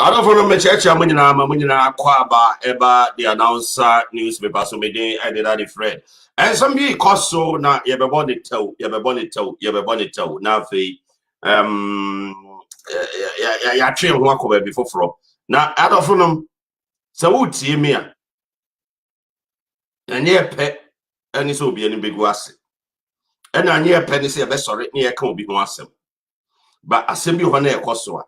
I don't know me church amunyina kwaba eba the announcer newspaper so me dey I did that friend. And some be cause so na ye be born it tell na fe ya twen ho akoba bi foforo. Na I don't know so wo tie me a enye pe ani so obi ani begu ase. And anye pe ni se be sorry na ye ka obi ho asem. But asem bi ho na e koso a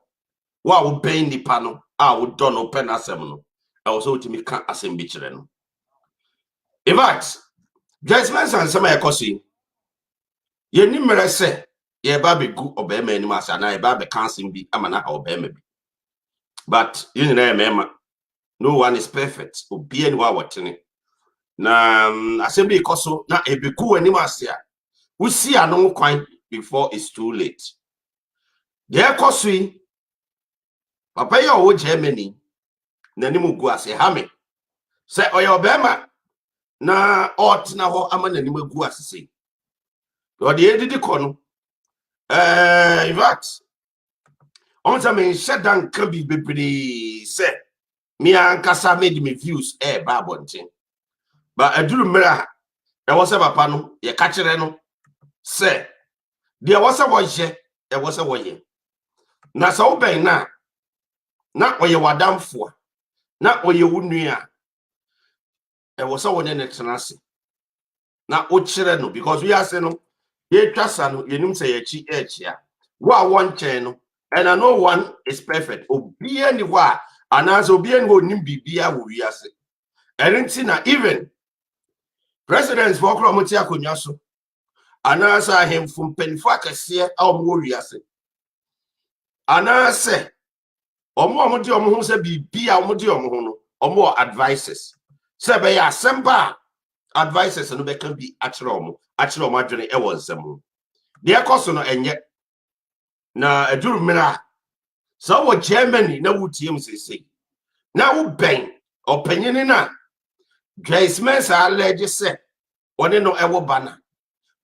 wa wo ben nipa no a wo do no pen asem no e wo so timi ka asem bi kire no. In fact, Joyce Mensah nsema e kosi ye ni mere se ye ba be gu obema anim asa na ye ba be ka asem bi amana ha obema bi. But you know remember, no one is perfect. Obi ani wa wotene na asem bi koso na e be gu anim asa wo si ano kwan before it's too late. Ye kosi papa ya wo Germany na ni mu gu ase ha me se oyo obema na na ho amana ni magu asese o de edidi kono in fact on ta me shedan kan bi bebre se me ankasa made me views ba bonten ba aduru mera e wo se papa no ye ka kire no se de wo se wo ye e wo se wo ye na sa wo ben na oye wadamfo na oye wunua e wo se wo ne tenase na o kire no because we are say no ye twasa no yenim say ye chia wa won chen no and I know one is perfect obi ani ho a anase obi ani ho nim bibia wo wi ase enti na even presidents for kromoti akonwa so anase ahemfo mpanifo akase a omo wi ase anase omo de omo ho se bibia omo de omo ho no omo advices se be ya semba advices no be can be actually omo adwene e won nsem de ekoso no enye na aduru mira so wo Germany na wutiem sese na wo ben opanyini na Joyce Mensah allege se one no ewo bana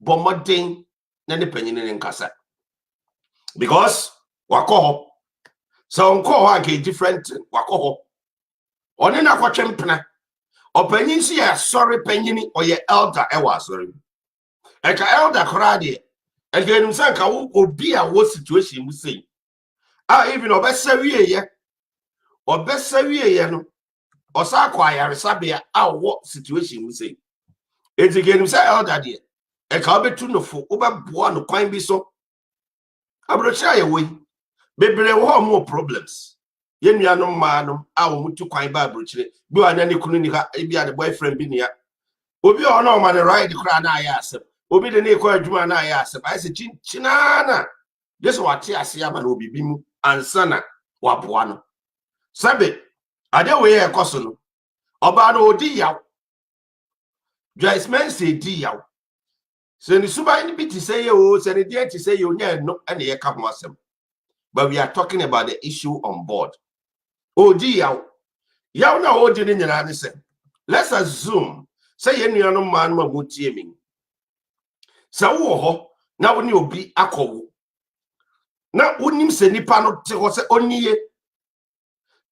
bomoden na ne panyini ne nkasa because wakoho so onko ha ke different wakoho one na kwatwempena opanyin si ya sorry panyini oye elder ewa sorry eka elder krade egenum sanka wo obi a wo situation mu sei even obesawie ye no osa kwa yaresabia a wo situation mu sei egenum sa elder de eka obetu no fo obeboa no kwan bi so abrochia ye we bebre wo mo problems ye nuanom ma no a wo mutu kwan ba abrochire bi wa na ne kunu ni ha bi a the boyfriend bi ne ya obi o na o ma ne ride kra na ya asem obi de ne ko adwuma na ya asem ai se chinana yeso wate ase ama na obi bi mu ansana waboa no sabe ade we ye koso no oba no odi yaw Joyce Mensah di yaw se ni suba ni biti say ye o se ni die ti say ye onya no ene ye ka ho asem. But we are talking about the issue on board. Odi yaw na odi ni nyina ne se let's assume say ye nuanom man ma botie mi sa wo ho na wo ni obi akowo na wonim se nipa no te ho se oniye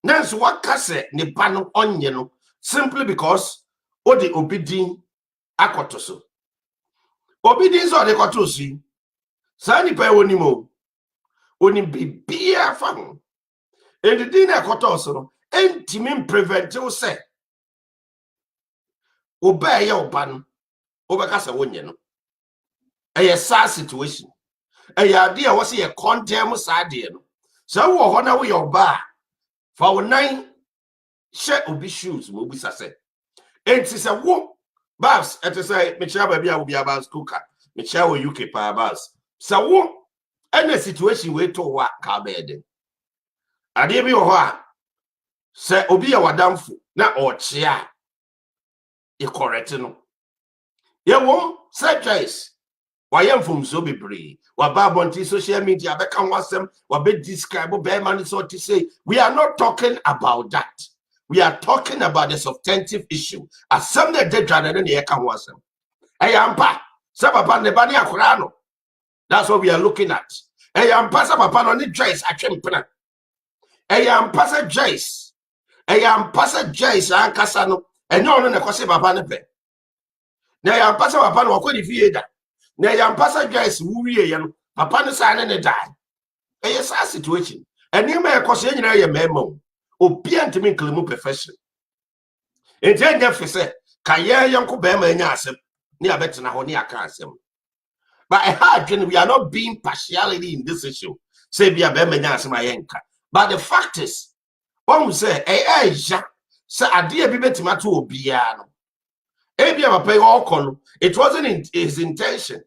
na so wakase nipa no onye no simply because odi obi din akoto so obi din so de koto so sa nipa woni mo oni bibia fa ho edi din akoto so no entimi prevent wo se obaye oba no obekasa wonye no a sad situation a idea was a condemn side no so wo ho na wo your ba fa wo nan share obi shoes mo bi sase enti se wo babs et say me chia ba bia wo bia babs cooker me chia wo UK pa babs so wo any situation we to wa ka bed ade bi wo ho a se obi ya wadamfo na o chia e correct no ye wo say Joyce why from so bebre wa babonti social media be kan wasem wa be describe be man so to say we are not talking about that. We are talking about the substantive issue as some that they try to e kan wasem ayampa sa papa ne ba ne akora no that's what we are looking at ayampa sa papa no ne Joyce atwempena am Pastor Joyce. Am Pastor Joyce and Casano. And no ne kwase papa ne pe. Na yam Pastor papa no kwadi fie da. Na yam Pastor Joyce wuwie ye no. Papa ne sa ne die. Yes, a situation. And you may cause any memo. Obi antimi claim perfection. And then you say, Kaya Yanko Bema and Yasem, near better na honey asem. But I heard we are not being partiality in this issue. Say be a Bema Yasem my anchor. But the fact is, one will say, Sir, a dear Bibetima to Obiano. Abia pay all con. It wasn't in his intention.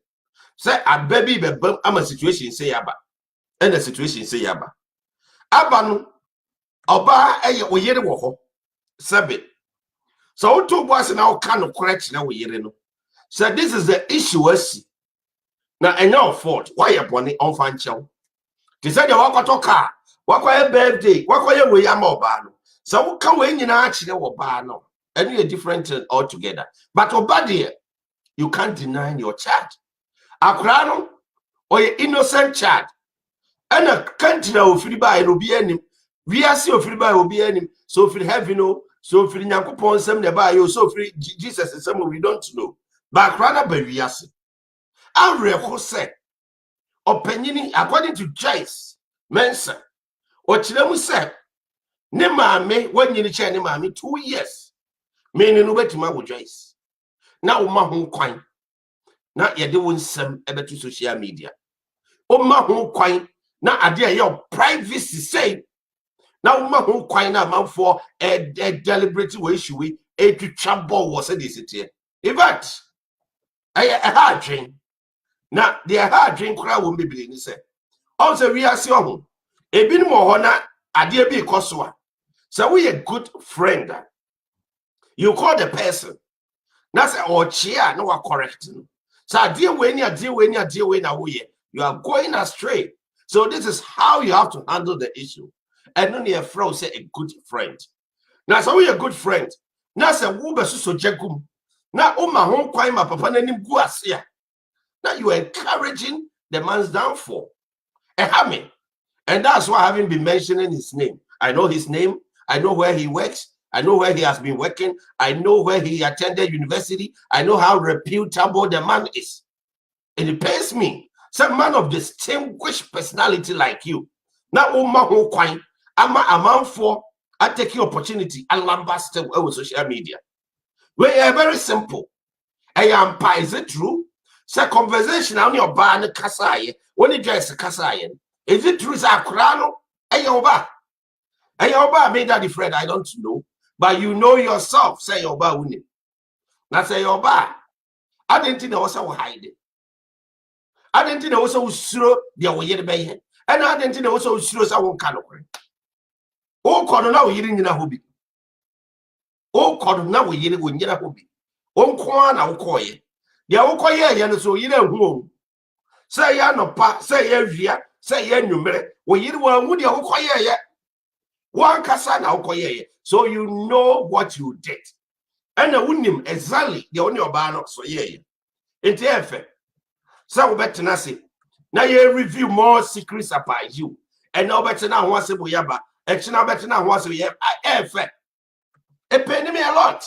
Say a baby, I'm a situation say Abba. And the situation say Abba. Abba Oba oyere wo ho sabe so to boss na o can correct na oyere no so this is the issue asi na enya fault why you boni on fan chew they said you wakoto car wakoye birthday wakoye we am oba no so wo ka we nyina a kire wo ba no and you different altogether but oba there you can't deny your child akra no or innocent child and a country na ofiri ba no bi anim we are see ofiri ba obi anim so ofiri heaven no so ofiri nyankopon sem ne ba yo so ofiri Jesus sem we don't know but rather ba we are see awreko say opanyini according to Joyce Mensah o kiremu say ne maame wanyini che ne maame 2 years me ne no betima wo Joyce na wo ma ho kwan na ye de wo nsem ebetu social media o ma ho kwan na ade a your privacy say now ma ho kwan na manfo deliberate way issue we etwitwa ball was say this here in fact a hard dream na the hard dream kura wo mbibili ni say also we are see ho ebi no ho na ade bi koso a so we a good friend you call the person na say o chia na wa correct no so ade we na wo ye you are going astray so this is how you have to handle the issue. And only a friend say a good friend. Now, so we a good friend. Now, say Uber so jegum. Now, my home kwai my papa na nim gu asia. Now you are encouraging the man's downfall. And that's why I haven't been mentioning his name. I know his name. I know where he works. I know where he has been working. I know where he attended university. I know how reputable the man is. And it pains me. Some man of distinguished personality like you. Now, my home kwai. I'm a man for I taking opportunity and lambasted with social media. We are very simple. I am pa, is it true? Say conversation on your bar and kasaye when you dress kasaye. Is it true? Say akurano? Ayoba made that friend. I don't know, but you know yourself. Say yoba wuni. Now say yoba. I didn't think there was a hiding. I didn't think there was a sure the way the bay. And I didn't think there was a sure someone can. O kono na wo yiri nyina hobi o kono na wo yiri wo nyina hobi o nko na wo koye de wo koye ye no so yiri ahu o say ya no pa say ya hwia say ya nwumere wo yiri wo ahu de wo koye ye one kasa na wo koye ye so you know what you did and na wunim exactly de oni oba no so ye enti efe say wo betena se na ye review more secrets about you and now betena ho ase boyaba it pains me a lot.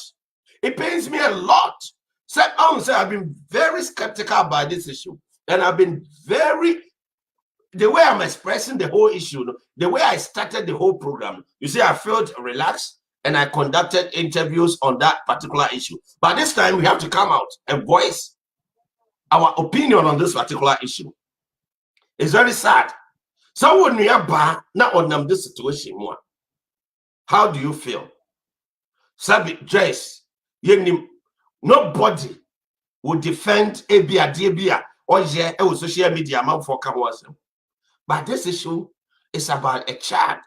It pains me a lot. So I've been very skeptical about this issue. And I've been the way I'm expressing the whole issue, the way I started the whole program, you see, I felt relaxed and I conducted interviews on that particular issue. But this time we have to come out and voice our opinion on this particular issue. It's very sad. So when you are now on this situation, how do you feel? Sabi Joyce, nobody would defend Abia or social media man for Kawasam. But this issue is about a child.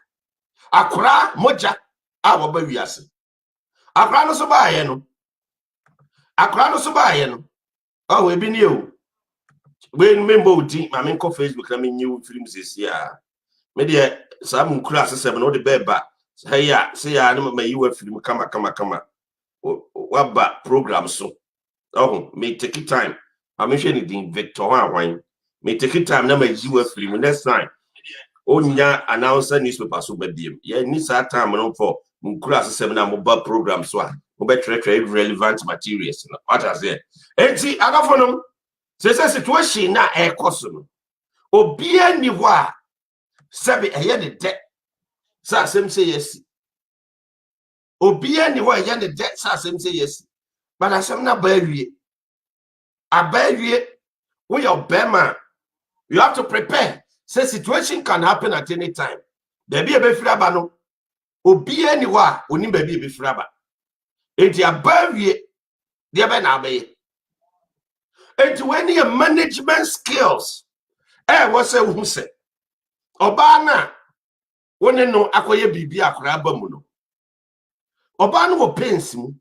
Akra moja our baby as Akra no so buy no. Oh, we be new. When member di my main Facebook na me new films is here. Me dey some class 7 no the beba. Say ya no me you film kama. What ba program so. Oh, me take it time. I mention it in Victor Hawaii. Me take it time na me you film next time. onya announcer newspaper so babiem ye ni sa time no for class seminar mobile program so a trade relevant materials no what I say enti agafonom say situation na e koso no obia ni ho a sebe eye de de sa asem say yes obia ni ho eye de de sa asem say yes but asem na ba wie abawie we your bema you have to prepare. Say situation can happen at any time. There be a befraba no. Obi anywa oni ba bi befraba. Enti abawie there be na be. Enti when your management skills what say who say. Oba na woni no akoye bibi akora ba mu no. Oba no wo pains mu.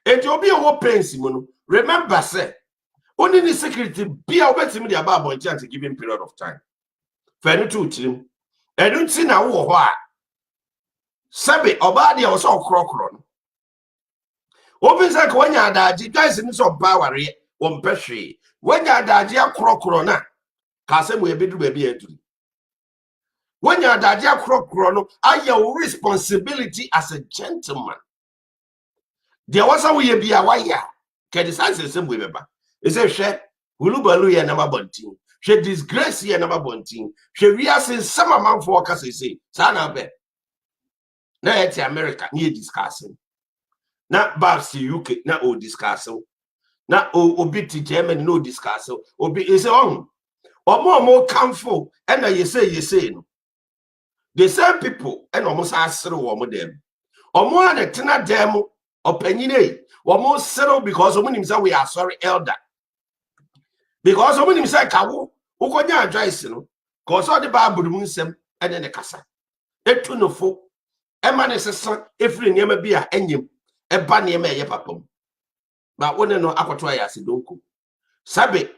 Enti obi wo pains mu no. Remember say only the security be a wetimi the about chance given period of time. Fenu tu tirim. Enu ti na wo ho a. Sebe oba de o so krokro no. Obi say ko nya adaji guys ni so ba ware wo mpehwe. Wanya adaji akrokro na ka se mo ebedu ba bi eduru. Wanya adaji akrokro no aye responsibility as a gentleman. There was a we be a wire. Ke the sense se mo beba. E say hwe hulubalu ye na mabontin. She disgrace ye na mabontin. She wiase some amount for workers say. Sa na be. Na yet America ni discussing. Na babs UK na o discussing. Na obi ti Germany no discussing. Obi is on. Omo comfort and na you say no. The same people and almost asere omo dem. Omo na tena dem opanyine. Omo settle because omo nim say we are sorry elder. Because omo nim say kawo ukonya Joyce no. Cause all the Bible mu nsem and then the kasa. Etu no fo. Ema ne sesa efri niema bi a enyim eba niema eye papam ba woni no akoto ayase donko sabe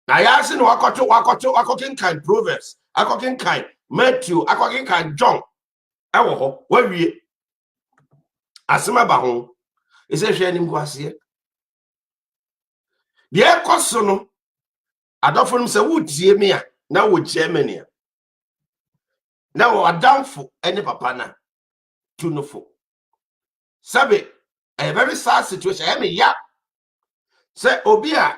na ayase no akokin kan Proverbs akokin kan Matthew akokin kan John ewo ho wawie asema ba ho ese hwe anim kwase de ekoso no adofo se wutie me a na wo Germany a na wo adamfo ene papa na tunofo sabe a very sad situation I mean ya say obia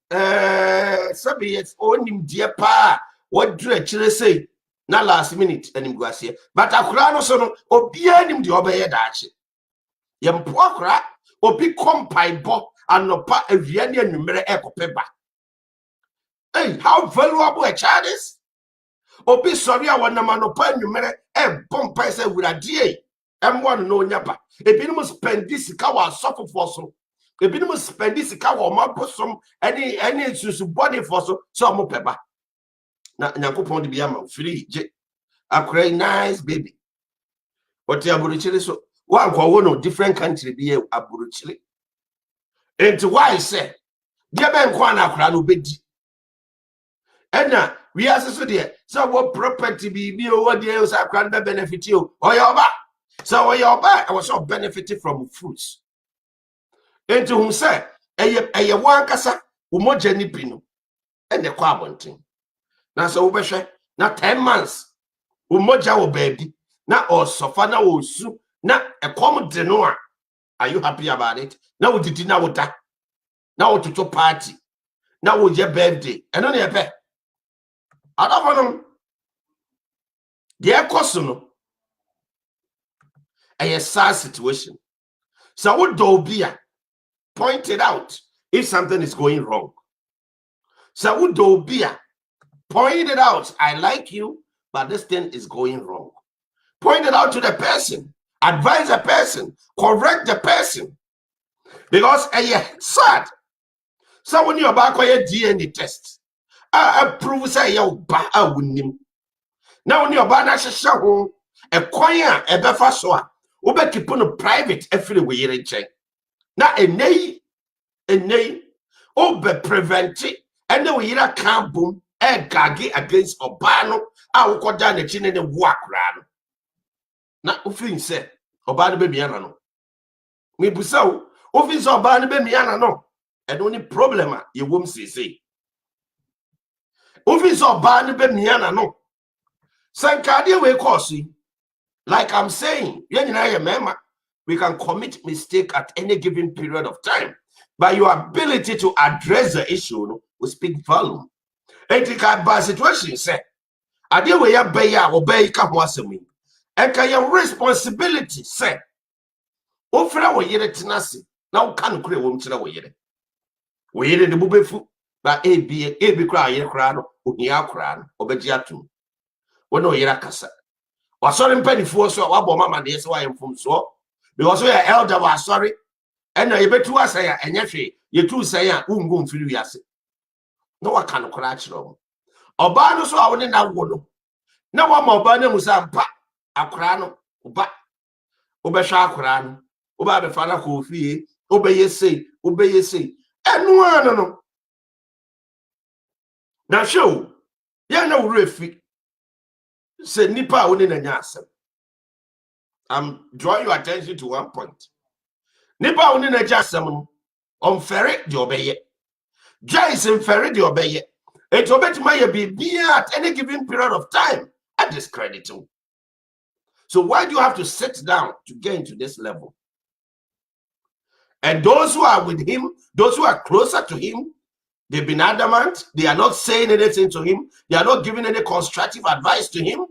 sabe it's onim die pa what do actually say na last minute anim guase but akura no so no obia nim de obeye daache yempo akura obi kompai bo anopa awia ne anumere ekopeba. Hey, how valuable a child is. Obi sorry a wanama no pa anumere bompa say wuradie M1 no nyapa. Ebi no spend this ka wa suffer for so. Ebi no spend this ka wa mabosom any susu body for so mo peba. Na Nyankopon de bia free je. Akure nice baby. But ya buruchile so one kwa no different country be aburuchile. And why say dia ben kwa na akura no bedi. Ena we are so there. So what property be over there so akura be benefit you. Oyoba. So your back, I was all benefiting from fruits. And to whom say, a one cassa, umoja nipino, and the carbon thing. Now, so we not 10 months, umoja o baby, now or sofana or soup, now a common denoa. Are you happy about it? Now we did now that. Now to your party. Now with your birthday, and only a pet. I don't want them. Dear Cosuno. A sad situation. So what do be pointed out if something is going wrong? So what do be pointed out, I like you, but this thing is going wrong. Point it out to the person, advise the person, correct the person. Because sad. So when you're back on your DNA test, I prove say you ba wunim. Now when you're back na a choir a befa so Obe keep on private every way you check. Now a nay, obe prevent it, and then we can't boom, and gagi against Obano, I will go down the chin and walk round. Now, Ufin said, Obano baby, no. Me buso, Ufin so Obano baby, no. And only problem you won't see. Ufin so Obano baby, no. Sankade we kosi. Like I'm saying, we can commit mistake at any given period of time. But your ability to address the issue will speak volume. And it can be situation say, idea we ya beya obey ka ho asemi. And can your responsibility say, ofra wo yere tenase na wo kan kure wo mtira wo yere. Wo yere de bubefu ba ebi kura yere kura no ohia kura no obeji atum. Wo no yere kasa. Wasori mpanifuo so wabo mama de se wa yemfum so because we are elder was sorry and na yebetu asaya enye hwe yetu say a ungu mfiri wiase no waka no kora kire oba no so a woni na wo no na wa ma oba na musa mpa akora no oba obehwa akora no oba be fa na ko fie obeyese enu ano no na show ya na wo refi se nipa woni na nya asem. I'm drawing your attention to one point. Nipa woni na nya asem no onfere de obeye Joyce mfere de obeye it obetima ye bibia at any given period of time at discredit him. So why do you have to sit down to get into this level? And those who are with him, those who are closer to him, they've been adamant. They are not saying anything to him. They are not giving any constructive advice to him.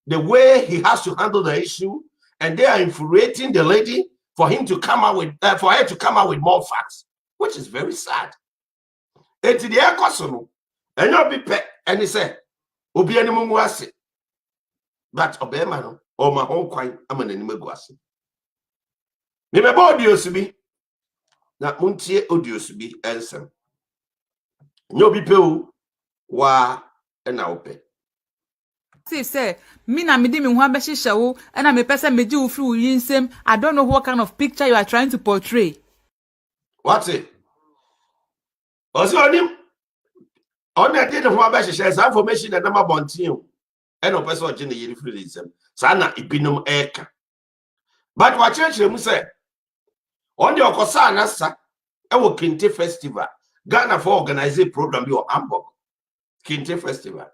The way he has to handle the issue, and they are infuriating the lady for him to come out with, for her to come out with more facts, which is very sad. And to the air and you'll be pet, and he said, "Obi any mumuasi," but obemano or my own coin. I'm an enemy guasi. Remember audio to be na muntie audio to be answer. No people wa and now pay. Say, me na me di me ho abehihye wo, and me pese me ji wo firi wo yinsem. I don't know what kind of picture you are trying to portray. What's it? Also on him? On that day, the ho abehihye some information that number bontin. And no person ogine yiri firi yinsem. Sa na ibinum eka. But what church mu say? On the okosa na sa e wo Kente festival. Ghana for organize a program bi Hamburg. Kente festival.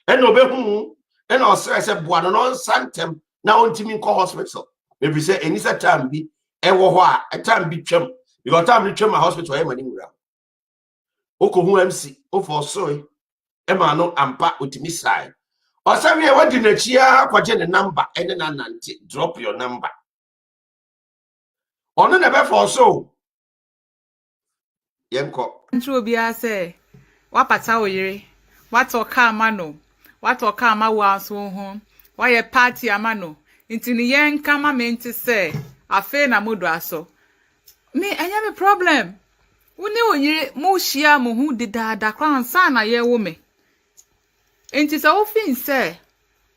And no be and also I said, "Boy, no santem now on team call hospital." Maybe say any time be a time be chum. You got time to chum my hospital. I'm running around. Oko who MC, for sorry, Emma no ampa with me side. Or some year what did the chia the number and then drop your number. On the never for so. Yemko. True be I say, what pata yere, what or car mano. What or come was home? Why a party amano? Into the young come a mean to say, I fear na mudraso. Me, I have a problem. We knew ye mushia muhu did da crown son a year woman. Ain't it all thing, say,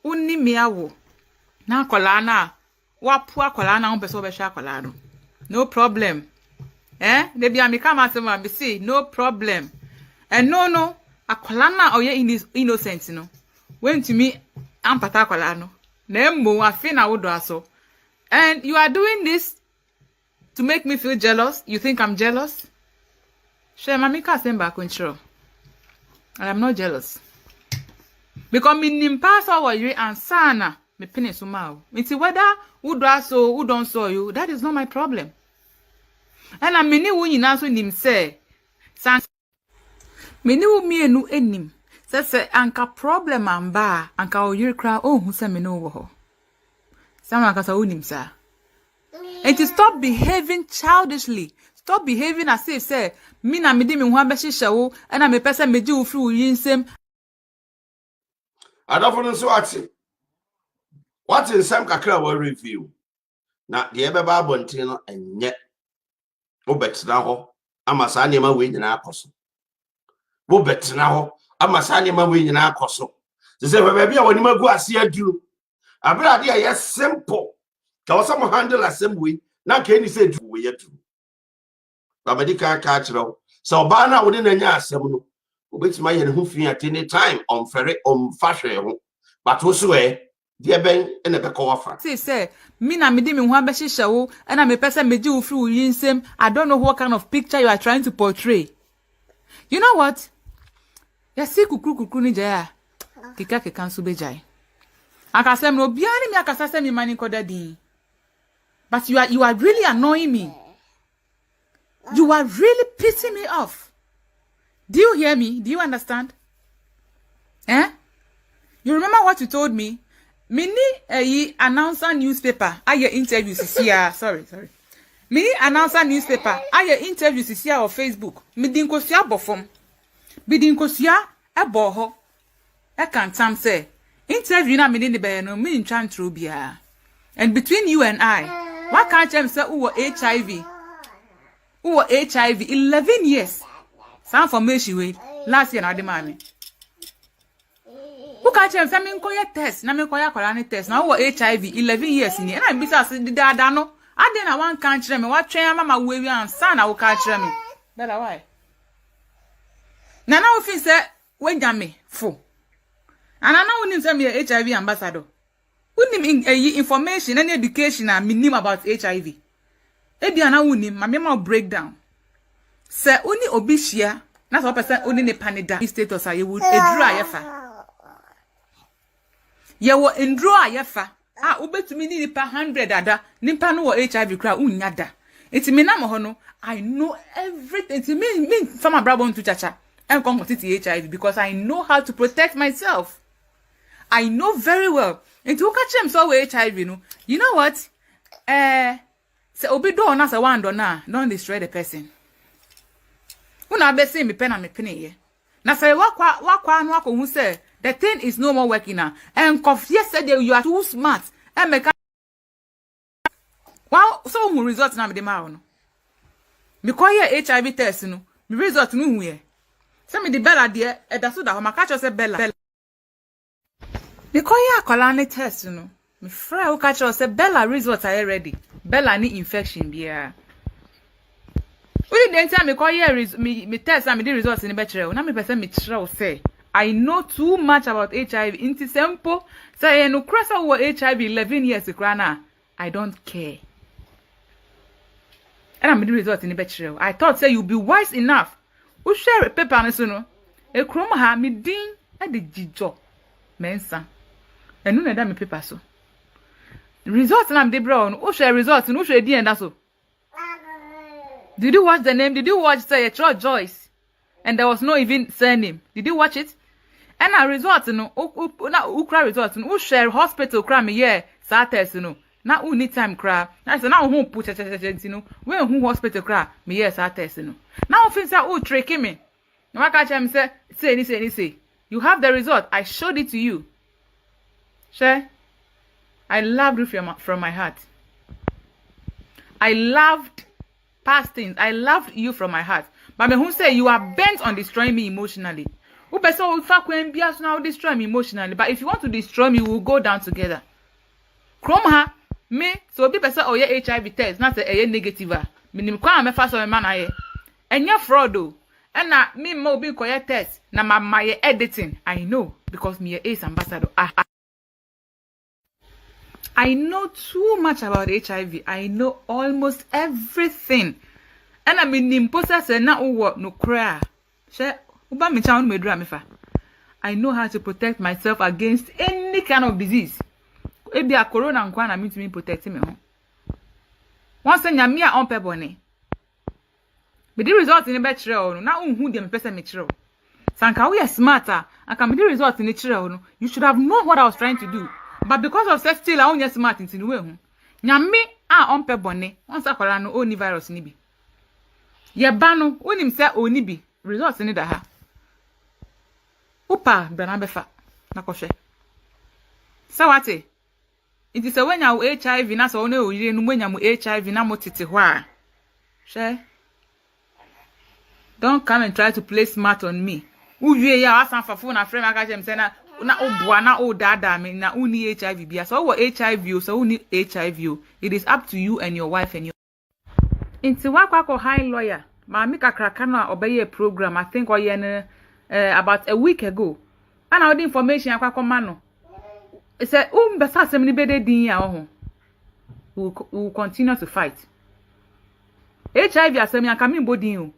Unni miawo. Na colana, what poor colana on peso colano. No problem. Eh? They be a me come as a be see, no problem. And no, a colana or ye innocent, no. When to me, I'm patacolano. Nemo, I feel I would do so. And you are doing this to make me feel jealous? You think I'm jealous? Share my mika send back control. I am not jealous. Because me nimpass our you and sana me penis umao. It's whether who do so, who don't saw you, that is not my problem. And I many women also nim say, San many me no enim. Say anka problem amba anka oyiri kra ohun se me no wo ho. Some anka sa unim sa. And to stop behaving childishly. Stop behaving as if say me na me di me ho abehihye wo and na me pese me ji wo firi wo yinsem. Adofo so ati. What in some kakra we review. Na de ebe ba bontin no enye. Wo betina ho amasa na ma we nyina akoso. Wo betina ho amasani ma we nyina akoso se se baabi a woni magu ase aduru abra de ya simple ka wo some handle assembly na ka ni se du we yatu ba medical ka kire so ba na woni na nya asem no obetima ye ne ho fi at any time on fere on fahwe ho but wo so de ben ene be ko wafa say me na me di me ho abehihye wo na me pese me ji wo firi wo yinsem. I don't know what kind of picture you are trying to portray. You know what? Ya si kukru ni jaya. Kika ke kansu bejai. Akasem no biani me akasase me mani kodadi. But you are really annoying me. You are really pissing me off. Do you hear me? Do you understand? Eh? You remember what you told me? Mini announcer newspaper. Aye interviews here. Sorry. Mini announcer newspaper. Aye interviews here on Facebook. Me din kosia bofom. Me din kosia eboho. I can't say. Interview na me din be no me ntwa ntro bia. And between you and I, what can't you say who HIV? Who HIV 11 years. Some formation we last year na de mami. Who can't you say me nkoye test na me nkoya kwara test na who HIV 11 years ni. Na be say the dada no. Ade na one can't me what train mama we ansa na wo can't me. Bella why? Na na ofin say we jame fo. And I know when say me HIV ambassador. Unim information and education and minim about HIV. Ebiana unim ma breakdown. Say uni obishia na so person uni ne panida status aye would edru ayefa. Ye wo endru ayefa. Ah ubetumi ni nipa 100 ada nipa no wo HIV kra unyada. Enti me na mo ho no I know everything. Enti me from abrabon to chacha. I'm going to HIV because I know how to protect myself. I know very well. And to catch him so with HIV, you know what? Say obi do na say one do na, don't destroy the person. Una be say me pen and me penny here. Na say wakwa no akọ hu say the thing is no more working now. And cough yesterday you are too smart. And make wow so who result na me dey ma no. Because here HIV test no, me result no hu here. Say me the Bella there, e da so da ho maka say Bella. Because ya akola test no. Me friend who catch us say Bella result are ready. Bella ni infection bia. Only the time me call here me test and me the results in the betre. Na me person me try say I know too much about HIV. Inti simple say no cross over HIV 11 years na. I don't care. And I'm the results in the betre. I thought say you be wise enough. Who share a paper na so no. E krom ha me din e de jijo. Mensah. And no na me paper so. Results na me brown. Who share results no share din that so. Did you watch the name? Did you watch say Joyce? And there was no even surname. Did you watch it? And a result no na ukra result no who share hospital cry me yeah sa test no. Na who need time cry. Na say na who put no. When who hospital cry me yeah sa test no. Now things are who tricking me. No I catch him say. You have the result. I showed it to you. Sure. I loved you from my heart. I loved past things. I loved you from my heart. But me who say you are bent on destroying me emotionally. Who be so fuck when bias now destroy me emotionally. But if you want to destroy me, we'll go down together. Chrome ha me so be person oh yeah HIV test not say negative. Minim kwa me fa so me man aye. Enya fraud o. And na me mo be koye test na my editing. I know because me is ambassador. I know too much about HIV. I know almost everything. And I mean imposter say na uwo no cry. She uba me cha me dra me fa. I know how to protect myself against any kind of disease. Ebi a corona nkwa na me to me protect me ho. Once nyame a on pebone. But the result in the betre no na unhu dem person me kire. Sanka we are smarter. I can be the result in the kire no. You should have known what I was trying to do. But because of sex still I only smart in the way hu. Nyame a on pebone. Once akwara no oni virus ni bi. Ye ba no onim say oni bi. Results ni da ha. Upa bana befa na kohwe. Say what? It is when you HIV na so na oyire no mwanya mu HIV na motete ho a. She don't come and try to play smart on me. Uwie ya asan fafo na frame aka jem say na oboa na o dada me na uni HIV bia. So what HIV so uni HIV. It is up to you and your wife and your Inti wakwa high lawyer. Maami kakraka no obeye program I think about a week ago. And all the information akwa no. It said besa asem ni bede din ya ho. We will continue to fight. HIV asem ya kami bodin o.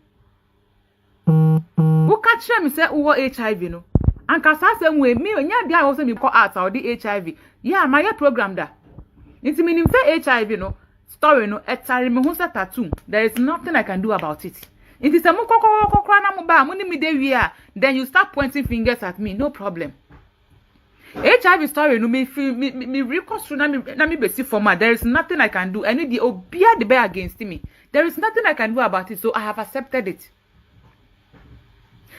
Who catch me say uwo HIV no. And Kasasa way me nya dia also me call out or the HIV. Yeah, my program da. It's meaning say HIV no story no etari me hu say tattoo. There is nothing I can do about it. It is a mo kokokokra na mo ba mo ni me dey wi a then you start pointing fingers at me, no problem. HIV story no me request na me be see for there is nothing I can do. I need the obia the bear against me. There is nothing I can do about it, so I have accepted it.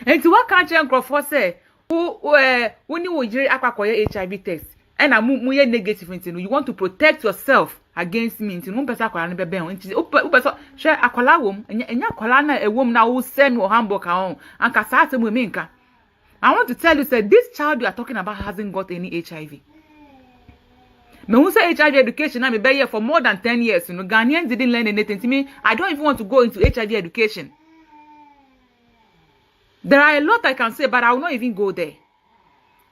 And to what can't you say when you will HIV test and I'm negative you want to protect yourself against me into no person kwala be ben into share akwala wom enya kwala na ewom na wo send or hamburger on and ka sa atem me nka. I want to tell you say this child you are talking about hasn't got any HIV. Me who say HIV education na me be here for more than 10 years, you know. Ghanaians didn't learn anything to me. I don't even want to go into HIV education. There are a lot I can say, but I will not even go there.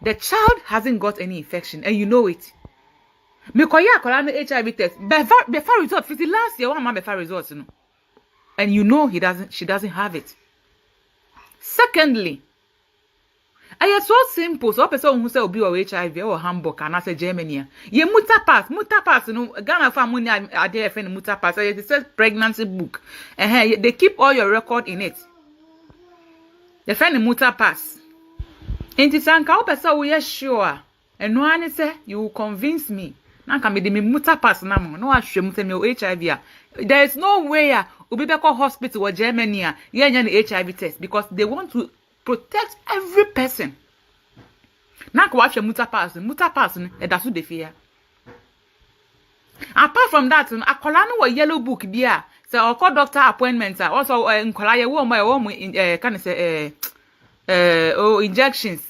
The child hasn't got any infection, and you know it. Me koya kola no HIV test. Before result, 50 last year, one man before results, you know. And you know she doesn't have it. Secondly, I am so simple. So person who say obi or HIV or Hamburg and I say Germany. Ye mutapass, you know, Ghana family are there for mutapass. It says pregnancy book. And they keep all your record in it. The friend mutapass. And it's anka person we are sure. And no one say you will convince me. Now can be the mutapass na mo. No ashwe say me HIV. There is no way obi be call hospital or Germany yeah the HIV test because they want to protect every person. Now ko ashwe mutapass e da so de fear. Apart from that, akola no yellow book there. So I call doctor appointments also nkola ye wo mo can say injections.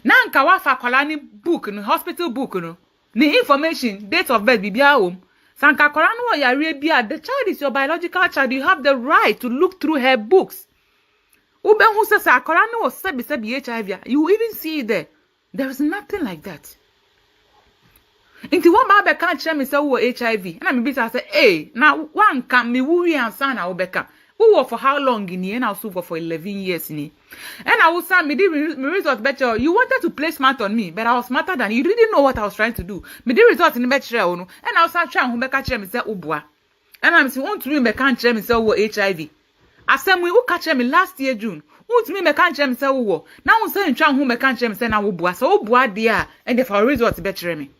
Now nka wa fa akola ni book no hospital book no. The information, date of birth bibia home. Sanka akola no yare bia the child is your biological child. You have the right to look through her books. Ube who says akola no sabi HIV. You even see it there. There is nothing like that. Inti one ma be kan chere me say wo HIV na me be say eh na one can me worry answer na wo be kan wo for how long in here na so for 11 years ni and I was say me the result better you wanted to play smart on me but I was smarter than you didn't know what I was trying to do me the result ni better no and I was try ho be ka chere me say oboa and I'm say won to me kan chere me say wo HIV asem we wo ka chere me last year June won to me kan chere me say wo na won say ntwa ho me kan chere me say na wo boa so oboa there and the for result better me.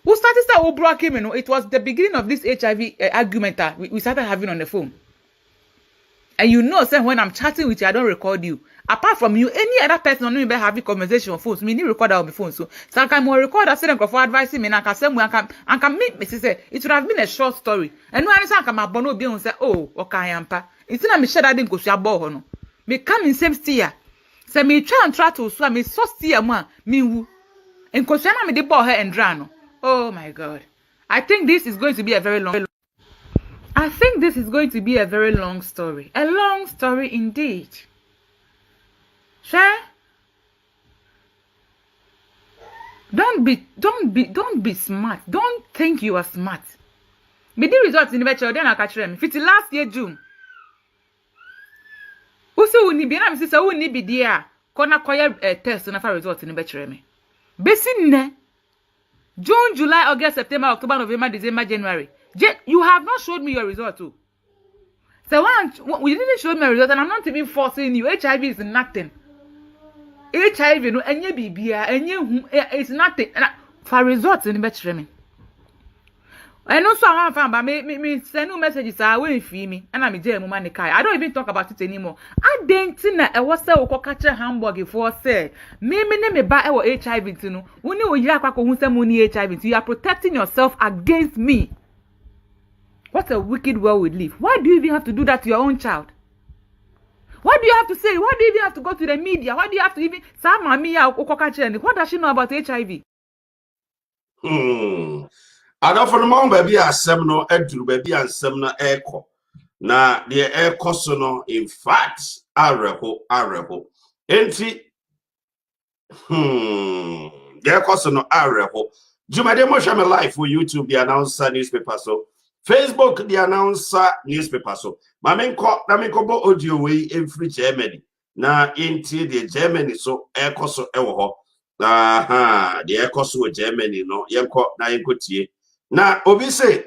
Who started that who broke him, you know, it was the beginning of this HIV argument that we started having on the phone. And you know, say when I'm chatting with you, I don't record you. Apart from you, any other person on me be having conversation on phones. Me need record that on my phone. So I can more record that say for advising me and I can say I can meet me say it would have been a short story. And when I say I can bono be on say, oh, okay, ampa. It's not me share that didn't go share bo no. Me come in same steer. Say me try to so me so steer man me woo. And question me the ball her and drano. Oh my God. I think this is going to be a very long story. A long story indeed. Sure? Don't be smart. Don't think you are smart. Me the results in the better then I catch them. If it's last year June. Uso uni bi na me say uni bi dia. Kona koye test na fa results in the better me. Besin ne June, July, August, September, October, November, December, January. You have not showed me your result too. So we didn't show me your result, and I'm not even forcing you. HIV is nothing. HIV, no, any BBA, it's nothing. For results in the better. And also, I want to find me send no messages. I will feel me, and I'm a jail woman. I don't even talk about it anymore. I didn't know I was so catch a hamburger for say. Me buy our HIV to know. When you HIV, you are protecting yourself against me. What a wicked world we live. Why do you even have to do that to your own child? What do you have to say? Why do you even have to go to the media? Why do you have to even say, what does she know about HIV? I don't for the moment, baby, a seminal, edru, baby, and seminar echo. Na the air cosono, in fact, arreho. Entry, the air cosono, arreho. Juma de Moshama Life for YouTube, the announcer newspaper, so Facebook, the announcer newspaper, so. Mamenko, Namenko audio way in free Germany. na inti the Germany so ekoso ewo ho aha the ekoso Germany no yenko na yenkotie na obi say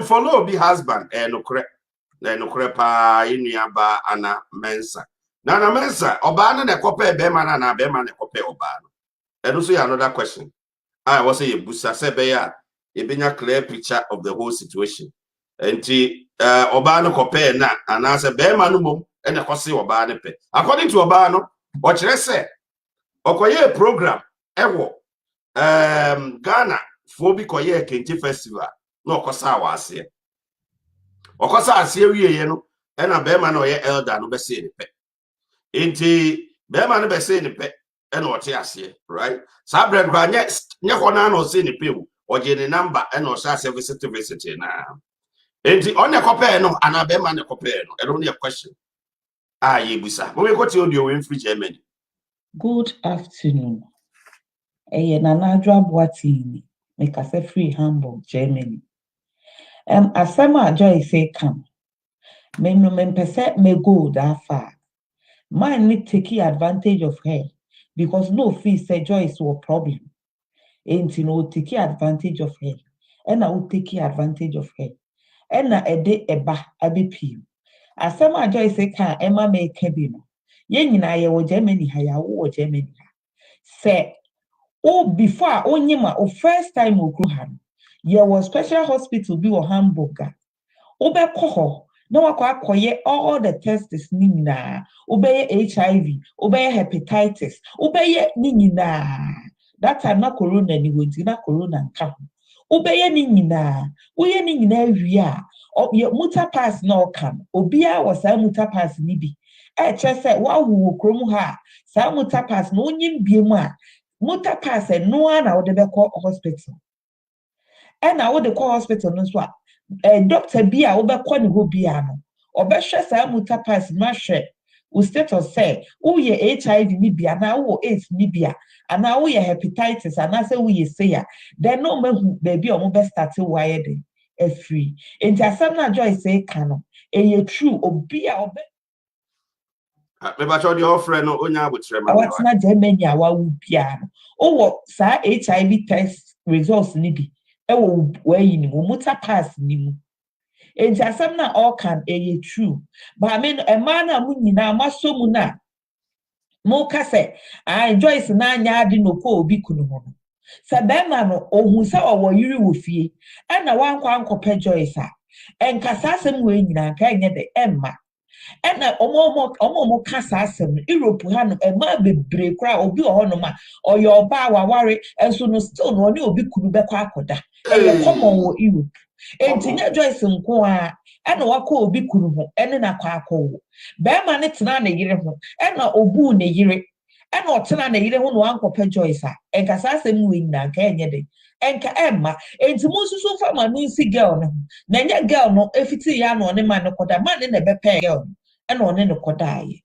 follow obi husband no pa inuaba ana Mensah na Mensah oba na kope be ma na be ma na kope oba no eno so another question I was say busa se be ya e benya clear picture of the whole situation enti oba no kope na ana se be ma no mom and the cost of bar pe. According to Obano, what you say, Okoye program, ewo, Ghana, Phobi Koye Kenti Festival, no Kosa was here. Okosa as here, you know, and a bearman or your elder no be saying pe. Inti bearman be saying pe, and what you say, right? Sabred Granets, Nyakona no saying the people, or Jenny number, and or Sas visit now. Inti on your copeno, and a bearman a copeno, and only a question. Yebusa. When we got to audio in free Germany. Good afternoon. Nanadra Boatini, make us a free Hamburg, Germany. Asama Joyce say come. Me no men percent me go that far. Man need taking advantage of her because no fee say Joyce was problem. Ain't you know taking advantage of her. And I will take advantage of her. And I day eba abipi. Asama Joyce say can Emma make cabin. Yen na ye wo Germany ha ya wo Germany ha. Say before onyema o first time okruhan. Ye was special hospital bi wo Hamburg. Obe koho na wakwa akoye all the tests ni nyina. Obeye HIV, obeye hepatitis, obeye ni nyina. That time na corona ni wenti na corona nka ho. Obeye ni nyina. Uye ni nyina wi a ye muta pass na okam. Obia was a muta pass ni bi. Say wa wu krom ha sa muta pass no nyim biemu a muta pass no na wo de be call hospital e na wo de call hospital no so a doctor bia wo be call ni ho bia no obehwe sa muta pass ma hwe wo status say wo ye HIV ni bia na wo AIDS ni bia ana wo ye hepatitis ana say wo ye say then no mahu baby o mo be start wire den e free enti asam na Joyce say kano e ye true obia obe Me ba cho di offer no onya abutre ma. What's not Germany awa ubia no. O sa HIV test results ni bi. E wo we ni mo muta pass ni mu. Enti asam na all can e true. But I mean a man na mu nyina maso mu na. Mo ka se Joyce na anya ade no ko obi kunu ho no. Sa be ma no ohun se owo yiri wo fie. E na wankwa ankopɛ Joyce a. Enkasa asem we nyina ka enye de emma. And omo kasa asem Europe ha no e ma bebre kra obi oho ma or your ba waware enso no still no oni obi kunu bekwa akoda e common wo Europe entinya Joyce nko a ena wakọ obi kunu ho ene na kwa akọ be ma ne tena na yire ho ena obu na yire ena otena na yire ho no ankọpẹ Joyce a enkasa asem we nyina ka enye de enka emma enti mo susu fa ma no nsi girl no na nya girl no efiti ya no ne ma ne koda ma ne bepe girl and on in the Kodai.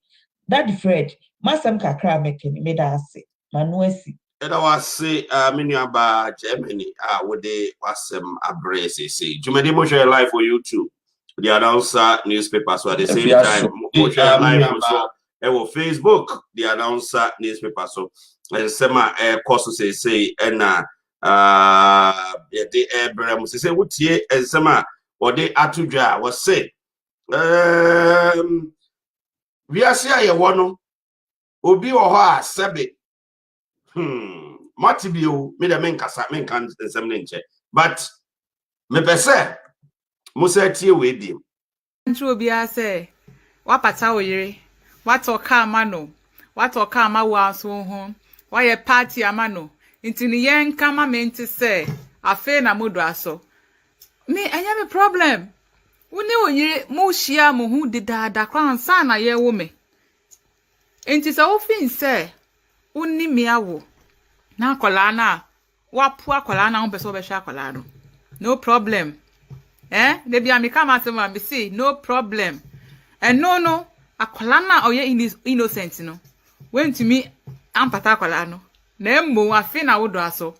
That Fred, Masam Kakra making me ase, Manuesi. And I was say, Miniaba Germany, would they was abrace, say, Jumedi Moshe live for you too. The announcer newspapers were at the same time, Moshe live also, and Facebook, the announcer newspaper. So, and Sema course say, and the Abraham say, what ye, and Sema, or they Atuja was say. We are saying one obi or ha sebe matibio me the men kasa men kan nsem ne nche but me pese musa tie we di ntro obi a say wapata oyire watoka amano watoka amawa so ho wa ye party amano ntini yen kama me nti say afe na modo aso me anya me problem Wone oyire mo hia mo hu didada kwa nsa na ye wo me. Enti se wo fin se wonni me awo. Na akola na wapu akola na ho pese wo be hwa akola no. No problem. De bia me kama se ma be say no problem. No akola na oye innocent no. Wentumi ampata akola no. Na emmo afi na wo do aso.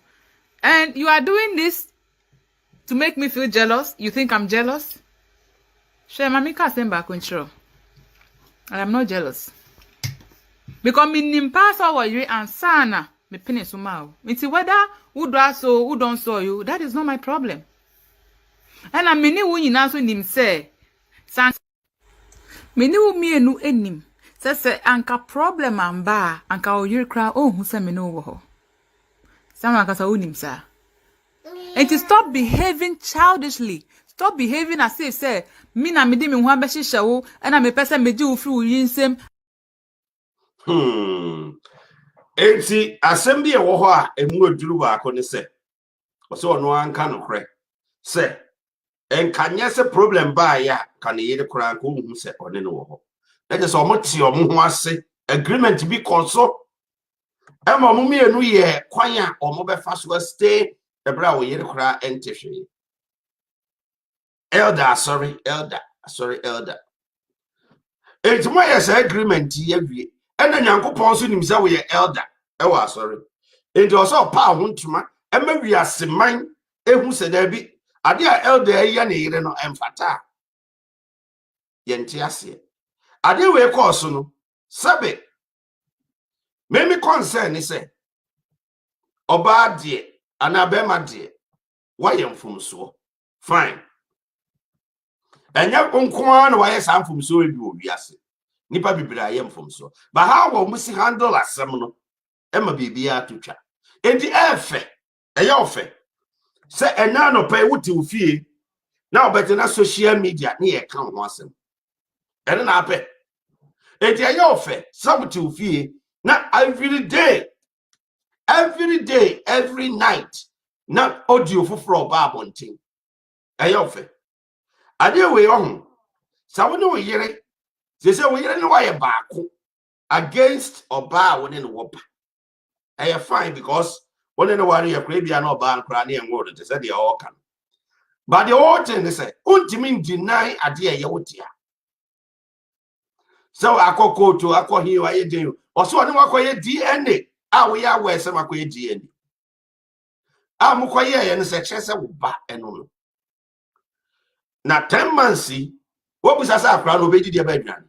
And you are doing this to make me feel jealous? You think I'm jealous? Share mami ka semba control. And I'm not jealous. because me nimpa so wa yiri ansana me pene so ma o. Nti whether who do so who don't saw you, that is not my problem. And I many wo nyina so nim say san many wo mienu enim say anka problem amba anka o yiri kra o hu say me no wo ho. Sama ka sa unim sa. And to stop behaving childishly. Stop behaving as if say me na me di me ho abehihye wo and na me pese me di wo free wo yinsem. Enti asem e wo ho a emu aduru ba ko ne se. O se ono anka no kre. Se enkanya se problem ba ya ka ne yede kra ko hu se one no wo ho. Na je so mo ti omo ho ase agreement bi konso. Ema mo mienu ye kwan a omo be fa so stay ebra wo yede kra entehwe. Elder. It's my agreement ye wie. And then Yankopon so nim say we elder. E wa sorry. It also pa hontuma e ma wi aseman ehu se da bi ade a elder ye na yire no emfata. Ye nti ase. Ade we course no sabe. Me concern ni say oba de anabema de wa ye mfumso. Fine. Enya konkwa na waye samfum so ebi owiase nipa bibira ye mfum so ba how wo musi handle asem no ema bibia atotwa enti efe eye ofe se enya no pay wuti ofie na obete na social media na ye kan ho asem ene na ape enti eye ofe se wuti ofie na every night na audio fufuro ba abontin eye ofe ade we ohun sawo ne we yire se we yire ne wa ye baako against oba woni ne wopa eye fine because woni ne wari ye kra bia na oba nkra na enwo de se de all kan but the whole thing is say untimi deny ade ye wotia so akoko to akohi wa ye den o so ne wakoye DNA a we ya we se makoye DNA a mukoye ye ne se chese wo ba eno no na 10 months wo busa sa akra no beji de ba adwan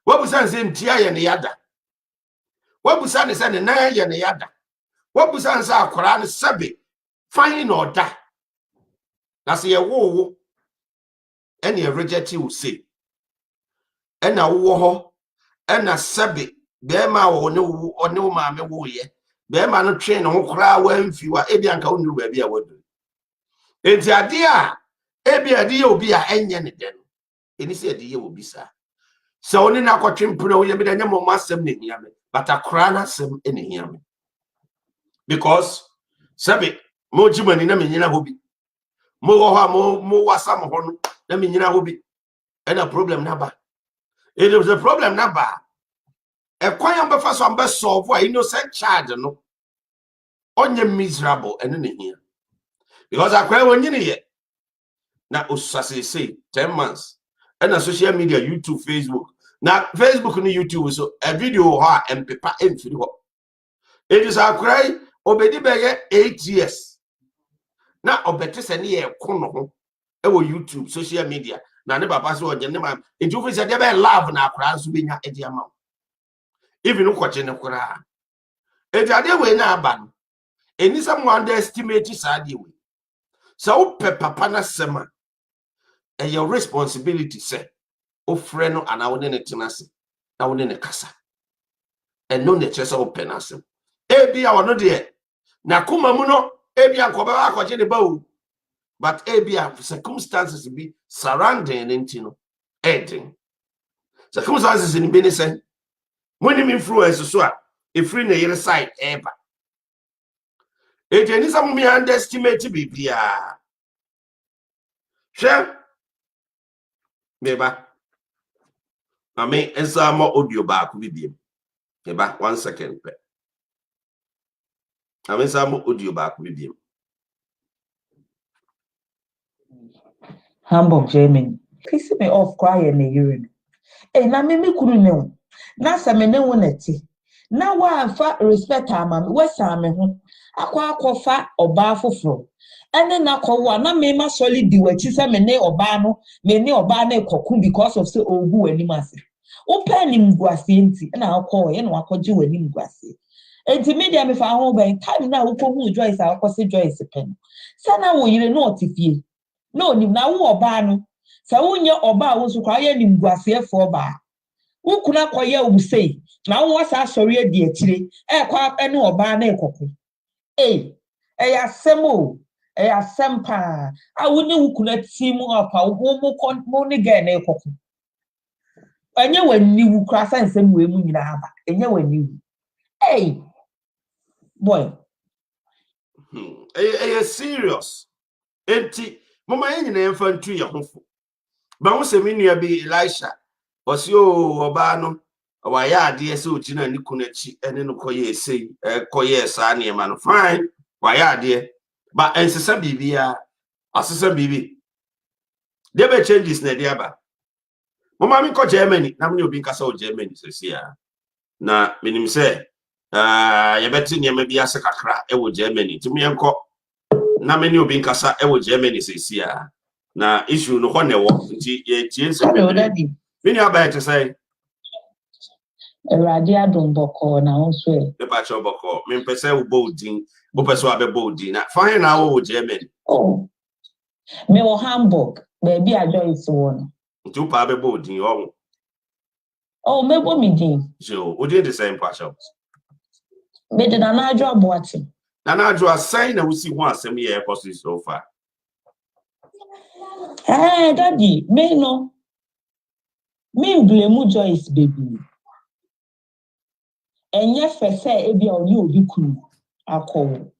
wo busa nse mtia ye ne yada wo busa ne se ne na ye ne yada wo busa nse akra ne sebe fine no da na se ye wo ene reject you say ena wo ho ena sebe be ma wo ne wo one wo ma me wo ye be ma no twe ne ho kra wa mfiwa e bia nka wonu ba bia wadu enti ade a ebi ade obi a enye ne den eni se ade ye obi sa so oni na kwatwempre wo ye bi da nyamo masem ne hia me but akra na sem ene hia me because sabe mo jimani na menyina hobi mo ho ha mo wasam ho no na menyina hobi ena problem na ba it is a problem na ba e kwan am be fa so am be solve a innocent child no onye miserable ene ne hia because akra wonyini ye na usase say 10 months and na social media YouTube Facebook na Facebook ni YouTube so a video ha empepa emfiri ho it is akrai obedi beye 8 years na obete se ne ye kono ho e wo YouTube social media na ne papa so onye ne ma enti ofi se de be love na akra so benya edi ama even ukwache ne kura enti ade we na aba no eni some underestimate sa ade we so papa na sema your responsibility say o freno ana woni ne tenase na woni ne kasa and no ne chese open asem ebi a wono de na kuma mu no ebi ankoba akoje ne bawo but ebi a circumstances be surrounding ntino ending circumstances in be ne say when him influence so a free na yere side eba ejeni some me underestimate bibia she Beba. I mean, esa mo audio back with him. Beba, 1 second. I mean, some audio back with him. Hamburg, Germany. Piss me off crying in the urine. Eh, na me couldn't know. Na sa me no one na wa fa respect ama we sa me ho akwa oba foforo ene na kowa na me ma solid di wachi se me ne oba no me ne oba na ekoku because of say ogu anim ase open him guasienti, and I'll call and I'll call you him guasi. And to me, I'm if I home by time now, who Joyce, I'll call Joyce a pen. Sana will you know if you no, now or bano. So when your oba was required him guasi for bar. Who could not quite you say? Now what's our sorry, dear chili, quack and no bar cocoa. Eh, semo. Sempa. I wouldn't who could see more of our woman money again. And you when you cross and same way, and you when you. Hey, boy. Serious. Empty. Mama, any name for 2 years. But once a minute be Elisha. Was you Obano? Why, yeah, dear, so Gina Nikunechi, and then Koye say, Koye Sani, man, fine. Why, yeah, dear. But and some baby, assistant baby. They may change this, Nediaba. Mama, me call Germany. Now you being castle Germany, says here. Na, minim say, you bet in maybe a sakra, ewo Germany. To me, uncle. Now many you being casa, ewo Germany, says here. Na issue no one walk into change. Hello, Daddy. Many are better to say. Radia don't boko na also. The patch of boko. Me pese bolding. Bopeso abe bolding. Na fine now Germany. Oh. Me o Hamburg. Baby a Joyce one. Tu pa abe bolding. Oh, me bo me din. So, we did the same patch up. Me did anadro aboati. Anadro assign na we see one semi ẹ́xpose so far. Hey, Daddy, me no. Me blame Joyce baby. Enye fese ebi oni obi kunu akọ.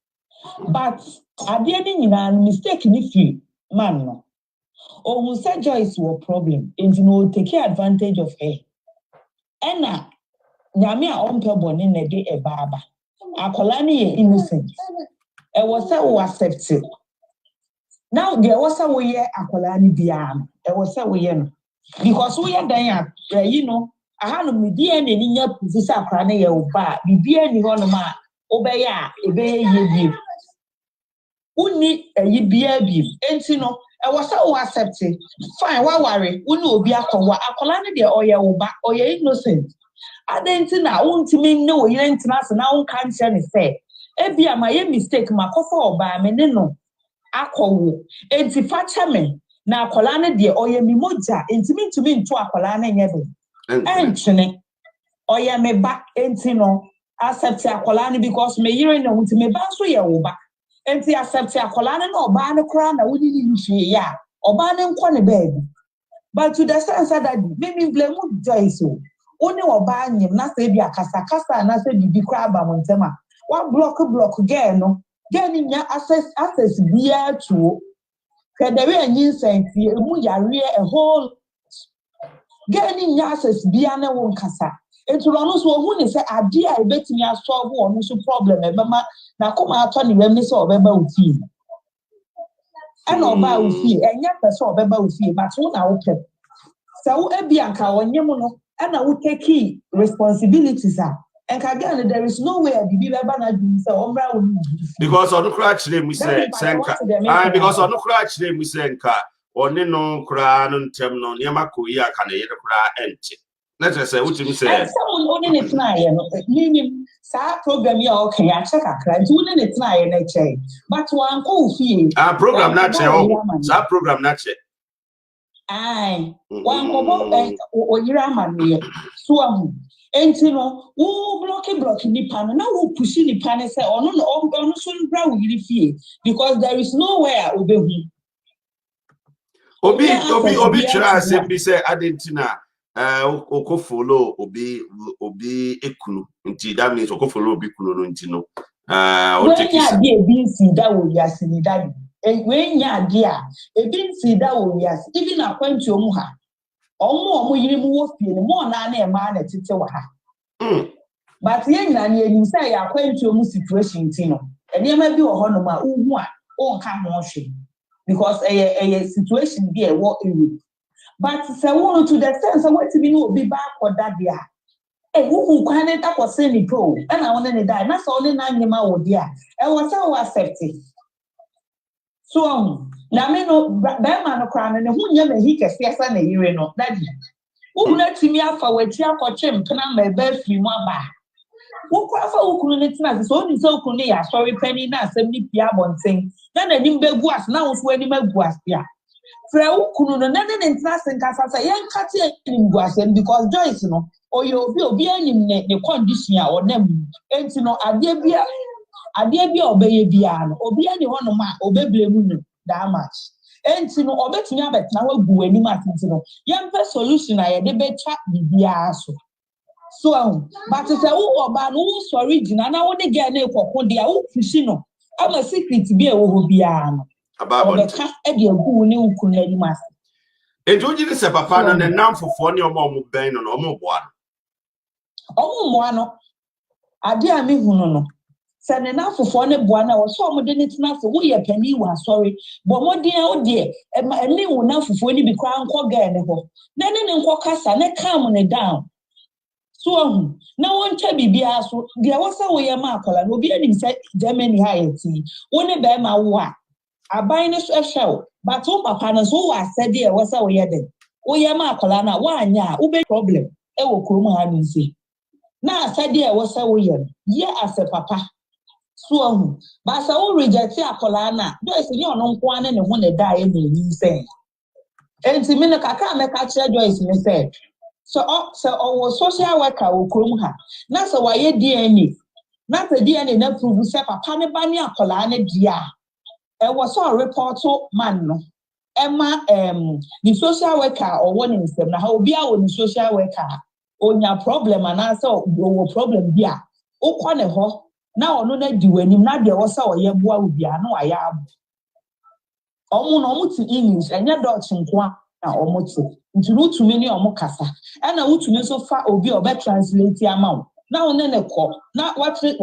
But ade ni nyina mistake ni fi man no. Oh, who said Joyce was problem and you know take advantage of her. Ena nyame a ompe boni na de e baba. Akola ni ye innocent. E was say we accept it. Now there was a way akola ni bia. E was say we no. Because we are dan you know I had no media ni nya position akra na ye oba bibia ni ho no ma obeya a ebe ye bi uni eyi bia bi enti no e was so accept it fine wa worry uni obi akọwa akola ne de oye oba oye innocent adenti na untimi ne oye ntina se na unka nche ne se ebia ma ye mistake makofa oba me ne no akọwo enti facha me na akola ne de oye mi moja enti mintumi nto akola ne nyebe Entine oya me ba enti no accept akola ne because me yire na unti me ba so ye wo ba enti accept akola ne no oba ne kra na woni ni hwe ya oba ne nko ne baby but to the sense that me blame Joyce o oni oba anyim na se bi akasa na se bibi kra ba montema wa block girl no girl ni nya access bia to kedere anyin senti emu yare a whole Gani nyasses bia na won kasa etu no so hu ni se ade a ebetimi asolve won so problem e bema na koma ato ni wem ni se obeba ufi ana oba ufi enya pese obeba ufi but who na wo pep se wo ebia nka wonyem no ana wo take responsibilities enka again there is no way bibi beba na dum se omra wo because on kra chire mu se senka because on kra chire mu se nka oni no kra no ntem no niam akoyi aka na yede kra enti na say utimi say someone oni ne tna ye no nim sa program ya okay ya check akra nti oni ne tna ye na che but wan ko fie program na che sa program na che ai wan ko bo oyira amane so ahu enti no wo block ni pan na wo push ni pan say ono so bra wo yiri fie because there is nowhere obehu Obi try say be say adentina oko follow obi ekunu nti that means oko follow obi kunu no nti no o take it when ya be nsi da wo yasi ni daddy when ya de a ebi nsi da wo yasi even akwantu omu ha omu yiri mu wo fie ni mo na e ma na tete wa ha but ye nyina ni enim say ya akwantu omu situation ti no enema bi wo ho no ma uhu a o nka ho hwe because a situation be a war in but say one to the sense of what to be no be back or that there who can it up was saying pro and I want to die that's only 9 years old there and was so accepted so now me no that man no crown and who never he can see as an no daddy Unetimi afa wati akɔkye mpena ma ebe firi mu aba. Wokɔ afa wokunu ne tina so oni sɛ wokunu ya sorry penny na asɛm ni pia bonten. Na nanim begu as na wo so anim agu as ya. Fra wokunu no na ne ntina senkasa sɛ yɛnkate anim gu asɛm because Joyce no oye obi anim ne condition a ɔnam. Enti no adeɛ bia obeye bia no obi ani hɔ no ma obeble mu no that much. Enti no obetumi abetna wa gu anim atenti no yempe solution a yɛde betwa bibia so. So but say wo oba no wo sorry gina na wo de girl na ekoko de a wo fushi no ama secret bi e wo ho bia no. Obeka e de agu ne ukun anim ase. Ejoji ni se papa no ne namfofo ne omo ben no omo boa no. Omo moa no ade a me hunu no. Se ne namfofo ne boa na wo so omo de ne tina se wo ye pani wa sorry bo modin a wo de e ne wo namfofo ni bi kwa anko girl ne ho. Na ne nko kasa ne calm ne down. So na woncha bibia so de wasa wo ye ma akola no obi anim say Germany ha yeti wo ne be ma wo a aban ne so ehwew but wo papa no so wo asede e wasa wo ye den wo ye ma akola na wo anya wo be problem e wo krom ha no nsi na asede e wasa wo ye as a papa so ba sa wo reject akola na do ese ni ono nko ane ne ho ne da ye na yin say enti me ne kaka me ka kire Joyce ne say so social worker wo krom ha na so wa ye DNA na pe DNA na prove say papa ne ba ni akola ne dia e wo so report man no ema the social worker or one in sem na ha obi a wo ni social worker onya problem ana so wo problem bia ukọ ne ho na ono na di wanim na de wo sa wo ye boa wo bia na wa ya abo omo no mo ti English enya dutch nko na omo ti ntunu tumi ni omo kasa na wutumi so fa obi obe translate ama na one ne kọ na watre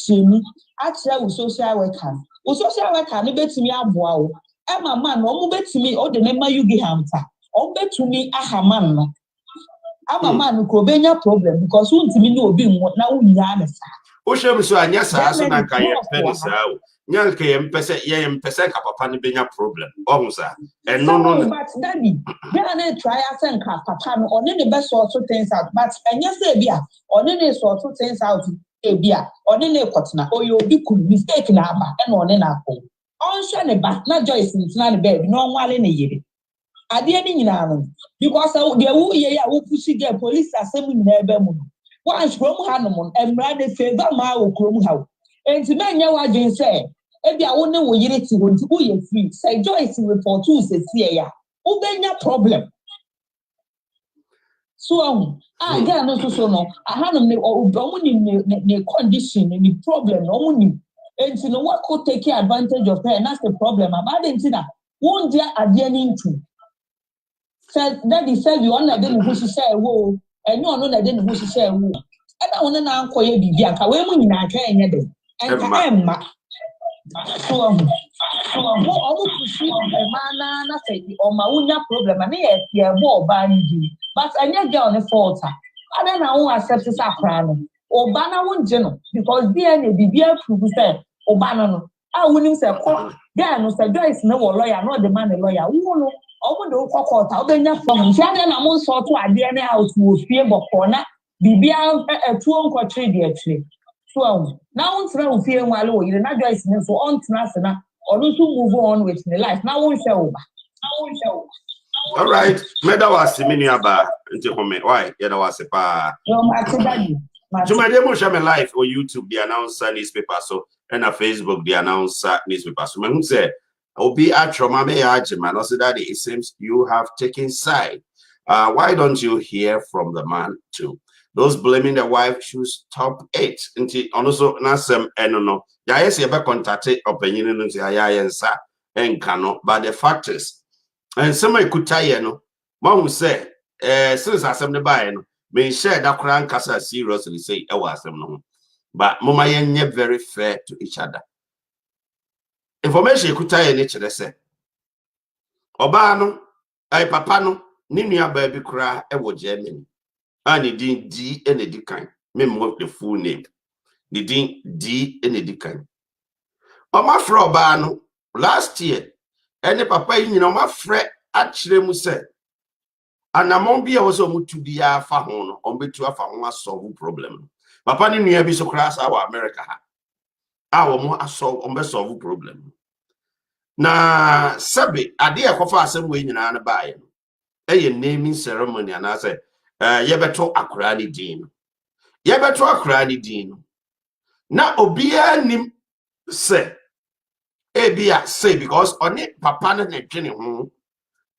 training atre wo social worker ne betumi aboa wo ema man no omo betumi o de ne ma yugi hamta o betumi aha man no ama man ko benya problem because wuntumi ni obi nwo na wunya ne sa o hwem so anya saa so na kan ye penisa o nya ke ye mpese ka papa ne benya problem ohun sa no but Dady there na try asen ka papa no one ne be sort things out but anya say bia one ne sort things out e bia one ne kotena oyo obi ku mistake na aba na one na akọ on hwe ne ba na Joyce ntina ne bed no nwale ne yire ade ni nyina no because the wu ye ya wo pushi get police asem nyina ebe mu once krom ha no mon emra de favor ma wo krom ha enti menya wa gin say e bia wo ne wo yire ti wo nti wo ye free say Joyce report to se tie ya wo benya problem so ga no so no aha no ne omo ni condition ni problem no omo ni enti no what could take advantage of her and that's the problem about enti na won dia ade ni ntu said Daddy said you on na de no so say wo enyo ono na de no so say wo e na won na ankoye bibia nka we mu nyina aka enye de enka emma so omo pushi emana na say o ma wunya problem na ye bo oba ndi but enye girl ne fault ada na won accept sa kra no oba na won je no because DNA bibia prove say oba no a wonim say ko girl no say Joyce na wo lawyer no the man lawyer wo no omo de ko court obenya from ntia de na mo sort to ade na out wo fie boko na bibia etuo nko trade de atire so na won tira wo fie nwale wo yire na Joyce ne so on tira se na onu so move on with the life na won hwe wo ba all right meda was mini aba nti home why ya da was pa yo ma te Dady Juma de mo share my life on YouTube the announcer newspaper so and a Facebook the announcer newspaper so me say obi atroma me ajima no say that it seems you have taken side. Why don't you hear from the man too? Those blaming the wife should stop it. Nti also na sem no ya yes you be contact opinion no say ya yensa enka no but the fact is and somebody could tell no mom say since asem ne buy no me share that kran kasa seriously say e was asem no but mama yenye very fair to each other. Information kuta ye ne kire se oba no ai papa no ni nua ba bi kura e wo Germany ani din D ene di kan me mo the full name the din D ene di kan o ma fro oba no last year ene papa yi nyina o ma frɛ akire mu se anamon bi a wo so mutu bia fa ho no ombetu afa ho solve problem papa ni nua bi so class our America ha a wo mo ombe solve problem na sabe ade ekofa asem we nyina na baaye no eye naming ceremony ana say yebeto akora ni din yebeto akora ni din na obia nim say ebia say because oni papa na dwene ho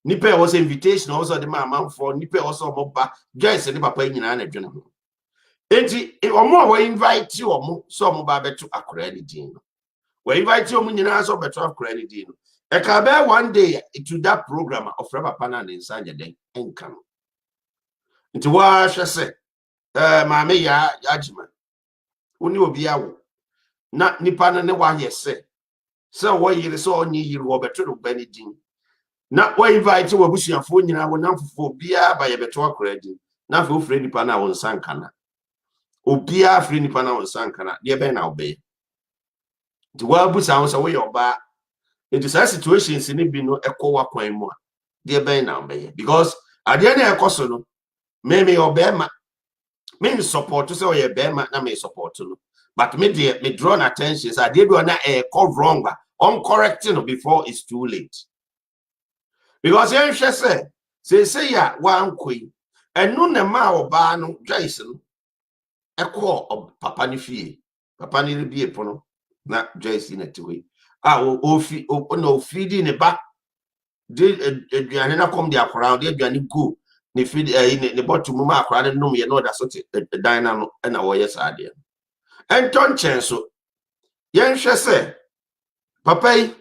nipa was invitation also the man for nipa also moba Joyce ni papa nyina na dwene ho enti omo wa invite omo so omo ba beto akora ni din we invite omo nyina so beto akora ni din e ka be one day to that program of papa na nsanya den enka nti wa hwe se maame ya agima oni obi awo na nipa no ne wa yese se wo yire so onyi yire wo beto do ba ni din na we invite we busuafo nyina wo namfofo bia ba ye beto akora din na fe ofre nipa na wo nsanka na obia afre nipa na wo nsanka na de be na obe di wa busa wo se wo yoba into such situations ni bi no ekowa kwan mu a de be na obe because ade na ekoso no me obema me support say o ye bema na me support no but me draw attention say ade do na wrong on correcting before it's too late. Because yen hwe say ya wan koi enu ne ma oba no Joyce no ekọ papa ni fie papa ni bie pono na Joyce na tiwe ofi di ne ba de aduane na kom de akora de aduane go ne feed ne bottom ma akora ne nom ye no da so te dan na no na wo ye sa de enton chen so yen hwe say papa yi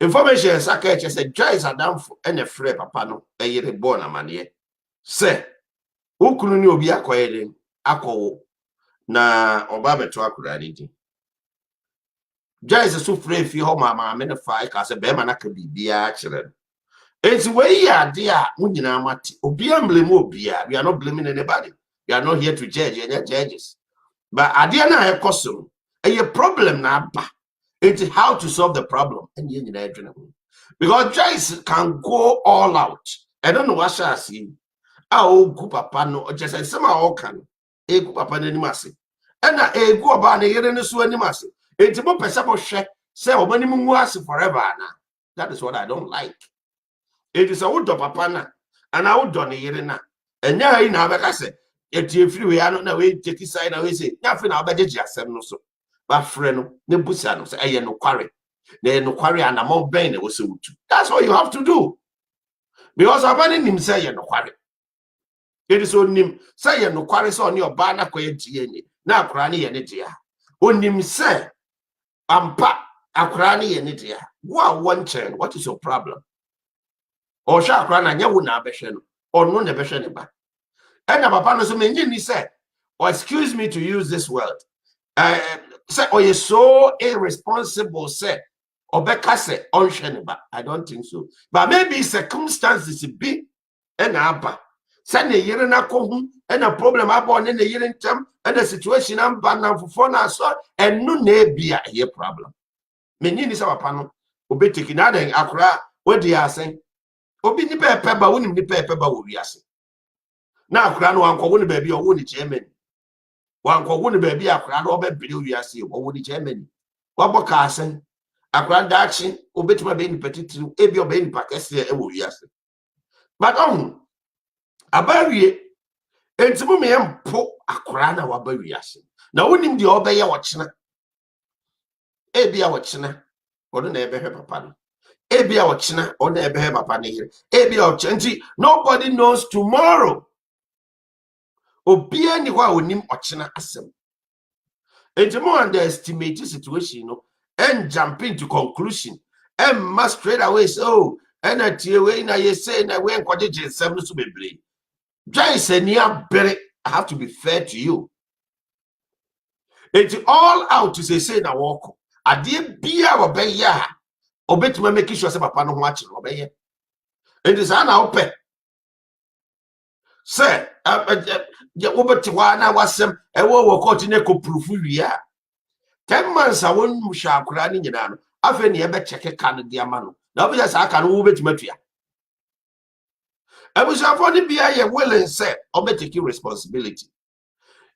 information saka say Joyce adamfo ene frɛ papa no eyire born amane say ukunu ni obi akoyede akowo na oba beto akura ni din Joyce so frɛ fi ho mama me ne fa ka say be ma na ka bibia kire enti we ya de a munyina mate obi amblem obi a we are not blaming anybody, we are not here to judge any judges, but ade na ekoso a problem na ba. It's how to solve the problem and because Joyce can go all out. I don't know what I see. Oh, go papa no just say some all can e go papa ni mase and na e go ba na yere no so animase enti mo pese mo hwe say obani mu ase forever na. That is what I don't like. It is a wood papa na and I would don yere na enya hi na abeka say eti efiri we ano na we take side na we say nya fe na obeje asem no so ba frɛ no ne busa no say eye no kware na no kware anamon ben na wo se wutu. That's what you have to do because abani nim say ye no kware. It is onim say ye no kware say oni oba na koye die ni na akora ne ye ne dia onim say ampa akora ne ye ne dia wo one chain. What is your problem? O sha akora na nya wo na abehwe no ono ne behwe ne ba ena papa no so menyi ni say, oh, excuse me to use this word, say oh you so irresponsible say obeka say onhwe ne ba. I don't think so, but maybe circumstances be ena aba say ne yire na ko hu ena problem aba ne yire ntem ena situation amba na fofo na so enu na ebia ye problem menyi ni say papa no obetiki na den akora wodi asen obi ni pepe ba woni ni pepe ba wo wiase na akora no anko woni ba bi o woni chairman wanko woni ba bi akora no obebiri wiase o woni chairman waboka asen akora dachi obetima be ni petitiri ebi obe ni pakese e wo wiase but abawie entimu me mpo akora na waba wiase na wonim de obeye wo chena ebi a wo chena odo na ebehwe papa no ebi a wo chena odo na ebehwe papa ne yire ebi a wo chenti nobody knows tomorrow. Obia ni wa onim ochena asem entimu underestimate situation no and jump into conclusion and must straight away say oh and at we na you say na we encourage jesem no so bebre. Joyce ni abere. I have to be fair to you. It's all out to say na walk ade bia obeya obetima make sure say papa no ho a kire obeya it is an open say obeti wa na wasem e wo court ne ko proof wi a 10 months a won mu hwa akura ni nyina no afa ni e be check ka no dia ma no na obi say aka no wo betima tua Abusuafo ni bia ye willing say obe take responsibility.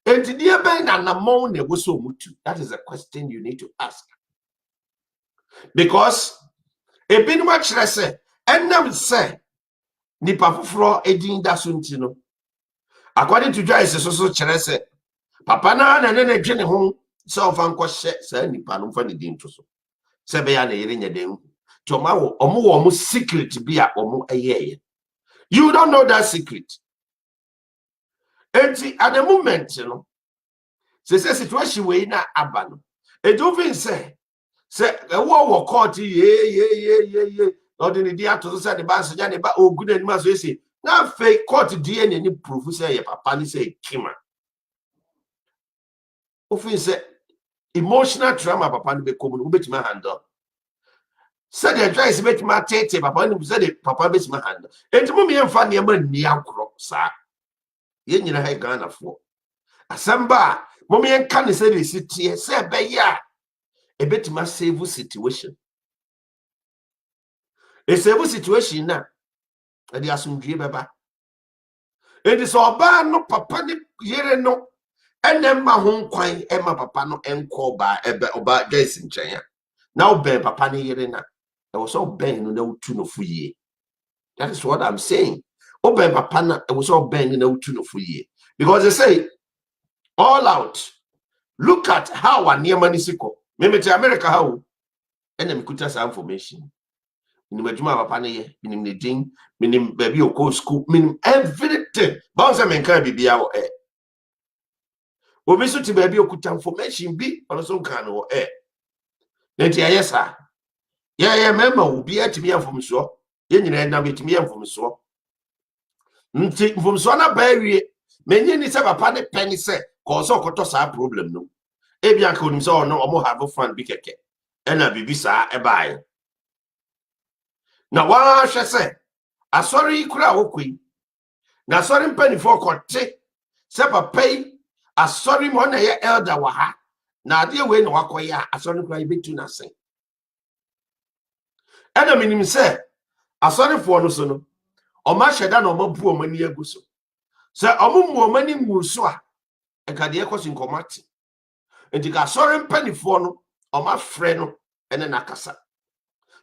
And the ben and among ne wuso mutu. That is a question you need to ask. Because a bin much say enam say nipa foforo edin da so ntino. According to Joyce so chere say papa na ne dwe ne ho se ofan ko hye say nipa no fa ne din to so. Se be ya na yire nya den. Toma wo omo secret bi a omo eyeye. You don't know that secret. And at the moment, you know, say situation we na abano. It even say a war court ye. Or the idea to say the bass jani ba o good and mass say now fake court DNA ni proof say papa ni say kima. Often say emotional trauma papa ni be common ubetima handle. Said the Joyce bet my tete papa ni said the papa bet my handle. And to me and funny man ni akro sa. Ye nyina ha Ghana for. Asamba mommy and can say the city say be ya a bit ma save situation. A save situation na e dey asumdue beba. It is oba no papa ni yere no enem ma ho kwan e ma papa no enko ba ebe oba Joyce nchen ya. Now ben papa ni yere na e was so ben no na utu no fuye. That is what I'm saying. Oben papa na e was so ben no utu no fuye. Because they say all out. Look at how a near manisiko. Maybe to America how and then kuta sa information. Minimajuma papa na ye, minim ne ding, minim baby o go school, minim everything. Bounce men can be biya e. Obi so ti baby o kuta information bi, also kan o e. Nti ayesa. Yeah, member obi atimi information. Ye nyina na betimi information. Nti information na ba wie. Menye ni se papa ne penny se cause okoto sa problem no. Ebia ka onim se ono omo have fun bi keke. Ena bibi sa e bai. Na wa hwe se asori kura okui. Na asori mpani for kote se papa yi asori mo na ye elder wa ha. Na ade we na wakoya asori kura ibetu na sen. Ena minim se asori fo no so no. Oma hyeda na omo bu omani aguso. Se omo mu omani nguso a ekade ekosi nkomati. Enti ka asori mpanifo no oma frɛ no ene nakasa.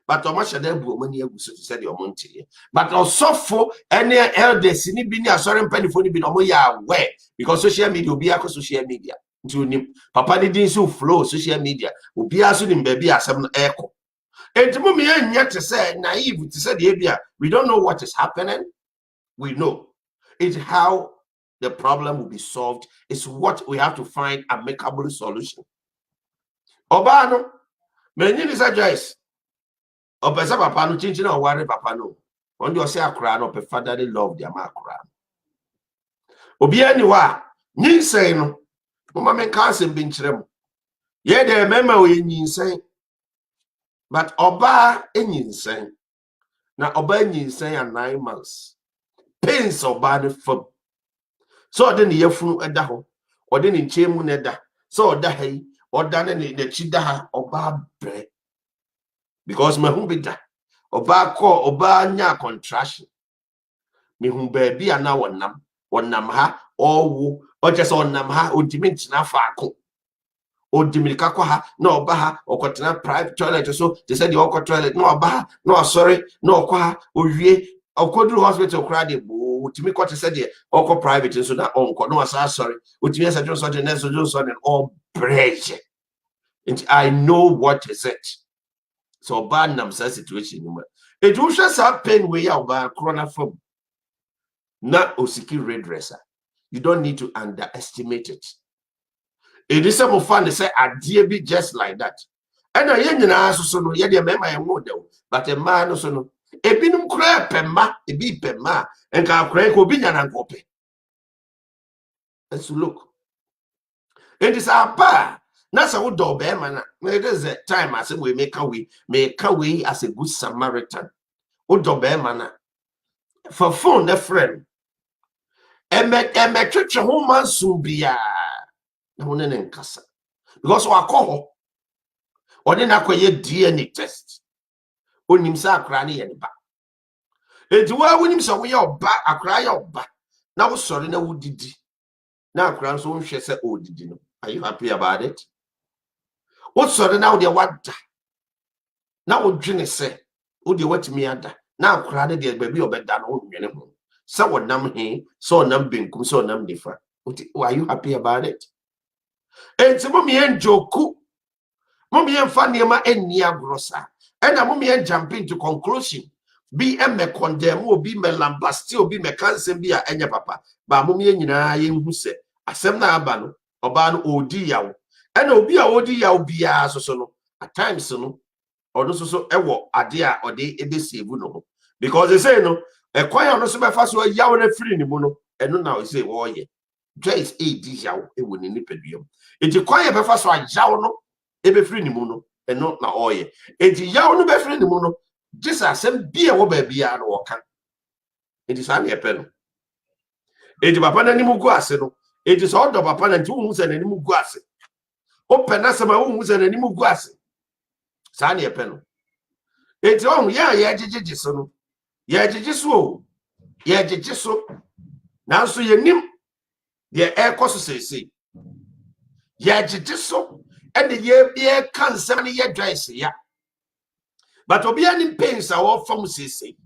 But oma hyeda bu omani aguso se de omo ntie. But osofo ene elders ni bi ni asori mpanifo ni bi no omo ya aware because social media obi akọ social media. Nti onim papa ni din so flow social media. Obi aso ni mba bi asem no eko. Enti mo me anya te say naive te say de bia we don't know what is happening. We know it's how the problem will be solved. It's what we have to find amicable solution. Obano, many is a Joyce. Opesa papa no chinchina or worry papa no. On your say a crown of a fatherly love their macra. Obiani wa, nin say no. Mama men can't be trem. Ye de remember we nin say. But oba enin say. Na oba nin say and 9 months. Pains oba the fub. So then the yefunu eda ho, or then in chemu neda, so da hey, or done in the chidaha or bar bread. Because my hum be da, or bar call or bar nya contraction. Me hum baby and now one nam ha, or woo, or just on nam ha, or diminish na fako. Or dimikakwa, no baha, or cotton private toilet or so, they said the awkward toilet, no baha, no sorry, no qua, or ye, or could do hospital crowded. To me, what said here, or private, and so that uncle, no, sorry, which means I just saw the next Johnson and all bridge. And I know what is it. So, bad nam situation. It will just happen way out by a corona form. Not Osiki redresser. You don't need to underestimate it. It is some fun to say, I dear be just like that. And I ain't an ass, so no, yet, remember I model, but a man also no. E binum kura pemma, e bi pemma, and can crank will be an copy. Let's look. It is our bar. That's a wood door bear man. It is a time I said we make away as a good Samaritan. Wood door bear manner. For phone the friend. And make church a home man soon be a one in casa. Because we call or then I call DNA test. Unim sa cranny and back. enti wa wonim se wo ye oba akra ye oba na wo sori na wo didi na akra so wo hwe se o didi no are you happy about it wo sori na wo de wada na wo dwene se wo de watimi ada na akra ne de baabi obeda no wo nwene ho se wo nam he se wo nam benkum se wo nam defa are you happy about it enti mo me enjoku mo me enfa niema enni agrosa ena mo me jump into conclusion be me condemn obi me lambasti obi me cancel bi a enya papa ba mo me nyina ye hu se asem na aba no oba no odi yawo ena obi a odi yawo bia so no at times no odo so ewo ade a ode ebe save no because they say no e kwanya no so be fa so yawo na free ni mu no eno na o say wo ye Joyce di yawo ewo ni nipaduam enti kwanya be fa so yawo no ebe free ni mu no eno na o ye enti yawo no be free ni mu no Jesus asem bia wo ba bia no woka enti sa na epe no enti papa na ni mu gu ase no enti so odo papa na nti wo hu se na ni mu gu ase open na sama wo hu se na ni mu gu ase sa na epe no enti o ya jejije so no ya jejije so ya jejije so na so ye nim de e koso sese ya jejije so e de ye kan sem ne ye Joyce ya but obi ani pains a wo fam sese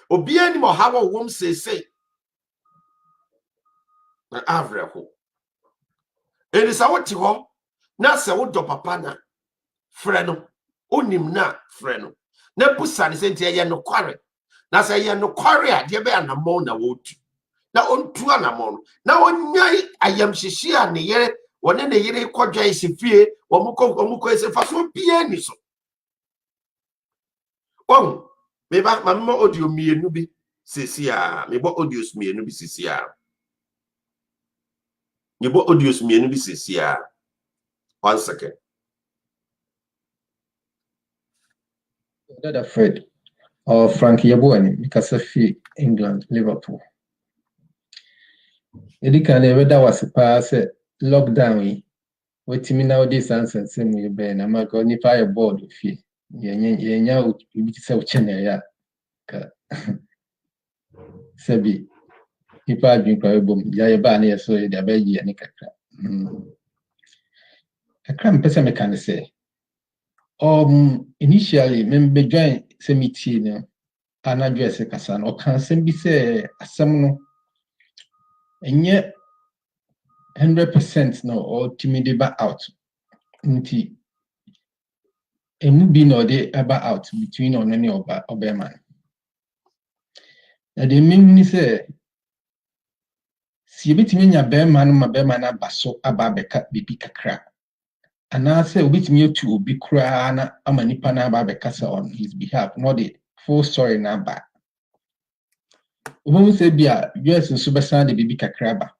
obi ani mo hawo wom sese na avreho eni sa woti ho na se wo do papa na frɛ no onim na frɛ no na busa ne senti ye no kware na se ye no kware a de be anamon na wotu na ontu anamon na onyai ayam hihie a ne yere wone ne yere kodwa isefie omuko ese fa so bia ni so me ba mamma audio mienu bi sesia me bo audios mienu bi sesia me bo audios mienu bi sesia 1 second Dada Fred or Frank Yabuani because of England Liverpool edika na weda was pass lockdown wetimi now this answer same we be na ma ko ni fire board fi yenya ubi se o channel ya ka sabi ipa adwin kwa bom ya ye ba na ye so ye da ba yi ani kakra kakra mpesa me kan say initially membe join semiti no anadwe se kasa no kan sem bi se asem no enye 100% no or timide ba out nti emu bi no de aba out between on any obema na de mean say si ebitimi nya bema no ma bema na baso aba beka bibi kakra ana say obitimi otu obi kura na amanipa na aba bekasa on his behalf no the full story na ba obo say bia US nso besa de bibi kakra ba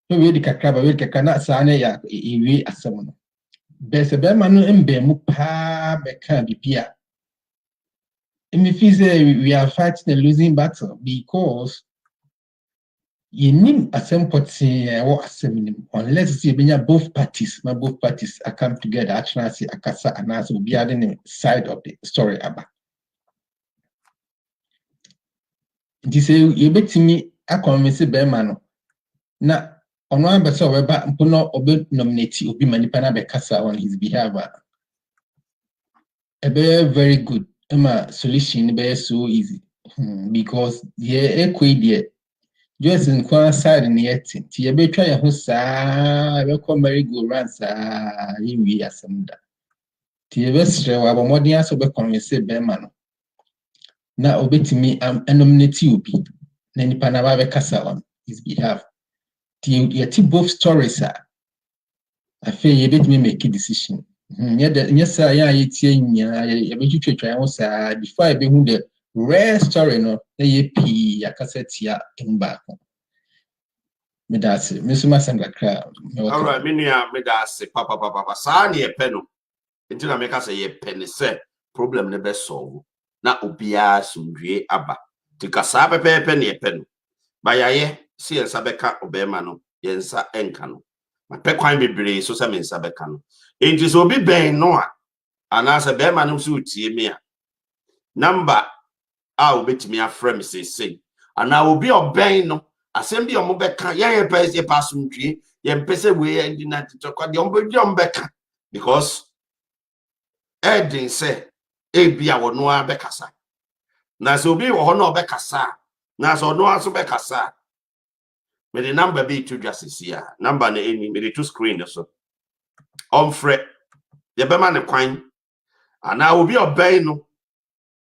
no we di kakra ba we kakra na sa na ya ewi asem no bese bema no embe mu pa beka bibia me feel say we are fighting a losing battle because you need a simple or assembly unless you bring both parties are come together actually see akasa and as will be adding the side of the story about this you bet me a convince bema no na ono ambasa weba mpono obe nominate obi manipana be kasa on his behalf a very good solution be so easy because the equity Joyce in one side in the etin. Ti be try ho saa be come merry go round saa wi asemda. Ti be stre wa bo modern aso be convince be ma no. Na obetimi nominate obi. Na nipa na ba be kasa on his behalf. Ti yeti both stories are. I feel you betimi make a decision. Yes sir ya yeti nya ya be twetwa ho saa before I be hu the rare story no na ye pi akasetia emba me that's me so masanga kra all right me that's papa sa na ye pe no nti na me ka say ye pe ne say problem ne be solve na obia sundwe aba ti ka sa pepe ne ye pe no ba ya ye si ye sa beka obema no ye nsa enka no ma pe kwan bebre so sa me nsa beka no nti so obi ben no a ana sa bema no so tie me a number a obetimi afrɛ me say ana obi ɔbɛn no asɛm bi ɔmo bɛka yɛn pɛ sɛ pass ntwie yɛn pɛ sɛ we ndi na tokwa de ɔmo bɛka because ɛdin sɛ ebia wɔno a bɛkasa na sɛ obi wɔ hɔ na ɔbɛkasa na sɛ ɔno aso bɛkasa me the number be to just see number na eni me the two screen so ɔmfrɛ yɛbɛma ne kwan ana obi ɔbɛn no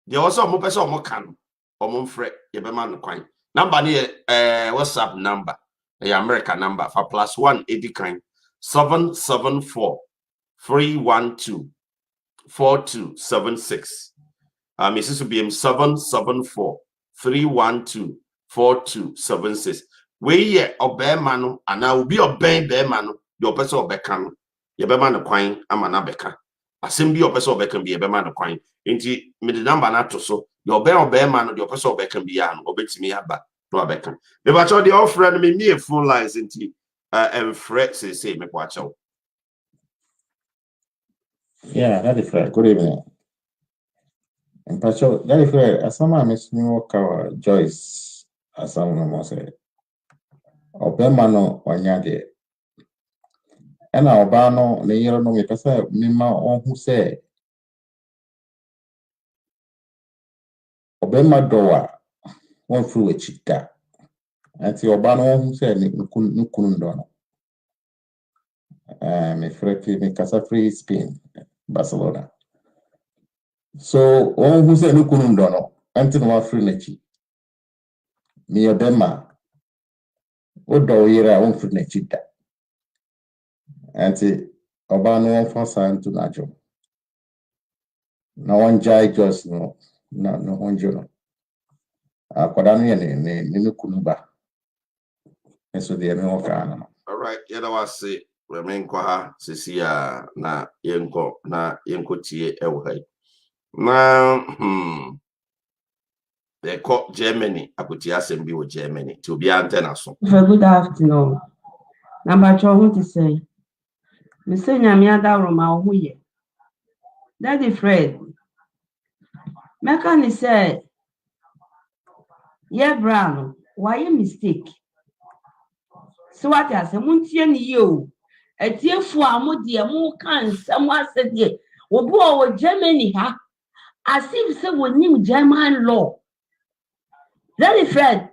deɛ ɔsɛ ɔmo pɛ sɛ ɔmo ka no ɔmo mfrɛ yɛbɛma ne kwan number ne WhatsApp number America number for +1 edi kan 774 312 4276 Mrs. BM 774 312 4276 we ye obema no ana obi oben bema no de opese obeka no yebema no kwan ama na beka asem bi opese obeka bi yebema no kwan enti me the number na to so de obema no de opese obeka bi ya no obetimi aba no abeka me ba cho de offer no me phone lines enti fret say me kwa cho. Yeah, that is right. Good evening. And Pacho, that is right. As some Miss New York, Joyce, as someone must say, Obemano, Wanyade. And our Bano, the year no me pesa, Mima on who say, Obema Doa, one through a chita. And see Obano who said, Nukundono. Me freti, me casa free Spain, Barcelona. So, on who said Nukundono, until one free nechi. Me Obema. Odo yera on free nechita. Anti Obano one for sign to Najo. No one jai just no one jono. Kodani ni kunuba. And so the emo kana. All right, yada was say remain kwa ha sisia na yenko tie ewhai. Na they call Germany akuti asem bi wo Germany to be antenna so. Good afternoon. Number 2 to say. Me say nyame adawro ma wo ye. Daddy Fred. Meka ni say yeah brown why a mistake. So what I say muntie ni yo. Etiefu amode mu kan sam asede. Obu o Germany ha. As if say wonim German law. Daddy Fred.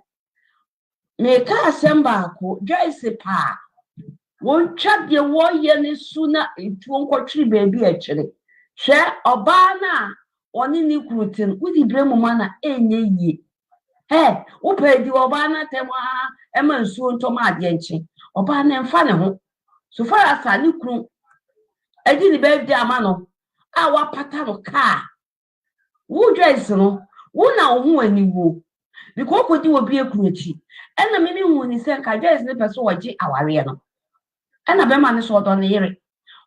Me ka asem ko Joyce pa. Won twa de wo ye ne su na etu nkotwiri baabi a kyere hwe oba na oni ni krutin wudi bremu mana enye yie wo pa di oba na tem ha e ma nsu ntom ade nchi oba na mfa ne ho so far as ani kru edi ni baabi ama no a wa pata no ka wo Joyce no wo na wo ani wo because ko di wo bi ekruchi e na me hu ni se ka Joyce ne peso waji aware no and a beman is what on the yere.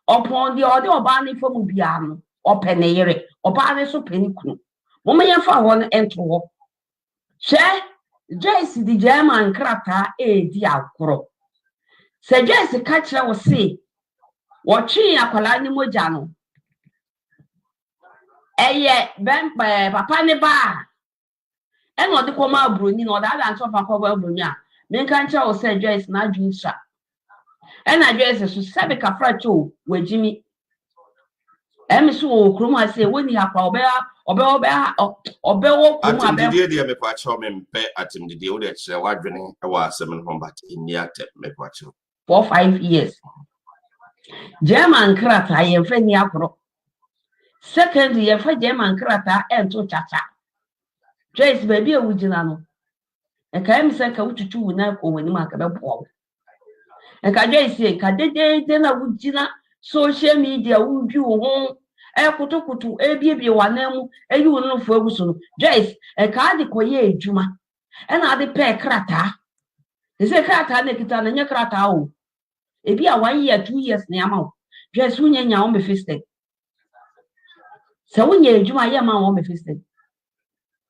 Upon the order of Barney for Mubiano, or Penere, or Barney so penny crew. Woman for one and two. Share Joyce the German cracker, dear crow. Sir Joyce the catcher was say, watching a colani mojano. Yet, bent by Papa ne bar. And what the Coma Bruni or that answer for Cover Brunia. Men can't tell, said Joyce, not doing shot. And I dress to Sabica Fracho with Jimmy. So Kruma say when you have or Bell, at him the dear me quacho me pay at him the deal that she was drinking a was 700 in near me quacho. 4 5 years. German crata, I am friendly acro. Second year for German crata and to chacha. Trace baby original. And Cam said, "Come to 2 now when you mark a ball." And Joyce say, "Kadede then I would dinner social media would you home." Kutu ebi wanemu you will know for Joyce a card koye juma and I de pay krata. They say krata nekita na krata o. Ebi a 1 year 2 years na amount. Joyce unye nya on be fisted. So unye juma ye ma on be fisted.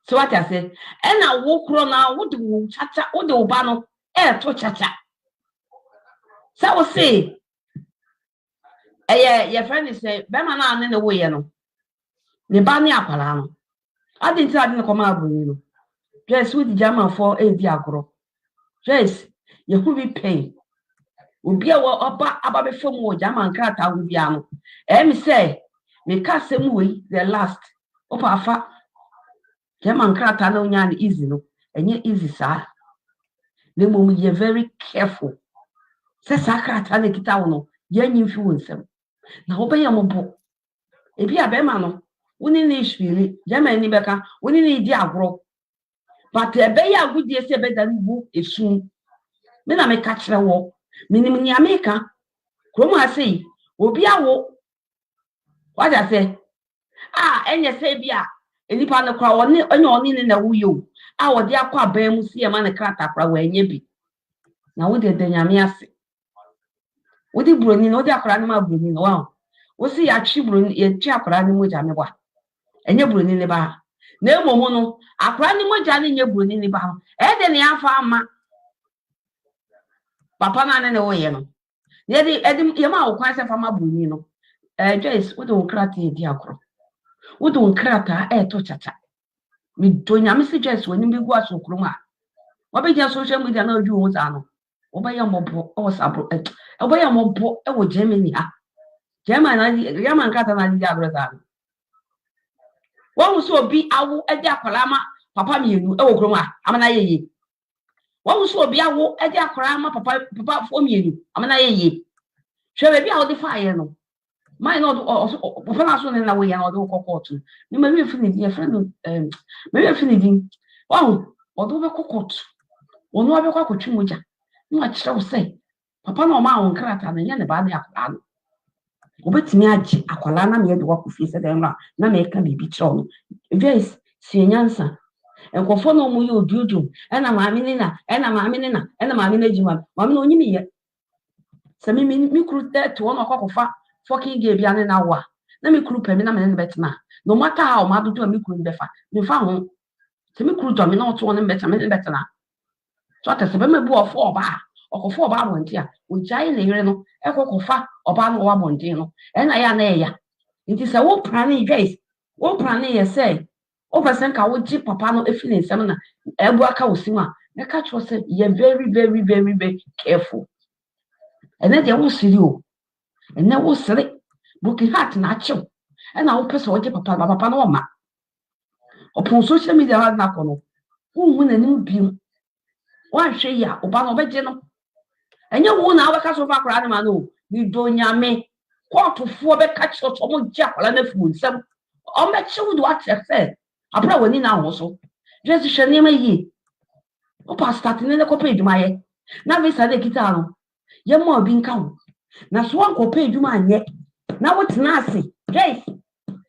So what I say, and I walk run now what do chacha what do bano to chacha. So I will say, your friend is say, Bemana in the way, no. The Bani Apalano. I didn't tell you come out with you. Joyce with the German for a diagro. Joyce, you will be paid. Will be a about a film more German cat out with Yano. Say, me cast them way the last. Opa, German cat no yan easy no, and yet easy, sir. The moment you're very careful. Says Țecret and the Kitano, young influence them. Now obey a mobo. If you are Bemano, we need really, German Nibeka, we need diagro. But a bay a good year better than book is soon. Then I may catch the walk. Meaning America, Chroma say, will be a walk. What I say? And you say, Bia, any part of crowd on your in the wheel. Our dear qua bear see a man a crack up where ye be. Now we did the Yamiasi. What did Bruni no their animal Bruni? Wow. We see a children a chap animal Jamiwa. And your Bruni in the bar. No mono, a cranimal Janny your Bruni in the bar. And then the farmer. Papa and away, you know. Yet Edim Yama quite a farmer Brunino. Joyce, we don't crack the diacro. We don't crack a tochata. Me doing a Mr. Joyce when you go so cruma. What be your social media no do was ano? Obey your mob or sabo. Obey your mob or Germany. German cat and the other. What was so be our Ediacolama, Papa me, oh, groma, I'm an ye. What was so be our Ediacolama, Papa for me, I'm an ye. Shall I be out the fire? No, my not also in a way and I'll go to. You may be finishing your friend, maybe finishing. Oh, or do the cocotte. Or no other cocotte. Much shall say. Papa no ma on crack and the body of Adam. Obet me Aqualana made walk with his and na make a baby chon. Joyce, see an answer. And conform no you do, and I'm a minina, and I'm a minina, and I'm a minina, I'm no me yet. Some me could that to 1 o'clock of fucking gave you an hour. Let me crew permanent and better. No matter how my do a micro befa, you found. Semi crew to me not 1 better better. So I said, me boy 4 bar. Or 4 bar one here, which I know, a cocofa or ban or montino, and I am a. It is a old planning Joyce. Old planning, say. Over Sanka would chip Papano if in seminar, a worker was sima. The catch was said, you're very, very, very, very careful. And then there was you. And there was silly, booking hat natural. And I'll pass what Papa Panoma. Upon social media, I not know. Who win a new beam? One share ya, Obama Begeno. And you won't have a castle of Aquaramano. You don't yame. Quarter 4 be catch or some jack and the food. Some or make sure what I said. I probably now also. Just shall name a ye. Opa starting in the copage, my now this are the guitar. You're more being count. Now swan copage, you man yet. Now what's nasty? Joyce.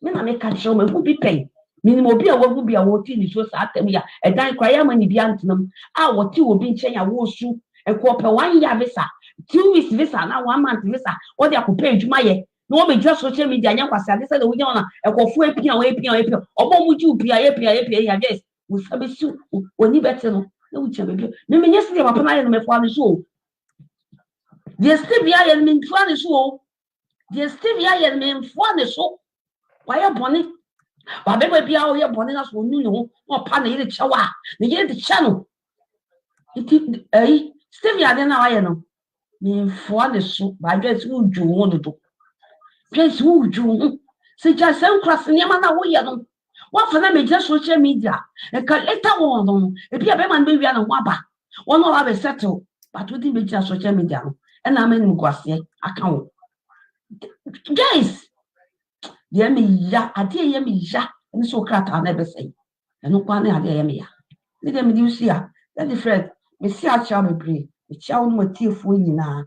Me na make catch show me who be paid. Minimum be a what would be a water in the shows at them here. A dime cry money be antinum. Ah, what you will be changing a war shoe. And copper 1 year visa, 2 weeks visa, now 1 month visa. What they are compared to my no me just social media. Young was said, we don't a coffee API, or would you be a API, yes, with a bit when you better know whichever. No, yesterday, my plan me for the show. There's still the iron mean for the show. There's still the iron mean for the show. Why a bonnet? But there will be our bonnet as we know, or pan the shower, the channel. It is Stevie, I don't know. I know. Me for the soup, by just who you want to do. Just who you say, just some crossing your man away. What for them just social media? A later on, if you have a man, baby, and a wabba. One will have a settle, but we didn't be just social media. And I'm in Guassi, I can't. Guys, dear me, ya, I dear me, ya, and so crack I'll never say. And no one had dear me. Let me do see her. That is Fred. Me see a child me the child no teeth for you now.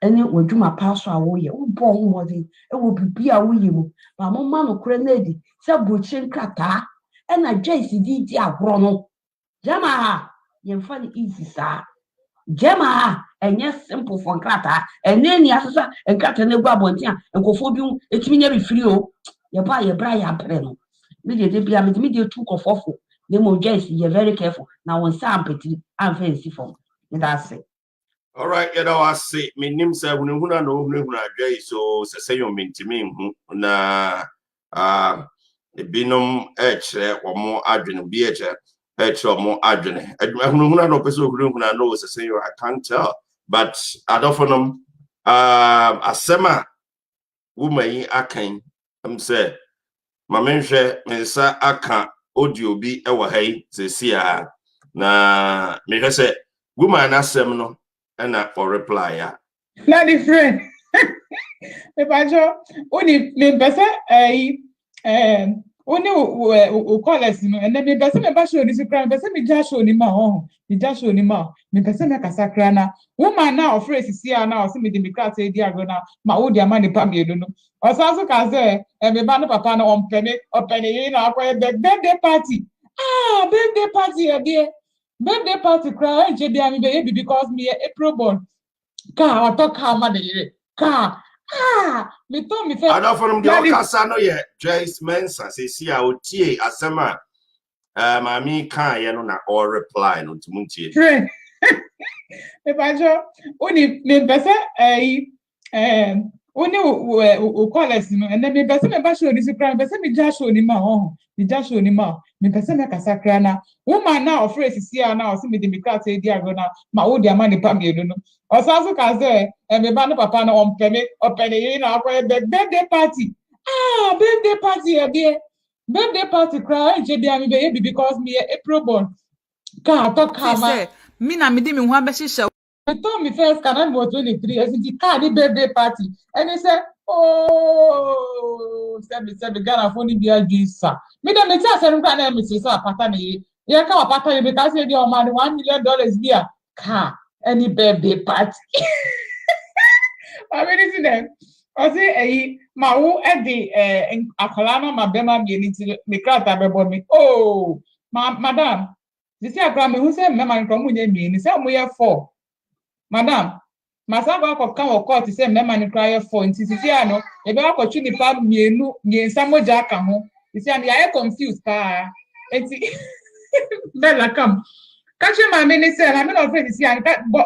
And it will do my pastor away. Oh, born was it? It will be a wee. But my man will crenedy, sell butching crata, and I Joyce did ya grono. Jama, you're funny easy, sir. Jama, and yes, simple for crata, and then yes, and cut a babontia, and go for you, it's me every free. You buy a briar preno. Media be a media took of awful. The more Joyce, you're very careful. Now, when some pretty and fancy for that's it. All right, you know, I say, my name is no, so say you mean to me. Na, Binum eche or more adrenaline, eche or more adrenaline. I no person who knows the same. I can't tell, but I don't for them. Asema woman akan say my mention Mensah aka audio bi ewa hai sesia na me say woman asem no na for reply ya Not different. Me pacho oni me pese oni o college no and me pese me ba show ni sikra me pese me ja show ni ma ho me ja show ni ma me pese me kasa kra na woman na ofre sisia na o se me de me kra te di agro na ma wo di ama ni pa me no o sa so ka say me ba no papa no opene yi na akwa birthday party birthday party e dey birthday party cry je dey am be because me April born ka o talk how ma dey ka me told me I don't for them the kasa no ye Joyce Mensah say see a otie asema mami kan ye no na or reply no to muntie friend me pacho oni me pese oni o college no and me pese me ba show ni sikra me pese me ja show ni ma me ja show ni ma me pese me kasa kra na woman na ofre sisia na o se me de me kra te di agro na ma wo di ama ni pa me no o sa so ka say me ba no papa no opene yi na akwa birthday party birthday party e dey birthday party cry je dey am be because me April born ka talk how ma me na me di me ho abehihye I told me first can I go 23 as the car the birthday party and he said oh said Ghana phone be against sir me dem me tell say na me say pata me ye ka pata you because say the man $1 million be a car any birthday party I mean see them I say ma wo e de akola no ma be ma be ni ti me krata be bo me oh madam this year gram me who say me man from munye mi ni say mo ye 4 madam masaba ko kan o court say me man cry for nti sisi ano e be akotwi ni pa mienu miensa moja aka ho sisi ano ya confused pa enti bella come catch my me ni say na me no friend sisi ano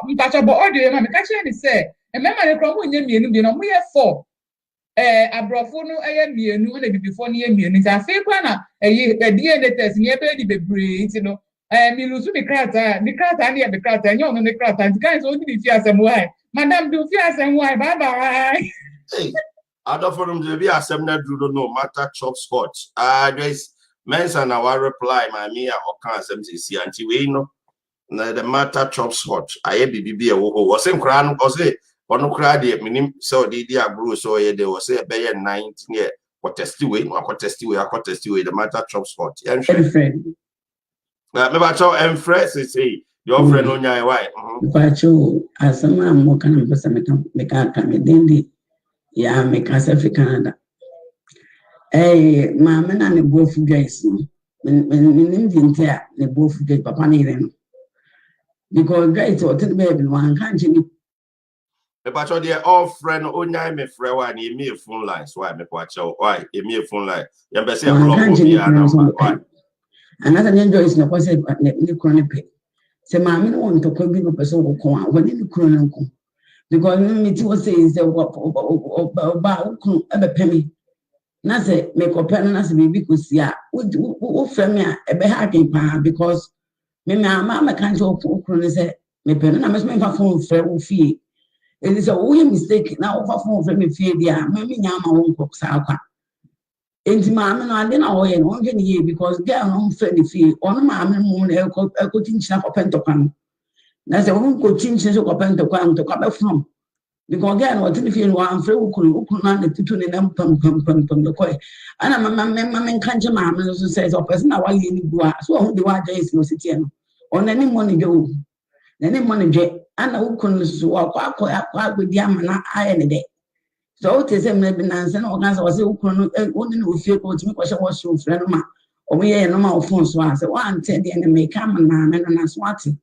mpacho bo audio ma me catch ni say e me man kro mo nye mienu bi no mo ye 4 abrofo no eye mienu na bibifo no ye mienu nti afi kwa na DNA test ni e be di bebre nti no mi lusu mi krata ni e be krata nyo no ni krata nti kan so ni fi asem why madam do fi asem why bye bye hey I don't for them to be asem na do no matter chop spot Joyce Mensah na wa reply my me or kan asem si anti we no na the matter chop spot aye bibi e wo sem kra no o say ono kra de minim so di agro so ye de o say be 19 year what test we the matter chop spot yeah friend me ba cho emfresh say your friend no nyai why ba cho asama mo kana mpesa me ka Dady ya me ka South Canada ma me na ne bofu Joyce me ndi a ne bofu Joyce papa ne ire no because guys o tell baby one can't you me ba cho the all friend o nyai me frɛ wa na emi phone line so why me kwa cho why emi phone line ya be say block me ya na why another Joyce no ko say ne chronic pay say ma me no want to ko bi no person ko ko a woni ne chronic ko because me ti was saying say ba ko ebe pemi na say me ko pen na say bibi ko si a wo frɛ me a ebe ha den pa because me ma kan so ko ne say me pen na me fa phone frɛ wo fie it is a way mistake na wo fa phone frɛ me fie dia me nya ma wo ko sa akwa enti ma me no ade na wo ye no onje ne ye because girl no frɛ ne fie on ma me mu na e ko tinchina ko pen to kan na say wo ko tinchina so ko pen to kan to ka be from because girl no tin fie no am frɛ wo kunu na ne titu ne nam pam ko ana ma kanje ma me so say so person na wa ye ni bua so ho de wa Joyce no sitie no on ani mo ne dwo na ne mo ne dwe ana wo kunu so akwa di ama na aye ne de so te say me bi nanse na o kan say o say wo kunu no ni no fie ko timi ko hye wo so frɛ no ma o me ye no ma o phone so say wa ante de ne me kam na me no na so ate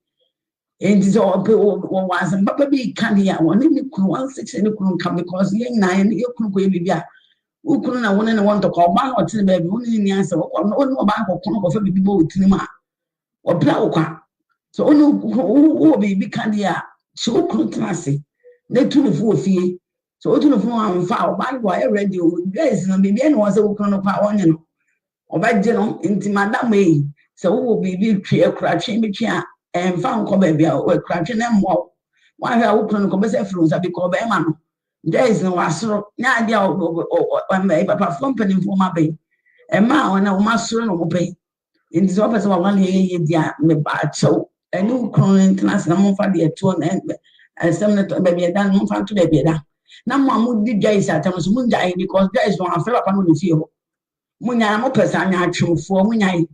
enti so o wa say papa bi kan ya wo ni kunu 16 ni kunu kam because ye nyina ye kunu ko ye bibia wo kunu na wo ne won to ko ba o tini ba bi wo ni anse wo no ba ko kunu ko fa bibi bo tini ma o bla wo kwa so wo bi kan ya so kunu trase ne tunu fu fie so o tunu fu am fa o ba go e ready o guys no bibi e no wo say wo kunu no kwa onye no Obagye no nti madam e se wo bibi twe kratwe bi twe a emfa nko ba bia wo kratwe na mmo wa hwa wo kunu ko be se fru sa bi ko be ma no Joyce no wasoro na ade a papa company for ma be e ma ona wo masoro no mo pe nti so pese wa wan ye dia me ba chew enu kunu international mo fa de to na asem na to be bia dan mo fa to be bia da na mo amudi Joyce atam so mo njai because Joyce no afela pa no ne fie ho munya mo pesa anya atwefo munya yi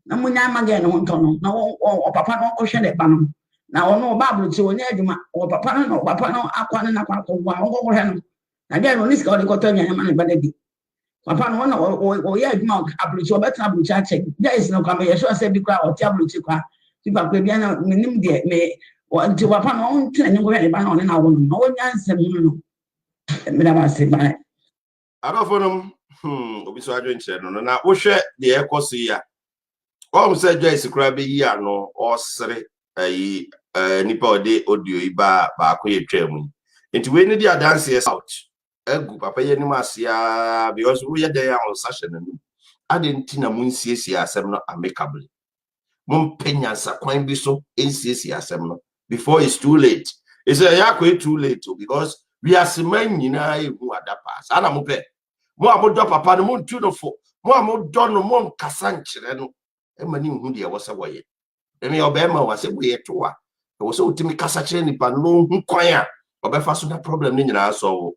na munya mage no ntono na o papa no o hwe ne ba no na ono ba abruti onye adwuma o papa no akwa no na kwa wa o hwe no na dia no niska o de koto nya ma ne ba dadi papa no o ye adwuma abruti o betra abruti a check dia is no kwa me yeso ase bi kwa o ti abruti kwa ti ba kwa bia na menim de me o nti papa no on tena ne hwe ne ba no ne na wo no o nya nsem no me da ba se ba Abafonum obi so adwen kire no na wo hwe de ekoso ya o mse Joyce kura be yi ano o sere ayi nipa ode audio iba ba akoye twam nti we ni dia dance out egu papa ye ni masia because we ye dey on session no ade nti na munsiesie asem no amicably mum penyansa kwan bi so ensiesie asem no before it's too late it's too late because we are seman nyina ehu adapa ana mo pe mo amodo papa no mo ntu no fo mo amodo no mo nkasa nkyere no emani hu de wo se woye emi obema wa se boye toa wo se utimi kasa kyere nipa no hu kwan a obefa so na problem ni nyina solve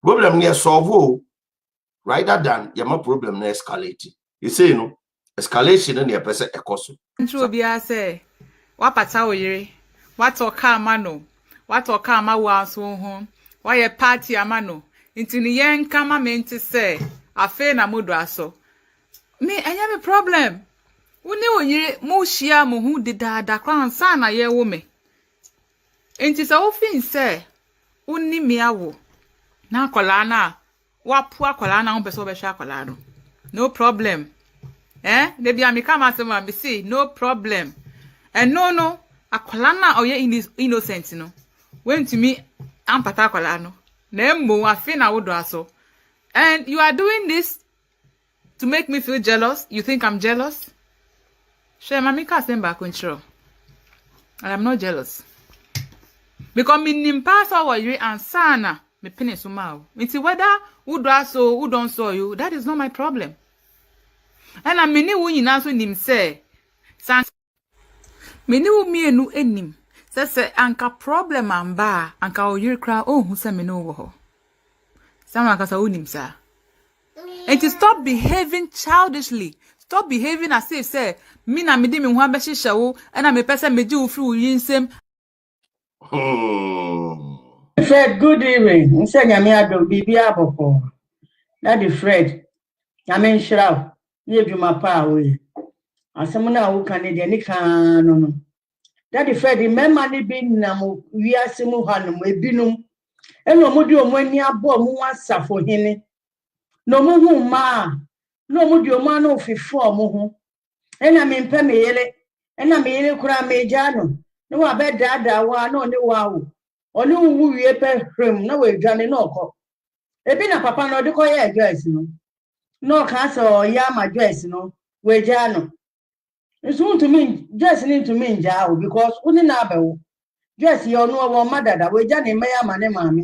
problem ni solve rather than yama problem na escalate you say no escalation na person ekoso ntu obi ase wapata oyire watoka amano watoka amawa so ho waye party amano intini yen kama menti se afe na mudo aso me anya me problem uni oyire mu hia mu hu didada kran sa na ye wo me enti se ofin se uni miawo na akola na wapu akola na ho pese obehwe akola no problem they be amika masema be see no problem and no akola na oye innocent no when to me ampata akola no na mmo afi na wodo aso and you are doing this to make me feel jealous. You think I'm jealous? Share mamika semba control. And I'm not jealous because me nimpasa wa yiri ansana me pene suma o nti whether wodo aso who don't saw you, that is not my problem. And I many wo nyina so nim say san many wo mienu enim say anka problem amba anka oyiri kra ohun say me no wo ho sama ka sa onim sa and to stop behaving childishly, stop behaving as if say me na me di me ho abehihye wo and me pese me di wo free wo yinsem. Fred, good evening. Nse nyame ado bibi aboko. Daddy Fred, nyame nshira ye dwuma pa we. Asem na wo kan de ni kan no. Daddy Fred, remember ni bi na mo wiase mu hanom ebinum. Eno mo di omo ani abo mo wasafo hene. No mo hu ma. No mo di omo ana ofifo mo ho. Ena me mpa me yele. Ena me yele kura me jano. No wa be dada wa no ne wa wo. Oni wu wie pe hwem na we dwane no ko. Ebi na papa no de ko ye Joyce no. No ka so ya ma Joyce no we jano. Nso to me Joyce ni to me nja wo because uni na abewo. Joyce yo no wo madada we jane me ya ma ne maami.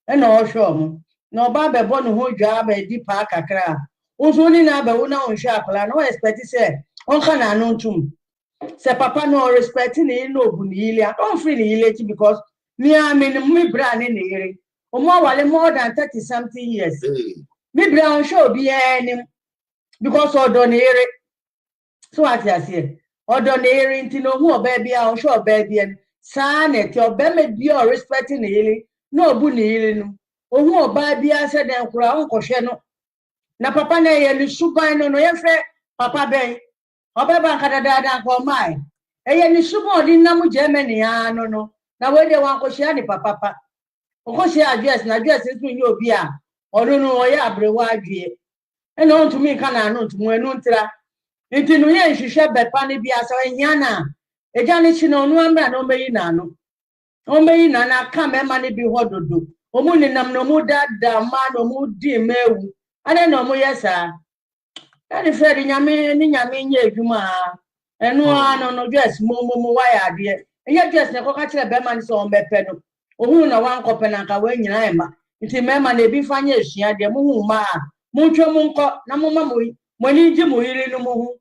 E na o hwe omo. Na oba be bo no ho dwa ba di pa kakra. Nso uni na abewo na on hwe akla no expect say on kana no ntum. Se papa no respect ni no bu ni ile. I don't feel ni ile because me me bra ne yere. Omo wale more than 30 something years. Me bra on show bi enim because odo ne yere. So what you say? Odo ne yere nti no hu oba bia on show oba bia. Sa na ti oba me bia respect ne yere. No bu ne yere no. Ohu oba bia se den kura on kohwe no. Na papa na ye ni suban no ye fe papa ben. Oba ban kada dada ko mai. Eye ni suban di na mu Germany no. Na we dey wan kohwe ni papa. Okohwe address na address ntu nyi obi a. Odo no oye abrewa adwie. E no ntumi ka na no ntumu enu ntira. Nti no ye nhwehwe bepa ne bia so ehia na. Eja ne chi no no amra na omeyi na no. Omeyi na na ka mema ne bi hododo. Omu ni nam no mu dada ma no mu di mewu. Ane no mu yesa. That is fair. Nyame nye juma. Enu no just mo wire there. And yet just na koka kire be man so on be pedo. Ohun na wan kope na ka we nyina e ma. Nti me ma na ebi fanya ehia de mo hu ma. Mo ntwa mo nko na mo ma mo ni ji mo yiri no mo hu.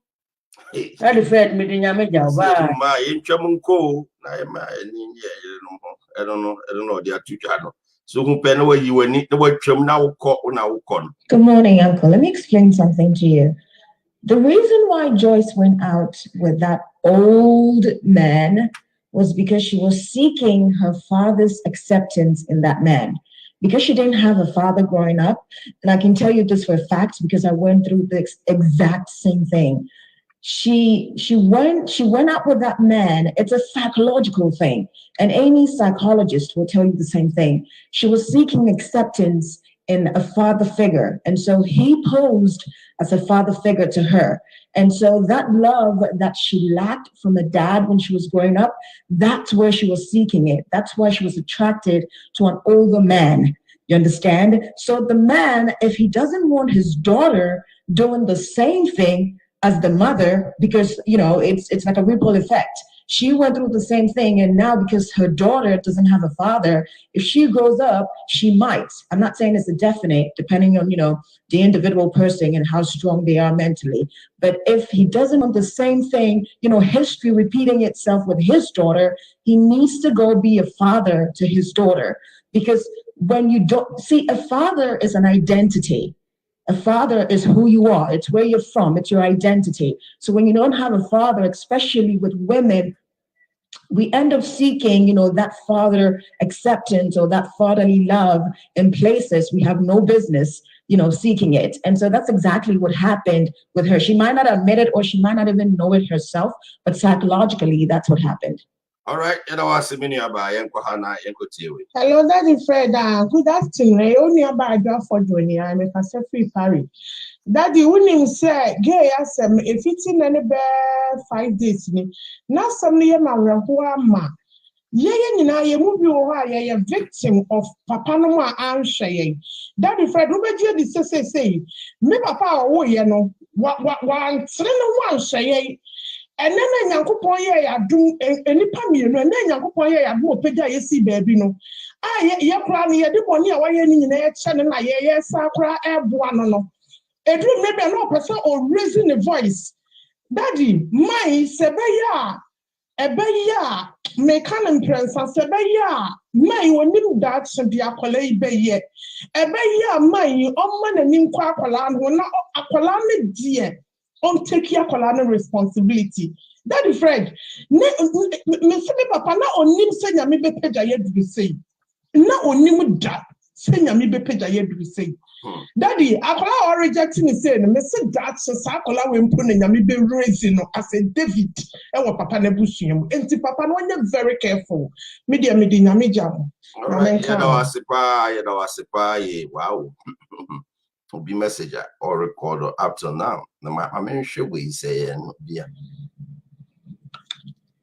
That is fair me nyame ja ba. Ma ntwa mo nko na e ma ni nye yiri no mo. I don't know they are two channel. So who pen where you need the word chum now con. Good morning, Uncle. Let me explain something to you. The reason why Joyce went out with that old man was because she was seeking her father's acceptance in that man. Because she didn't have a father growing up, and I can tell you this for a fact because I went through the exact same thing. She went out with that man. It's a psychological thing, and any psychologist will tell you the same thing. She was seeking acceptance in a father figure, and so he posed as a father figure to her. And so that love that she lacked from a dad when she was growing up, that's where she was seeking it. That's why she was attracted to an older man. You understand? So the man, if he doesn't want his daughter doing the same thing as the mother, because it's like a ripple effect. She went through the same thing, and now because her daughter doesn't have a father, if she grows up, she might. I'm not saying it's a definite, depending on the individual person and how strong they are mentally. But if he doesn't want the same thing, history repeating itself with his daughter, he needs to go be a father to his daughter. Because when you don't see, a father is an identity. A father is who you are. It's where you're from. It's your identity. So when you don't have a father, especially with women, we end up seeking, that father acceptance or that fatherly love in places we have no business, seeking it. And so that's exactly what happened with her. She might not admit it, or she might not even know it herself, but psychologically, that's what happened. All right, Hello, Daddy Fred. Good afternoon. Only about your for doing it. I'm a free Paris. Daddy, when say gay as if it's in any 5 days, now some near my ma. Ye na ye movie or ye victim of Papa no ma answer. Daddy Fred, who be the say me papa oh ye no one say. And then Yankupon ya do any pammy, and then Yankupon ya do pega ye see baby no. Ye cranny, ye do money away in a channel, ye sacra air buano. A dream maybe no person or raising a voice. Daddy, my sebeya, a beya, me canon prince, and sebeya, my one nim that should be a colleague bay. A beya, my own man and nim quapalan, who not aqualane dear. On take your colonial responsibility. Daddy Fred, me papa na onim senya me be page aye do say. Na onim da senya me be page aye do say. Daddy, akola or rejecting me say me say that so akola we mpo na me be raising no as a David e wo papa na busuam. Enti papa no onye very careful. Me dia nyame jam. All right, wow. Will be messenger or recorder up to now. No matter sure we say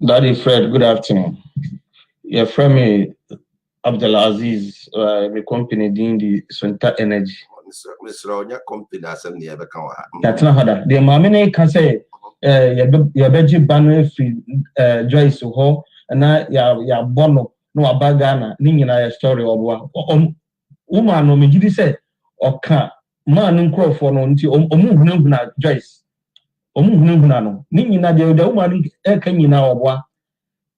Daddy Fred, good afternoon. Your friend me Abdelaziz, the company doing the Sunta Energy. Mr. Onya company as never come. That's not hard. The mamine can say your bedroom banner free Joyce ho and now ya bono no abagana nina story or woman no me say or can't. Man in Crawford on Omu Joyce. Omu no. Nina the woman can now.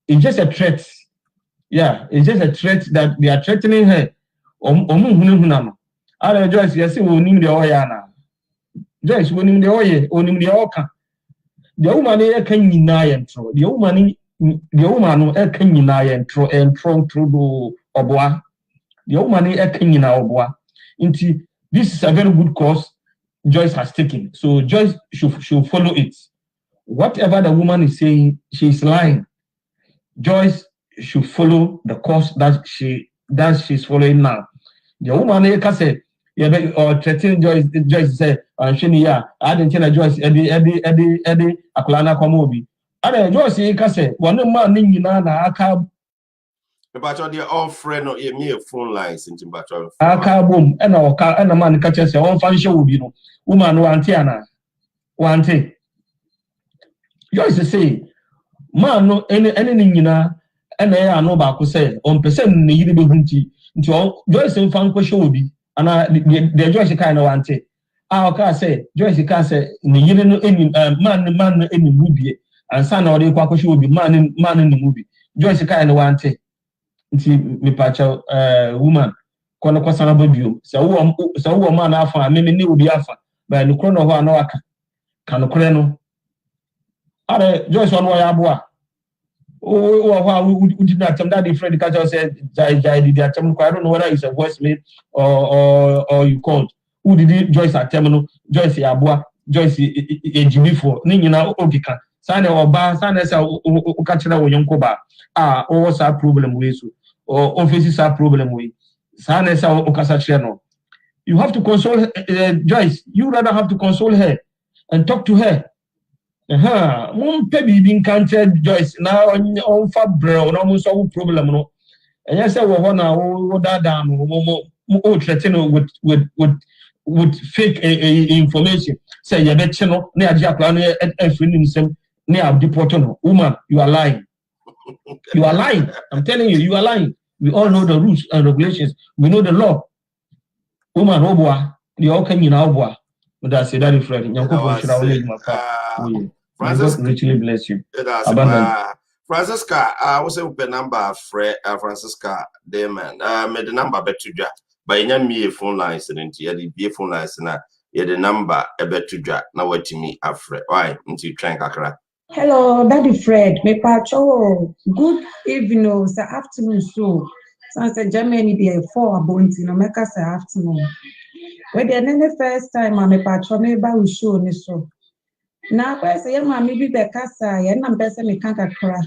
It's just a threat. Yeah, it's just a threat that they are threatening her. Omu Other Joyce, yes, we need the Oyana. Joyce, we need the Oye, only the Oka. The woman can deny and throw. The woman can deny and throw through the Oboa. The woman can deny Oboa. Into this is a very good course Joyce has taken. So Joyce should follow it. Whatever the woman is saying, she is lying. Joyce should follow the course that she's following now. The woman can say, or threatening Joyce say, Shania, I didn't tell Joyce, Eddie, Aklana Komobi. Other Joyce can say, one man in I can't. But you're all friend or me phone lines in Aka boom and a man catches your own function will be no woman no antiana. one thing. Joyce say, man, no, any nina, and I know about say, on percent need be hunty. Into Joyce and Fan show be, and the Joyce kind of one thing. I can say, Joyce can say, any man any movie, and son or the Quack show be man in the movie. Joyce kind of one thing. Me pacha woman kono kwasana bobium so wo man afa me ne obi afa ba no krono ho ana waka kan kore no are Joyce one way aboa o ho udina atem that the friend catch us said jai did atem I don't know whether it's a voicemail or you called who did Joyce atem no Joyce aboa Joyce ejimi for ni nyina ogika sane oba sane say o ka kire wo yonko ba what's that problem we so or faces that problem we sane say o kasa kire no. You have to console Joyce. You rather have to console her and talk to her. Mom baby being cancer Joyce now on fabre no so problem no. And you say we na o that down o threaten with fake information. Say you bet no na agi akra no e free nim ne ab deport no. Woman, you are lying. You are lying. I'm telling you, you are lying. We all know the rules and regulations. We know the law. Woman, Oboa, the all can you now, boy. But that's a daddy friend. Francis, richly bless you. Francisca, I was a number, Francisca, Damon. Made the number bet to Jack. By any phone lines and the phone lines and the number a bet to Jack. Now, what to me, Afre? Why? Into Trank Accra. Hello, Daddy Fred. Me pacho. Good evening, sir. Afternoon, so. Since Germany be 4 about no make us afternoon. When the first time I me pacho me ba we show ni so. Na kwa say ma me bi be kasa ye na mpese me kan kakra.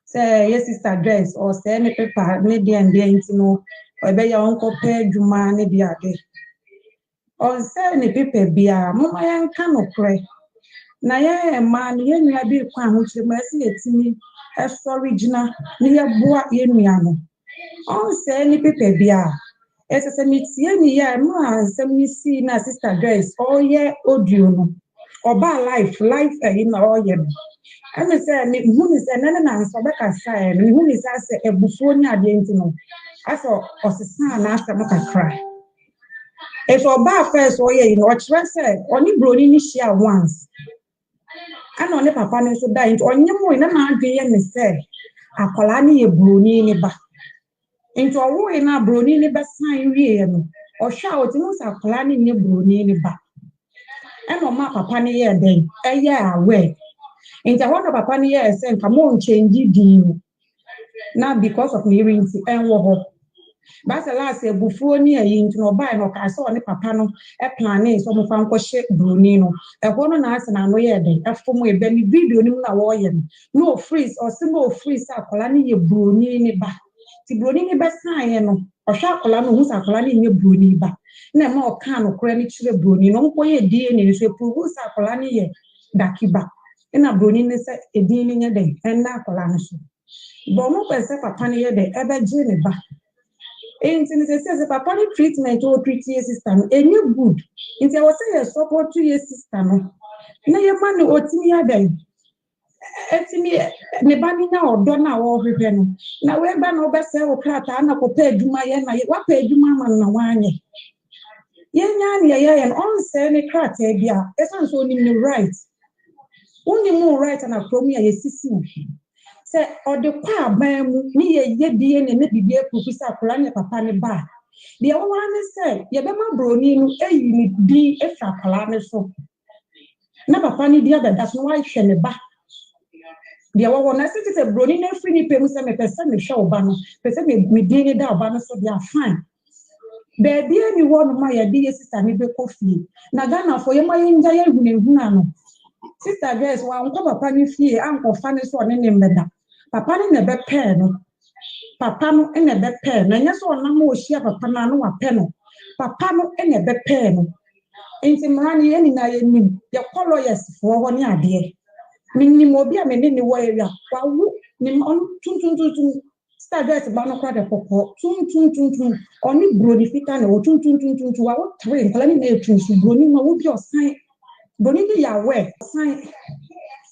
Say yes sister dress or say any paper ne dey and dey ntino. O be ya onko pe dwuma ne bi ade. O say ni paper bia mo ma yan kan no kre. Na ye man ye nua bi kwa ho chire ma se etimi original ne ye boa ye nua no on say ni pepe bia ese me tie ni ya ma se me si na sister Joyce o ye audio no oba life in o ye no ame say me hu ni say na so be ka sai me hu ni say ebufuo ni ade ntino aso osesa na asa mo kakra if oba first o ye no o kire say oni broni ni share once. I know ne papa ne so die onye mo ina na adwe ye ne se akola ne ye broni ne ba into owo ina broni ne ba san wie no o hwa o ti mo sa akola ne broni ne ba e no ma papa ne ye den e ye awe into what papa ne ye se nka mo change din na because of me rinti enwo ho Basa last year before near you no buy no car so ne papa no e plan so mo fan ko she broni no e ho no na ase na no ye den e fom e be ni video ni na wo ye no freeze or symbol freeze akola ne ye broni ni ba ti broni ni ba san ye no o hwa akola no hu sa akola ne ye broni ba na ma o kan no kora ni chire broni no nko ye DNA so prove sa akola ne ye dakiba na broni ne se edin ni nye den en na akola no so bo mo pese papa ne ye den e be je ne ba Inti say papa ni treatment or treat your sister no any good. Inti I was say support to your sister no. Na your man no otimi adan. Etimi ne ba ni na odo na wo hwehwe no. Na we ba no be say o krata na ko pa adwuma ye na wa pa adwuma man na wanye. Ye nya ne ye on say ne krata bia. Esan so ni right. Uni mu right na from ya sisi. Say or the kwa ban mu ni ye die ne bibie professor akola ne papa ne ba de o wan say ye be ma broni no eyi ni di efa akola ne so na papa ne dia da so wa hwe ne ba de o won na say broni na free ni pem say me pese me hwe oba no pese me di ni da oba no so dia fine baby ani won ma ye di sister ne be kofi na Ghana for ye ma ye nja ye hunehuna no sister Joyce wa nko papa ne fie anko fa ne so ne mbeda papa ne be pay no papa no e be pay na nya so na ma ohia papa na no wa pay no papa no e be pay no enti mrani ye ni na ye nim ye kolo yes fo ho ni ade minnim obi a me ne wo area wa wu ni on tun sister Joyce ba no kwa de popo tun oni brodi fita na o tun wa wo train kala ni na tun su broni ma wo bi osan Bonidi ya we sign.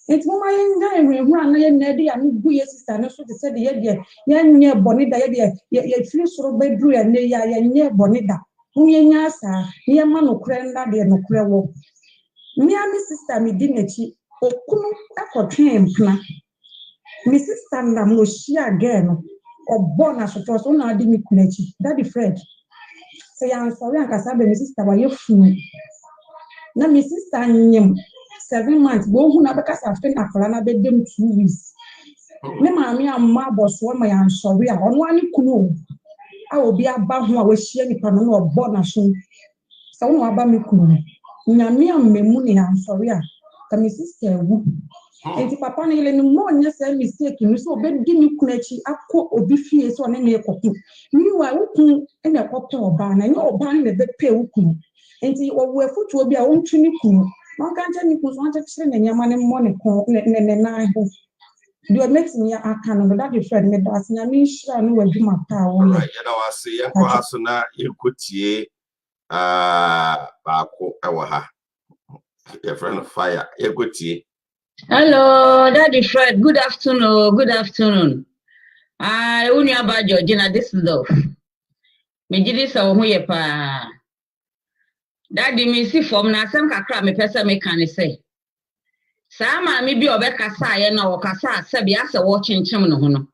It's more my run Nedi and Buya sister, no so to say the near Bonida, ye feel so bedroom and near Bonida. Near Yasa, near Mano Crenda, dear no crewo. Near my sister, me dignity, or Kunu, echo train plan. Mrs. Sandam no she again, or bonus of us on our dimicunechi, Daddy Fred. Say, I'm sorry, I can say, Mrs. Tawa, you fool. Na my sister nyem 7 months go hu na beka sa fe na kala na be dem 2 weeks me maami amma boss wo ma yan sorry a ono ani kunu a obi aba ho a we hia nipa no na obo na so sa wo aba me kunu nyame amemu ne yan sorry a ka my sister wu enti papa ne ile ni mo nya say mistake ni so be di ni kunu achi akọ obi fie so ne na ekoku ni wa wo kun e na ekope oba na nya oba ne be pe wo kunu enti we futu obi a wontu ni kunu no kan tell ni kunu so kire na nyama ne mo ne ko ne na ho do makes me aka no that the friend me das na me shira no waduma pa wo ya na wase ye ko haso na ekotie baako ewo ha your friend of fire ekotie. Hello, Daddy Fred. Good afternoon. Good afternoon. I only about Georgina. This is love. Me jidi sa wo ye pa. Daddy me si form na sem kakra me pesa me kan say. Sa ma me bi obekasa ye na wo kasa asabi asa wo chinchem no ho no.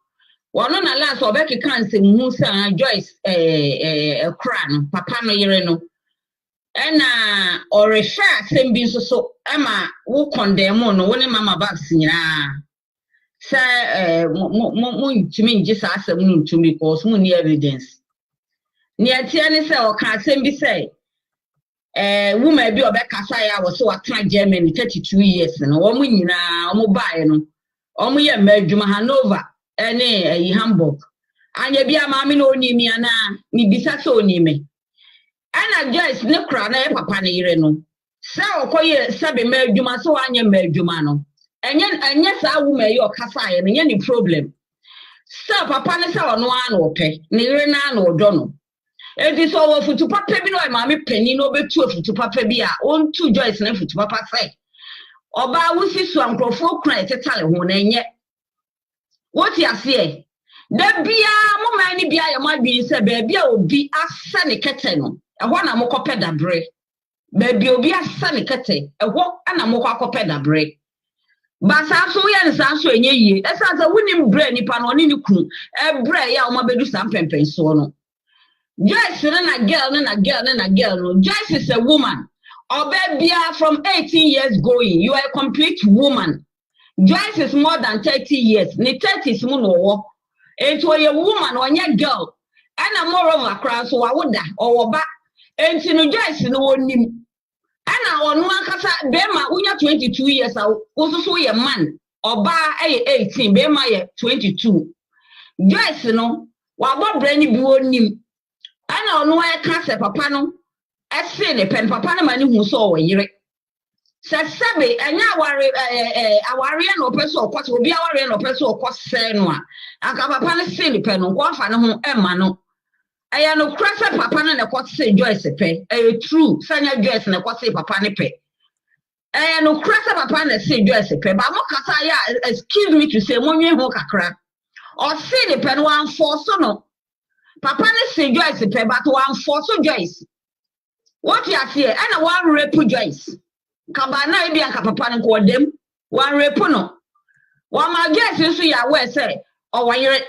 Wono na last obeki kan se mu sa Joyce kra no papa no yere no. Ena oresha sembi so ama wo condemn no woni mama bags nyina say mo ntimi nje sa asem no ntumi because mo ni evidence ni atia ni say o ka sembi say woman bi obekasa ya wo so watra Germany 32 years no wo mo nyina mo bae no o mo ye madwuma Hanover ene Hamburg anya bia ma me no oni mi ana ni bisa so oni me ana Joyce ne kra na ye papa ne yire no sa okoye sabe madwuma so anya madwuma no enye sa wu me ye okasa ye ne ni problem sa papa ne sa ono an ope ne yire na an odo no edi so wo futu papa bi no ma me pani no betu futu papa bi a on tu Joyce na futu papa sai oba wusi so ankrofo kra etetale ho na enye woti ase da bia mo man ni bia ye madwi se ba bia obi asa ne kete no ehwo na mokọ pedabre baby obi asa ne kete ehwo ana mokọ akọ pedabre ba sa so ye nsa so enye yie esa za wunim bre nipa no ni ku bre ya o mabedu sam pempen so no Joyce na girl no Joyce is a woman obebia from 18 years going you are a complete woman. Joyce is more than 30 years ni 30s mu no wo ento ye woman onya girl ana moreover crown so wawoda owoba enti no Joyce no wonim ana onu akasa be ma unya 22 years osusu ye man oba 18 be ma ye 22 Joyce no wabo brani bi wonim ana onu akasa papa no ese ne pen papa na mani hu so wo yire sabe anya aware no person okwose obi aware no person okwose no aka papa ne se ne pen no kwa fa ne ho ema no aya no krasa papa no ne kwose Joyce pe true sanya Joyce ne kwose papa ne pe aya no krasa papa ne se Joyce pe ba mo kasa ya excuse me to say monwe ho kakra o se ne pen wan force no papa ne se Joyce pe but wan force Joyce what you say and one rape Joyce kabana ebi anka papa ne ko dem wan rape no wan ma Joyce so ya we say o wanyere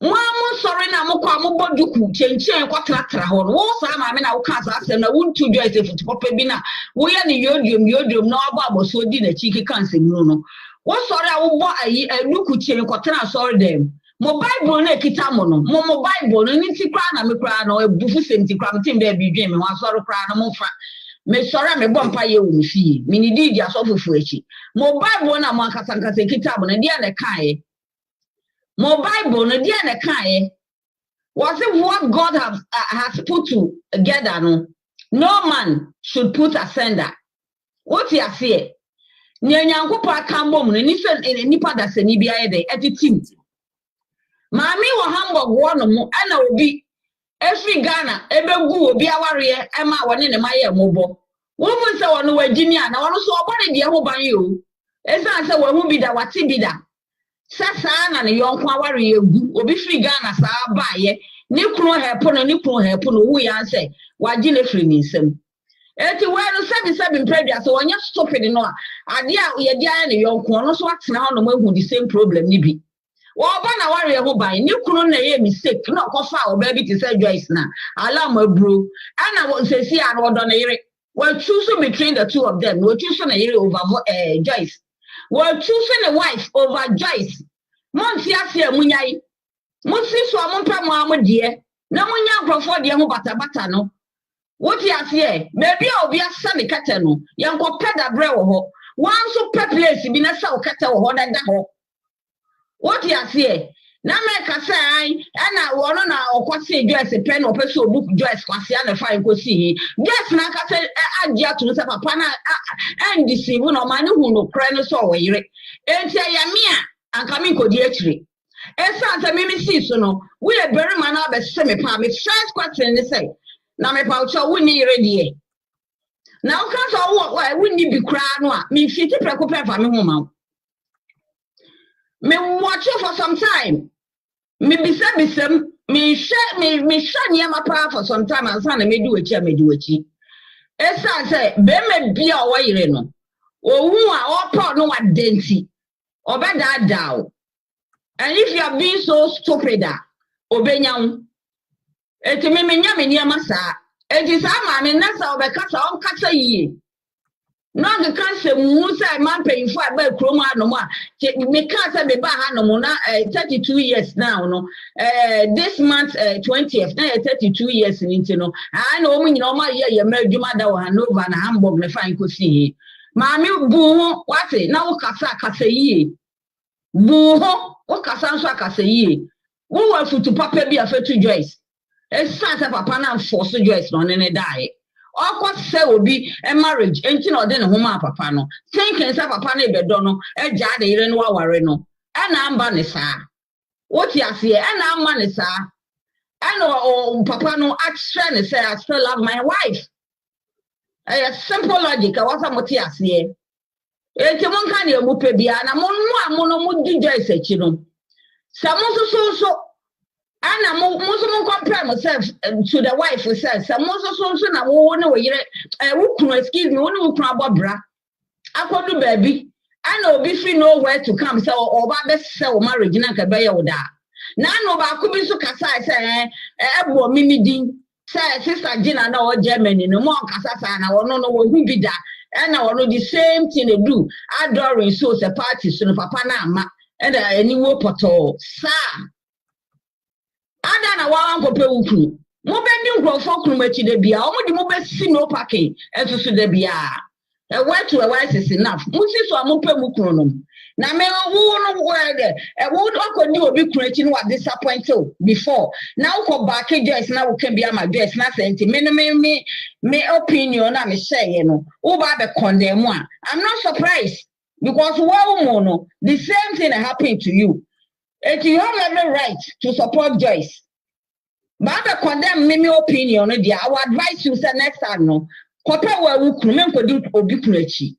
Mwamu sorry na mukwa muboduku chenchen kwa tratra ho wo sa ma me na wo ka sa asem na wuntu Joyce futu papa bi na wo ye ne yodum na abo aboso di na chiki kanse mu no wo sorry a wo bo ayi anuku chen kwa tra sorry dem mo Bible na kita mo no mo Bible no ni ti kra na me kra na ebufu sem ti kra mtim be bi dwen me wa sorry kra na mo fa me sorry me bompa ye wo mi fie me ni di asofufu echi mo Bible na mo akasa kita mo na dia na kae mo Bible no dia na kae was it what God has put together no man should put asunder what you say nyanyankopo akambom no ni se nipa da se ni bia ye de etitim maami wo Hamburg wo no mo ana obi every Ghana ebegu obi aware ema wone ne maye mobo Woman say one way Jimmy na one so obane de ho ban yo. Esa say we hu bi da wate bi da. Sasa na ne yonko aware egu obi free Ghana sa baaye. Ni kunu help no wo ya say waji ne free ni nsem. Eti we no 77 predia so wonya stupid no a ade a ye dia ne yonko no so atena ho no mahu the same problem ni bi. Oba na ware ho ban ni kunu na ye mistake no kofa oba bi ti say Joyce na ala ma bro ana won say si an odo na yire we choose between the two of them we choose na yire over Joyce we choose the wife over Joyce monti asia munyai musi so amompa mo amode na munya nkrofo de ho bata no woti asia maybe obi asa ne kata no yanko peda bre wo ho wan so pe place bi na sa o kata wo ho da ho. What you say? Na me ka say na wono na okwase Joyce pen opeso book Joyce kwase na fa nko si Joyce na ka say agya to say papa na and deceive no ma ne hu no kra no so wo yire enti ya me a anka me nkodi akire esa say me si so no we e bere ma na be se me pa me first question ni say na me pa ucho wo ni yire de na o ka so wo ni bi kra no a me fiti preko pe fa me hu ma me watch you for some time. Me bisem me share near my power for some time and son me do echi. Esa say be me bia o yire no. O hu a o pro no adenti. Obeda daw. And if you are being so stupid obenya eti me nya me near masa. Eti sa ma me na sa obekasa on kasa yi. No the cancer Musa man paying for about chroma no more. Me can't say be ha no more 32 years now no. This month 20th now 32 years in no. I know me no my year you married mother or Hanover and Hamburg me fine ko see. Mami bu what say now kasa yi. Bu o kasa so kasa yi. Wo wa futu papa bi afetu Joyce. E sa papa na force Joyce no ne die. Okwa say obi a marriage enti na ode ne homa papa no thinking say papa na ebedo no eja de ire no aware no ana amba ne saa woti ase ana amma ne saa ana papa no actually ne say I still love my wife a simple logic wasa moti ase enti mon kan ye mu pe bia na mon no amono mu di Joyce echi no samu so Anna Muslim compare myself to the wife who says, some Muslim na won away, excuse me, only will crab bra. I could do baby. I know if you know where to come, so or best sell marriage in a cabaya or that. Now, no, I could be so cassa, say, Mimi Dean, say, Sister Gina, no, Germany, no more Cassasa, and I will not know who be that. And I will know the same thing they do. Adoring so a party, soon Papa Nama, and any whoop at all, sir. Ada na wa nkope ukru mo be ni nkrofo kru machi de bia o mo di mo be si no parking enso de bia e wet to a wise is enough mo si so amope mu kru no na me wo no wo de e wo ko ni obi kru achi no wa disappoint before now ko back Joyce na wo kan bia ma Joyce na senti me opinion na me share no wo ba be condemn a I'm not surprised because no the same thing happened to you. If you have every right to support Joyce, but I condemn me opinion, I will advise you say next time no. Kopa wa wukru men ko di obi kru achi.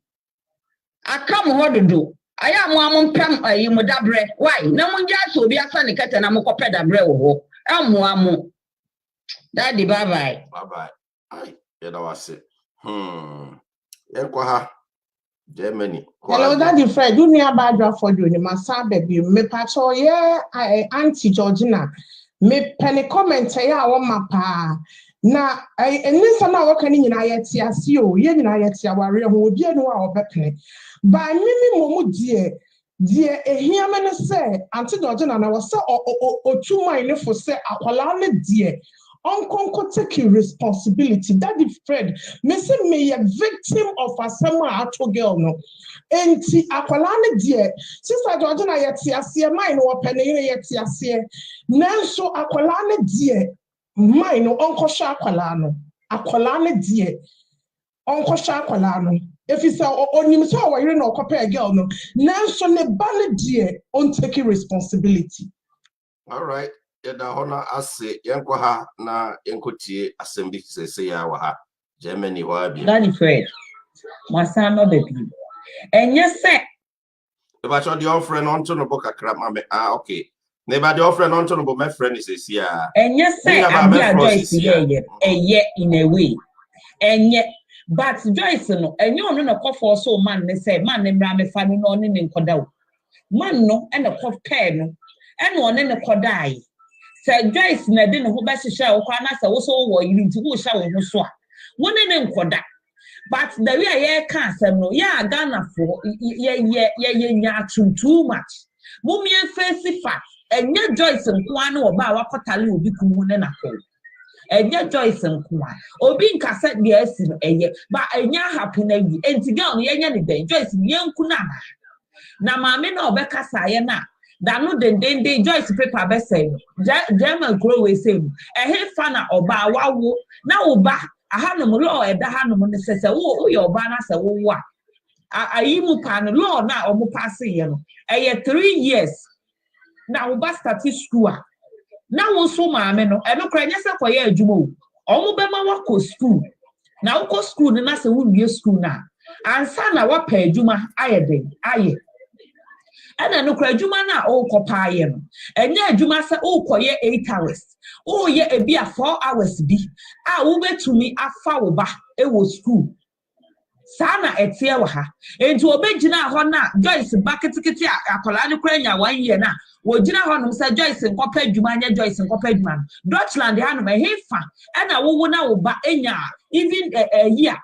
Aka mo hodo do. Aya mo amompam ayi mo dabre. Why? Na mo nja so obi asa ne kata na mo kopa dabre wo ho. Amo. Daddy bye bye. Bye bye. Ai, ya da wase. Yenkwa ha. Germany. Hello, Daddy Fred. You near bad for you. My son, baby. Me pacho, yeah, Auntie Georgina. Me penny comment, yeah, on my pa. Na, and this summer, what can you yet see as you? You know, yet see our real who dear no our beckon. By Mimi Momo, dear, a hear me say, Auntie Georgina, and I was so or 2 minutes for say, Aqualana, dear. Uncle taking responsibility. Daddy Fred, me say me a victim of a summer auto girl no. Enti akwalane die. Sister Georgina yeti asie mine wo penene yeti asie. Nanso akwalane die. Mine uncle sha akwalano. Akwalane die. Uncle sha akwalano. If you say onim so wa yire na okopa girl no. Nanso ne bale die on taking responsibility. All right. Yada hona ase yenkwa ha na yenkotie asembi sese ya wa ha Germany, why be? Daddy Fred, my son, no baby. And yes, sir. If I showed your friend on to the book, a crap, okay. Never the friend on to the book, my friend is here. And yes, sir, I'm here, Joyce, yeah, in a way. And yet, but Joyce, no, and you know, call for so man, they say, man, and Rame family on in Kodao. Man, no, and a cough pen, and one in the Kodai. Sir Joyce, na didn't who best shall, Quanas, also, or you to go shower, no swap. One in Kodak. But the way I can't say no, yeah, Ghana for, yeah, too much. Mummy and fancy fat, and yet Joyce and Kwan or Bawa Kotali will be cool and a cold. And yet Joyce and Kwan, or being cassette the essence, but I never happy, and to go on any day, Joyce, young Kunama. Now, mamma, no, Becca Sayana. That no then Joyce paper best say, German grow same, a head fanner or Bawa, now back. I had no law at the Hanum says, oh, your banner, so what? I even pan law now or passing, a year 3 years. Now, basta school. Now, also, mamma, and no cry yourself for your jumo. Almost Bema school. Now, go school, and that's a would be a school now. And son, I what pay Juma, aye. And I no cry Juma now, oh, copayem. And yeah, Juma say, oh, coye 8 hours. Oh, yeah, it be a 4 hours be. I will bet to me a foul back. It was school. Sana etiawaha. Into a bejina hona, Joyce, bucket ticket, a colani crania 1 year now. Well, Jina Honum said Joyce and Coped Jumania, Joyce and Coped man. Dutchland, the animal, hey, fan. And I will now back even a year,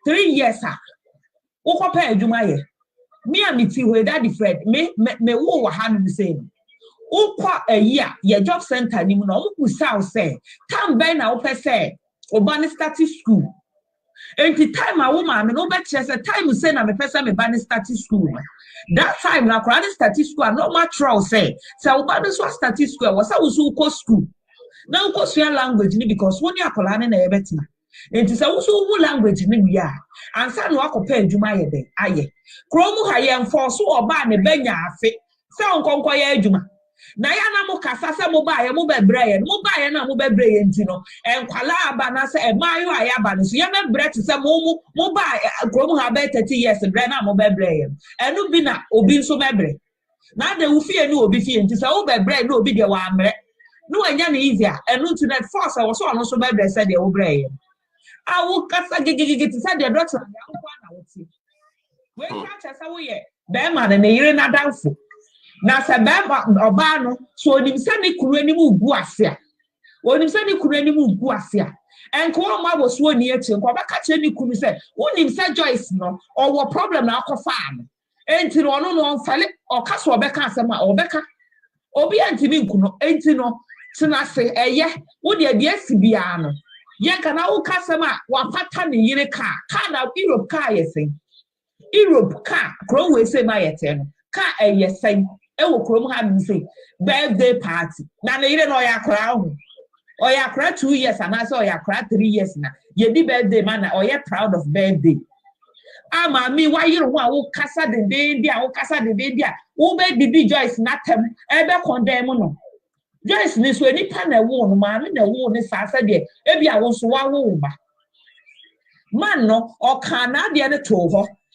3 years, sir. O Coped Jumaya. Me and me tea where Daddy Fred, me wo hand the same. O qua a year, your job center, you know, who sound say, Tam Ben, I open say, or Banny Static School. And the time a woman, no better as a time you send a person a Banny Static School. That time, now, Crowd Static School, not much troll say, so Banny Static School was also co school. Now, course, your language, because when you are calling a better. It is also language in we are. And son walk up pen Jumaya de aye. Cromu Hayam for so or ban a benya fit. Sound conquer Juma. Nayana Mocasa mobile, mobile brain, mobile and mobile brain, and Kala Banasa and Mayo Ayaban. So you have bread to some mobile, Cromu have 30 years and ran out mobile brain. And no bina, or been so mebre. Now they will fear no obedient to say, oh, by bread, no bigger one. No, and yan easier. And no to that force, I was also by bread, said the old brain. I will cut a gig to say the doctor. When catch us away, Bama and a year not doubtful. Now, Sabama or Bano, so him sending Kurenimu Guasia. When him sending Kurenimu Guasia. And Kuama was 1 year to Kwabaka could say, won't him say Joyce no, or what problem now for farm. And to no Philip or Castle Becca Sama or Becca. Obi Antiminkuno, ain't no, Tinase, a yeah, would ye be Sibiano. Yankana Casama, one pattern in a car now Europe car, you think. Europe car, Cromway say my attend. Car a yes, say, oh, Crom had say, birthday party. Now they didn't know your crown. Or your crowd 2 years, and I saw your crowd 3 years now. You did birthday, man, or you're proud of birthday. Ah, me, why you don't want Casa the day, or Casa the day, who bed the Joyce not them, ever condemn. Joyce, this way, any pan a wound, man, in the wound is Saturday. Maybe I was one man, no, or can't the other two.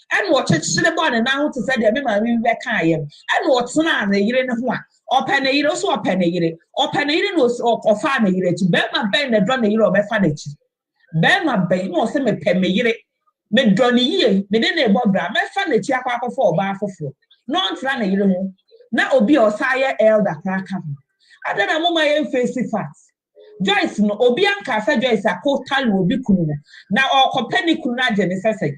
And watch it, the body now to say the memory back I am. And what's now the year in one. Or penny, also a penny, or penny was or family to bet my bend and run a year of my furniture. Ben my bay, no, send me penny, but Johnny ye, but then a bob, my furniture for bar for four. Non run a year. Now be or sire elder crack. I don't know my own face facts. Joyce no Obianca said Joyce a total will be cool. Now or company could not say.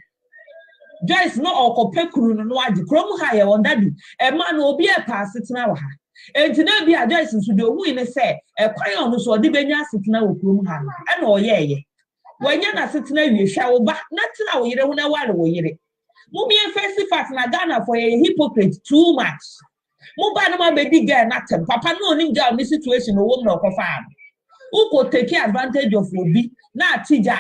Joyce no or copecuru no wadi krom higher on that. A man will be a pass it now. And to not be a Joyce to do win say a crayon so the benya sit now krum high. And oh yeah. When you're not sitting there, you shall back not now you don't know what we it. Mummy and fancy fast na Ghana for a hypocrite too much. Mobile baby girl not papa no ning girl this situation no woman or farm. Who could take advantage of Obi na tija.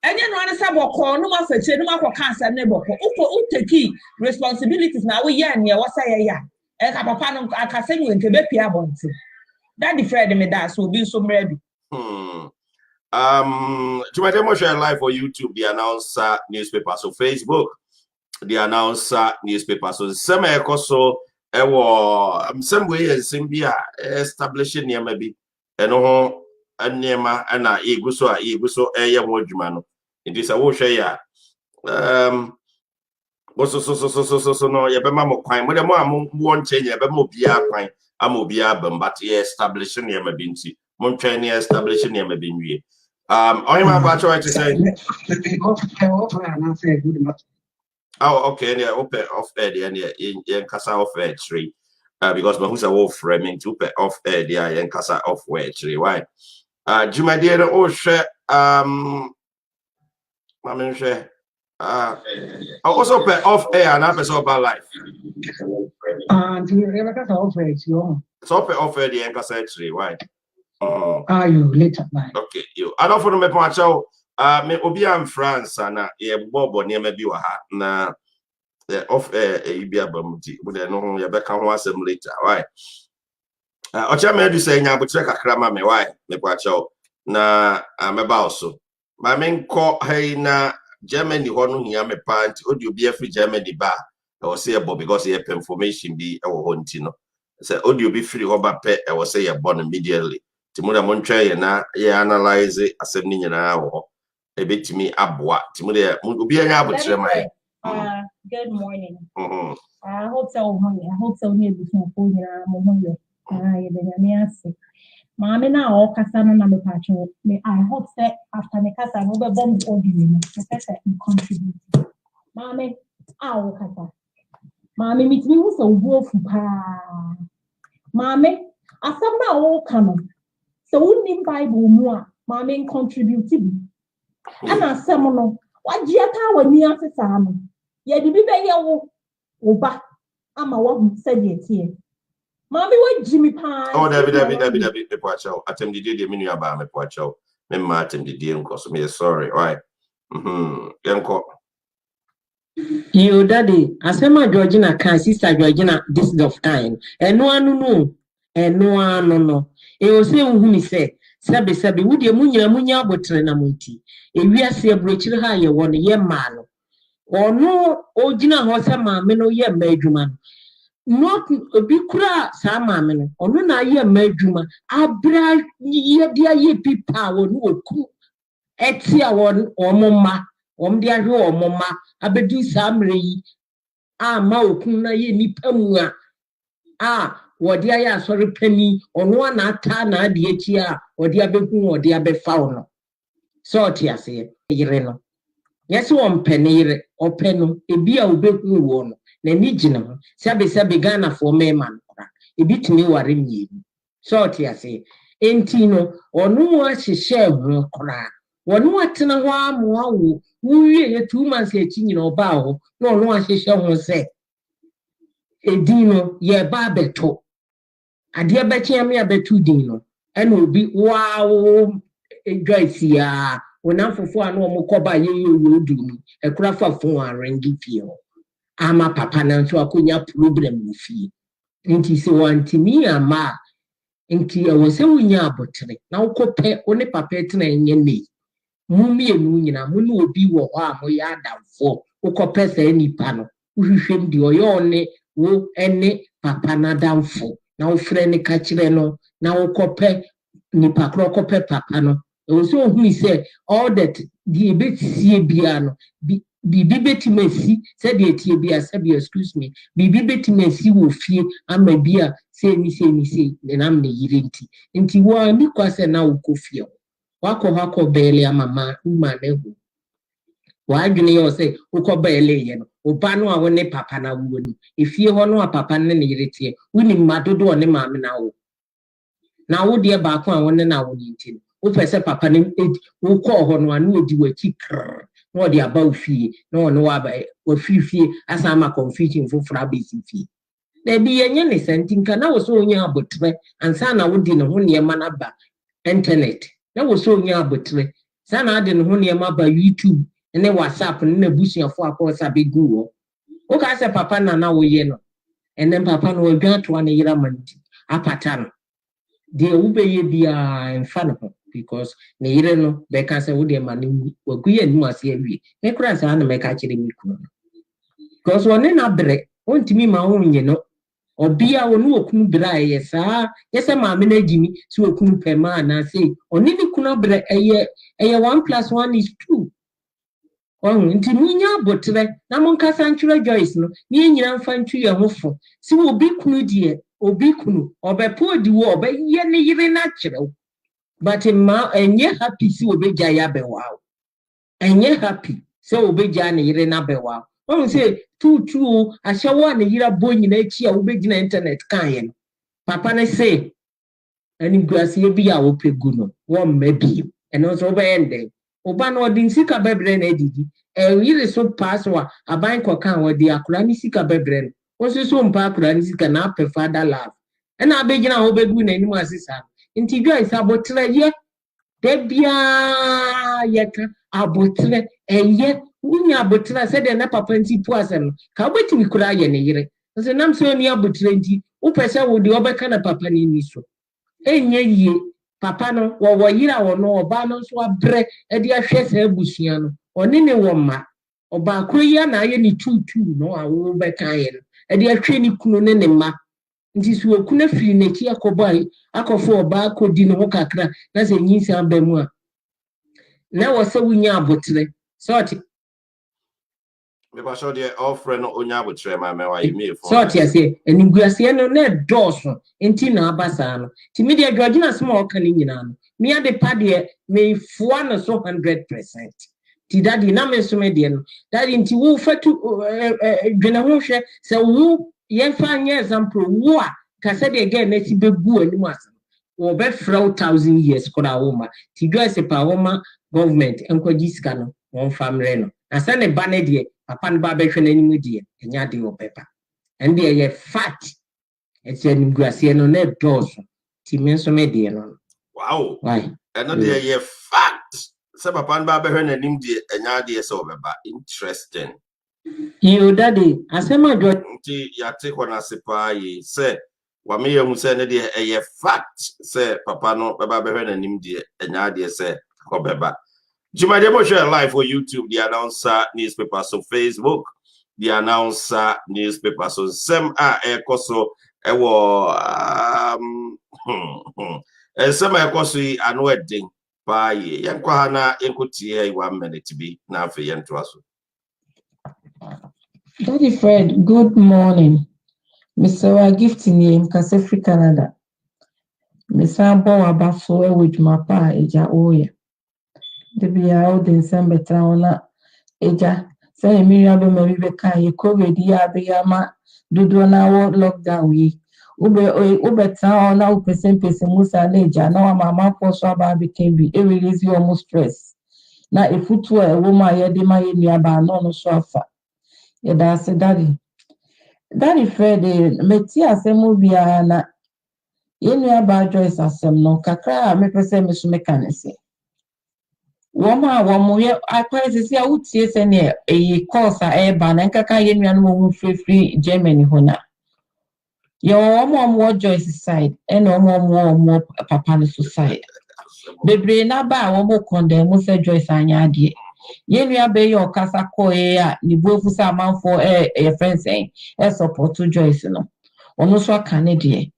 And you know answer boko no ma feche no ma cancer neighbor. Who take responsibilities now we ya near what say ya. E ka papa no aka say you nke be pia bonti. That the Fred me that so be so ready. Tumate mo share live for YouTube, the announcer newspaper, so Facebook, the announcer newspaper. So some ekoso some way and simbia establishing near maybe and no and nema and iguso wodjumano. It is a wo share so no yebema mo kwan mo de mo won change yebema obia kwan amobia bam but establishing near maybe nti mo twan establishing near maybe nwie. I'm about to say. Oh, okay. Yeah, open off air. Yeah, in casa off air tree. Because my who's a wolf framing to open off air. Yeah, in casa off air tree. Why? Juma dear, oh share. Mamma share. Also open off air and episode about life. So open off air. The in casa tree. Why? You later, bye. Okay, you. I don't want to make my show. Me obi am France na ye bobo ne ma bi wa ha na off bia bamuti we de no ye be ka ho asem later. Why? Ocha me do say nya botre kakra ma me why me kwa show na me ba also. Ma me nko hey na Germany ho no hia me pant odi obi afi Germany ba e wo say bo because ye information bi e wo ho nti no. Say odi obi free ho ba pe e wo say ye born immediately. Timuda montwa ye na ye analyze asem ni nyina wo a bit to me abwa timuda obi anya abotre mai. Good morning. I hope so near before mo Mama na o kasa no na me pacho me I hope say after me kasa no be bomb audio no kasa contribute. Mama o kasa. Mama mitimi wo so wo fu pa. Mama asam na o kano. So wouldn't Bible more, mammy contribute. And as some no, what Giata when near the salmon. Yet be very oba. I'm a woman said yet here. Mammy, what Jimmy Pine? Oh, David, the Poacho. Attempt the day, menu about me, Poacho. Me Martin, the dear cost me sorry, right? Yanko. You, Daddy, as my Georgina can, sister Georgina, this of time. And no one no. And no one no. E o se who say sabe wo de munya abotre na monti e wiase abrochire ha ye won ye ma no ono ogina ho se ma me no ye ma adwuma no obi kura sa ma me no ono na ye ma adwuma abra ye dia ye pipa won oku etia won omoma de ahwe omoma abedu sa mre yi ma okun na ye nipa mu wodi aya asori pani ono na ata na ade echi wodi abeku wodi abefa no so ti ase yire no yesi won pani yire openo ebi a obeku wo no na ni gina ho sabe Ghana for me man kora ebi timi ware mie so ti ase enti no ono a hihye ho kora wono atena ho amoa wo wuye ye 2 months echi nyina oba ho na ono a hihye ho se edino ye ba beto ade beche me abetu din no ena obi wow Joyce ya wonamfofo anu omokoba ye odu ni ekura fa fon arengi fie ho ama papa na nso akonya problem wo fie nti se wantimi ama nti e wo se wunya abotre na wokope one papa etena enye nei mumie nu nyina mu na obi wo ho a mo ya adamfo wokope se nipa no uhwehwem di oyone wo ene papa na damfo na wo frɛ ne ka kire no na wo kope nipa kro kope papa no e so hu say all that the betie bia no bibi betimasi said the tie bia sabi excuse me bibi betimasi wo fie ama bia say ni na am ne yire nti wo mi kwase na wo kofie wako bele ama ma ne ho wa adwene yo say wo ko bele ye no oba no a wo ne papa na wo ni efie ho no a papa ne yire tie woni madodo ne maame na wo de ba ko a wo ne na wo ni nti wo pese papa ne wo ko ho no anu odi waki kr no de aba ofie no wa ba wo fie asa ma confusion fofra be fie na bi yenye ne sentinka na wo so onya abotre ansa na wo di ne ho ne ma na ba internet na wo so onya abotre sa na ade ne ho ne ma ba YouTube ne WhatsApp ne busuafo akosa be gu wo ka se papa na wo ye no ene papa no odwa to na yira manti apata no de wo be ye bia mfa no because ne yire no be ka se wo de ma ne waguye ni ase awie me kura sa na me ka kire mi kunu because one na bre ontimi ma wo nye no obia wonu okunu bra ye saa yese ma me na gimi si okunu pema na say oni ni kunu bra eye 1+1 is 2 nti munya botre na monka sanchura Joyce no ni nyina mfa ntwu ye hofo si obi kunu die obi kunu obepo di wo obeye ne yire na kyerɛw but ma enye happy si obeja ya bewa enye happy so obeja ne yire na bewa on say tutu ahyewo ne yira bonyi na echi a obegina internet kan ye no papa ne say ani guase bi a wo pegu no wo mmabi eno so obeyende oba no odin sika bebre na edidi yire so paswa aban kokan wodi akura ni sika bebre no wo so mpa akura ni sika na pe father love ena abegina ho begu na enimu asisa nti Joyce abotre ye debia yeka abotre eye unya abotre se de na papa nti pu asem ka obetimi kura ye ne yire nse nam se oni abotre nti upese wodi obeka na papa ni ni so enye yie papa no wo yira wo no oba no so abre e de ahwe sa abusua no oni ne wo ma oba kroya na aye ni tutu no awo beka ye no e de ahwe ni kunu ne ma nti so okuna firi na ki akobai akofo oba akodi no kakra na se nyinsi abamu a na wo se wunya abotre sort me ba sure the offer no onya abotre ma me wa email for sort ya se eniguase no na doso nti na abasa no ti me de George na small kan nyina no me ade pa de me foa no so 100% ti Dady na me so me de no Dady nti wo fatu dwena ho hwe se wo yemfa anya example wo a ka se de again na ti bebu animu asem wo be fra 1000 years kora wo ma ti Joyce pa wo ma government enkoji sika no won family no asa ne ba ne de papa ne ba be hwe n'animu de enya de wo pepa ende ye fat eti eniguase no na doso ti me so me de no wow why eno de ye fact se papa ne ba be hwe n'anim de enya de se obeba interesting you Dady asema George nti ya take on asepa yi se wa me ye hu se ne de ye fact se papa no ba be hwe n'anim de enya de se obeba Jumade mo share live for YouTube, the announcer newspaper, so Facebook, the announcer newspaper, so sem ekoso ewo sem ekoso anu edin pa ye yankwa hana enkotie 1 minute bi na afi yento aso. Daddy Fred, good morning. Mr. Wa gifting ye mkase free Canada. Mr. Bo wabafo with mapa eja oye. Debi out in December ona eja say Miriam be me be kan ye COVID ya be ya ma dodo na wo lockdown yi ube town na upesen musa na eja na wa mama poso aba be can be e release you almost stress na efutu e wo ma ye de ma ye ni aba no so afa ye da se Daddy Fred meti asemu bia na ye ni aba Joyce asem no kakra me pese me so mekanese Woma womo akwai si a utie se ne course a eba na nkaka ye nua no wo free Germany hona ye womo Joyce side and womo papa no side bebre na ba womo condemn se Joyce anya ade ye nua be ye okasa ko ye a ni bofu sa manfo friends support Joyce no ono so aka ne de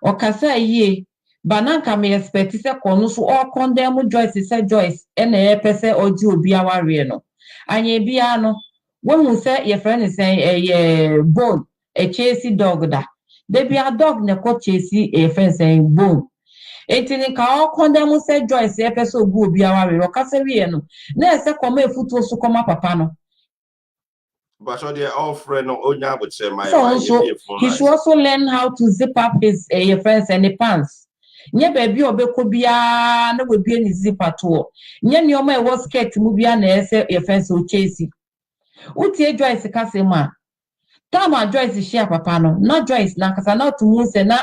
okasa ye Bananka me expect se kono so all condemn Joyce se Joyce ena ye pese oji obi aware no anye bia no wonu se ye friend say ye bone chase dog da de bia dog ne ko chase ye friend say bone etini ka all condemn se Joyce ye pese obi aware o kase wie no na se koma efutu so koma papa no But so they all friend no onya but say my so he should also learn how to zip up his friends and the pants nye baby obeko bia na we bia ni zipper to nye nioma e was skirt mu bia na ese ye fence o chase utie Joyce kase ma tama Joyce share papa no na Joyce na kasa na to mu se na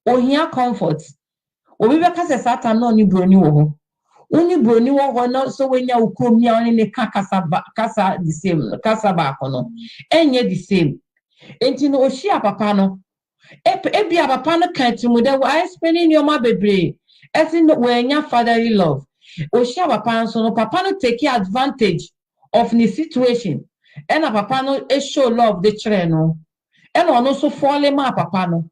ohia comfort obi be kase satan no ni broni wo ho oni broni wo ho no so wenya ukromia oni ne kasa the same kasa ba kono enye the same enti no o share papa no ebia papa no kan timu de I spending your ma bebre Essing when your fatherly love. Oshia papa so no papa no take advantage of the situation. And a papa no show love the children no. And on also fall ma papa no.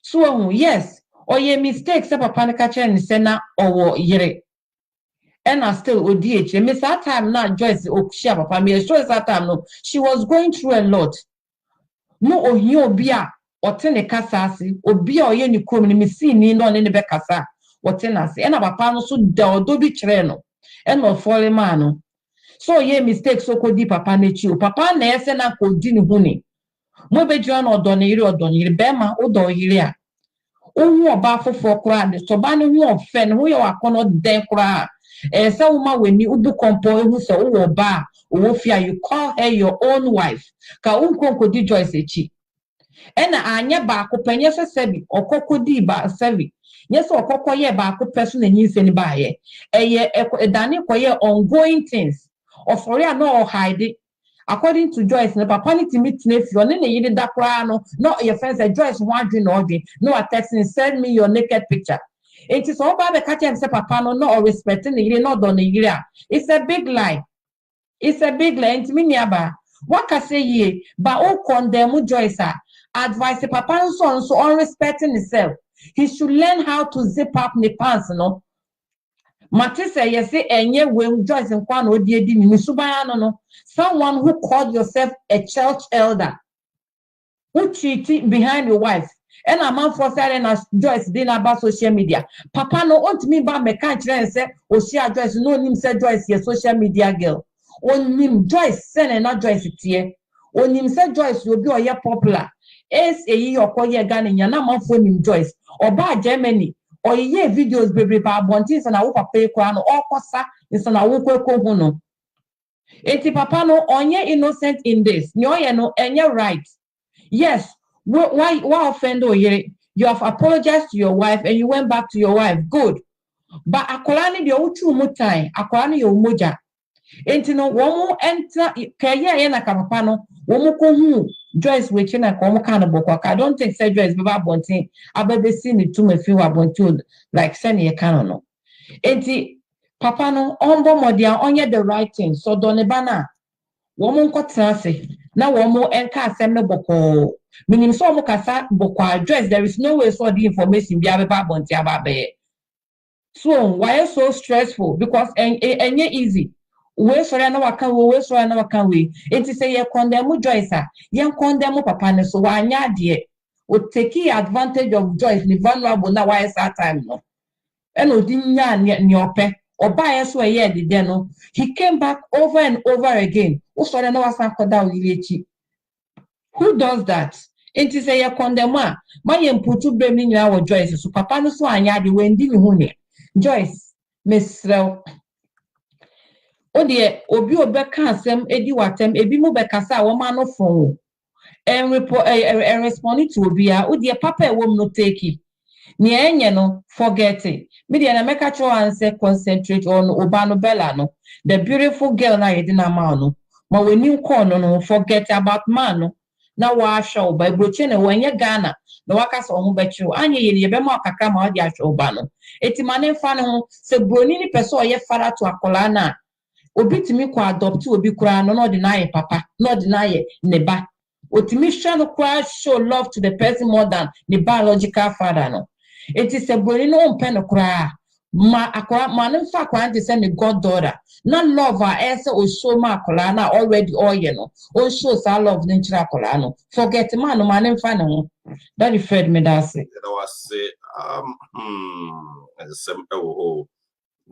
So yes, or ye mistakes papa no catch and sena or yere. And I still ODH. Miss that time now Joyce Oshia papa me sure that time no. She was going through a lot. No ohio bia otene kasasi obi a oye ni krom ni misi ni no ne be kasa otene ase na papa no so da odo bi kire no e no fall man no so ye mistake so kodi papa na chi o papa na ese na kodi ni huni mo be jua na odo ne yire be ma odo yire a ohu oba fofo kra de so ba ne hu ofe ne hu ye wakono den kra se uma weni ubu kompo ehu se wo ba owo fia you call her your own wife ka unko kodi Joyce echi ena anya ba ko penye se sebi okokodi ba sebi yes okokoye ba ko person na nyinse ni ba ye eye edane koye ongoing things of for ya no hide according to Joyce na papa ni timit na fi one na yiri da kra no your friends say Joyce ho adwe no odwe no a texting send me your naked picture. It is all about the catch and say papa no or respecting the year, not done the year. It's a big lie. It's a big lie. It's me niaba. What can say ye? But all condemn Joyce advise the papa so on respecting himself. He should learn how to zip up the pants, no. Matisse, you say, and ye when Joyce and Kwan or Dady, no. Someone who called yourself a church elder, who cheated behind your wife. And a man for saying as Joyce did about social media. Papa no want me by me can't say, oh, she Joyce, no name said Joyce, your social media girl. On him Joyce, send and not Joyce here. On him said Joyce will be a popular. As a year or call your gun in your number for him Joyce, or by Germany, or ye videos baby by Bontis and I will pay crown or cosa is an awoko no. Eti papa no on ye innocent in this, no, you know, and you're right. Yes. Why offend you have apologized to your wife and you went back to your wife. Good. But akolani the uchu mutai, akolani yo moja. Enti no womu enter kaya yena kapapano, womu kohu Joyce wechena komu kana boko. I don't think say Joyce baba bonti abebe sini tume fiwa bonti like seni ye kana no. Enti papano ombo modia onye the right thing. So donebana womu nkotrase na womu enka aseme boko. Meaning so mukasa boko Joyce, there is no way so the information be abeba bonti ababe. So why so stressful? Because enye easy. We sorry na waka we sorry na waka we. Enti say ye condemn Joyce ye condemn papa ne so wanya de. O take advantage of Joyce ni vulnerable na why that time no. And odi nya ni ope. Oba so ye de no. He came back over and over again. O sorry na wasa koda o yirechi. Who does that? Enti say ye condemn ma ye mputu blame ni nyina wo Joyce so papa no so anya de wendi ni hu ne. Joyce mesrel Odie obi obeka asem edi watem ebi mu bekasa wo ma no fon and report and respond to obi a odie papa e wom no take ni enye no forget it me dey na make sure and say concentrate on obano bella no the beautiful girl na yedi na ma no ma weni nko no forget about man no na wa show by broche na wenye Ghana na wakasa ohu bechiwo anye ye be ma kakra ma odi ahwe oba no eti mane fa no ho se broni ni pese oye fara to akola na obi timi kwa adopt obi kura no deny papa no deny neba otimi hwa no kwa show love to the person more than the biological father no it is a broni no mpe no kura ma akwa mane fa kwa ante say the god daughter na love ese o show ma akola na already oye no o show sa love ni chira akola no forget man no mane fa no that is fed me that say that was say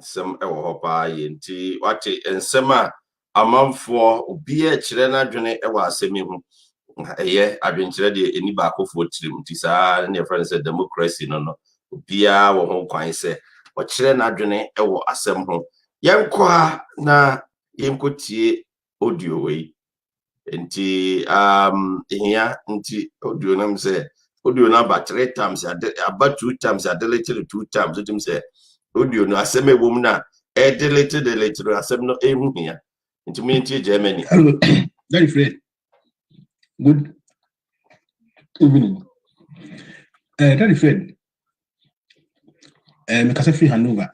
some pa yenti wate ensema amanfo obi a kire na dwene e wa asemi hu eye adwenkyere de eni ba akofo tirim ti sa ne friend say democracy no obi a wo ho kwan se o kire na dwene e wo asem hu yenko ha na yenkotie audio we enti ehia enti audio nam say audio number 3 times about 2 times I deleted 2 times it say audio no asem ebom na deleted asem no ehu hia enti me enti Germany. Hello, very Fred. Good evening. Very Fred. me kasa free handover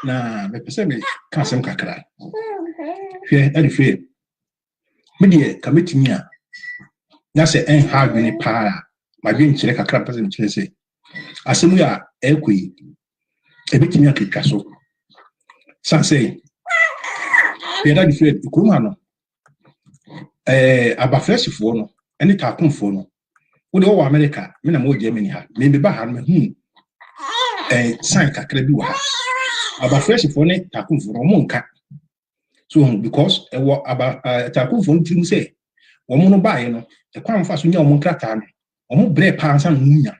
na me pese me ka asem kakra hwe ade free me de kametimi a na se en ha dwene pa ma dwen kire kakra pese me kire se asem ya ekoi ebetimi akeka so san say peda di free kuma no aba fresh fo no ene ta konfo no wo de wo America me na mo Germany ha me be ba ha me hu sign kakra bi wa aba fresh for ne takun for mo nka so because wo aba takun for ntimu say wo mo no bae no e kwa mfa so nya wo nkrata no wo bre pa ansa no nya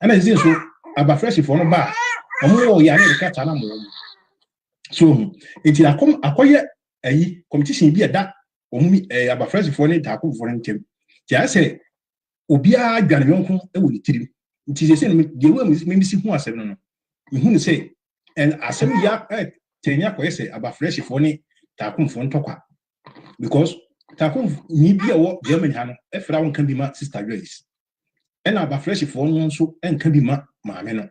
ana ze so aba fresh for no ba wo ya ne nkrata na mo so enti akoye ayi competition bi da wo mi aba fresh for ne takun for ntem ti a say obia adwane yonko e wo ni tirim nti ze no de wo mi si hu asem no hu ni say and asem ya tenya ko say aba fresh for ni takun for ntokwa because takun ni bia wo Germany ha no e fra won kan bi ma sister Joyce and aba fresh for no so en kan bi ma maame no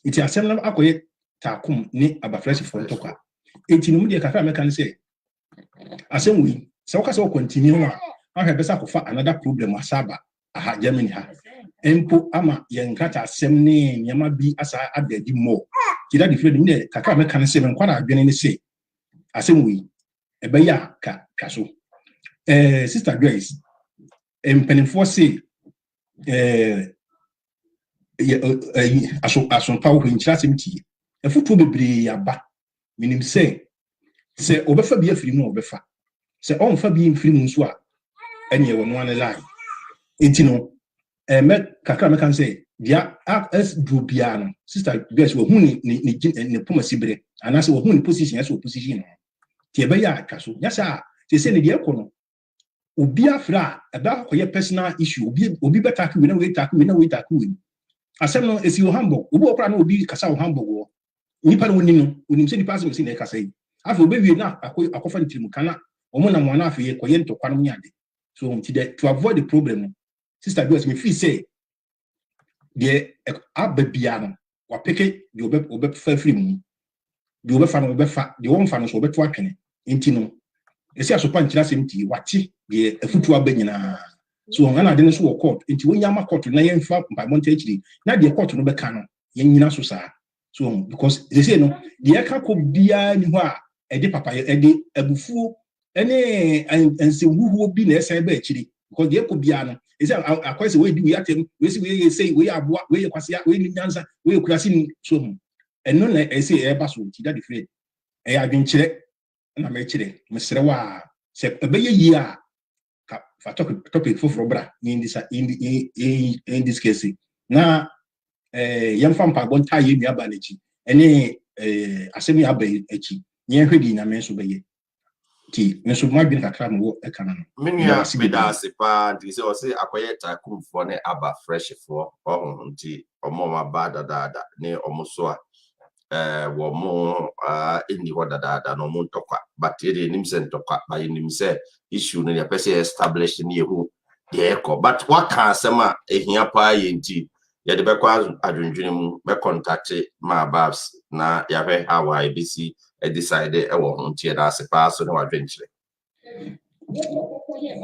iti asem na akoye takun ni aba fresh for ntokwa enti no mu de kakra meka ni say asem wi se wo ka se wo continue no a ha besa ko fa another problem asaba aha Germany ha empo ama yenkata asem ne nyama bi asa adadi mo kida di fredi ne kakra me kan se me kwara adwene ne se asem wi ebe ya ka so sister Joyce empenifo se aso pawo hinchira semti efutu bebre yaba minim se obefa bi afiri mu obefa se onfa bi mfiri mu nso a ene wono ane lai enti no me kakra me kan se dia as drobia no sister Joyce wo hu ni pomasi bre anase wo hu ni position as opposition no ti ebe ya akaso nyasa se ne dia ko no obi afra eba koye personal issue obi beta ka we na we take we asem no esi wo Hamburg obi okra na obi kasa wo Hamburg wo nipa no ni no onim se nipa se na kasa yi afa obewie na akofa ntirimu kana omo na mo na afa ye koye ntokwa no nyade so to avoid the problem sister Joyce me feel say the ababia no wa peke the obe fa free mu the obe fa no obe fa the one fa no so obe to atwene enti no esi asopa nkyira semti wati the afutu abanyina so na de no so court enti wonya ma court na yemfa by monte chiri na the court no be ka no yenyina so sa so because they say no the eka ko bia ni ho a e de papa e de abufuo ene ensehuhuo bi na esa be chiri because the eko bia no esi akwese we di we atem we si we say we aboa we kwase we ni nyansa we kurasi so eno na esi e ba so ti da de free e adwenkyere na me kyere mesere wa se ebe ye a ka fa topic foforo bra in this case na yemfa mpa bonta ye nua ba na chi ene asemi aba echi nye hwedi na me so be ye ti me so ma bin kakra no e kana no menua beda sepa ndi se o se akoye takumfo ne aba fresh fo nti omo ma ba dada ne omo so a wo mo eni ho dada no mo ntokwa but ye nim se ntokwa ba nim se issue no ya pese established ne hu ye ko but what can sema ehia pa ye nti ye de be kwa adwendwene mu be contact ma babs na ya hwe how I bc decide e wo ho nti da sepa so ne wadwenkyere.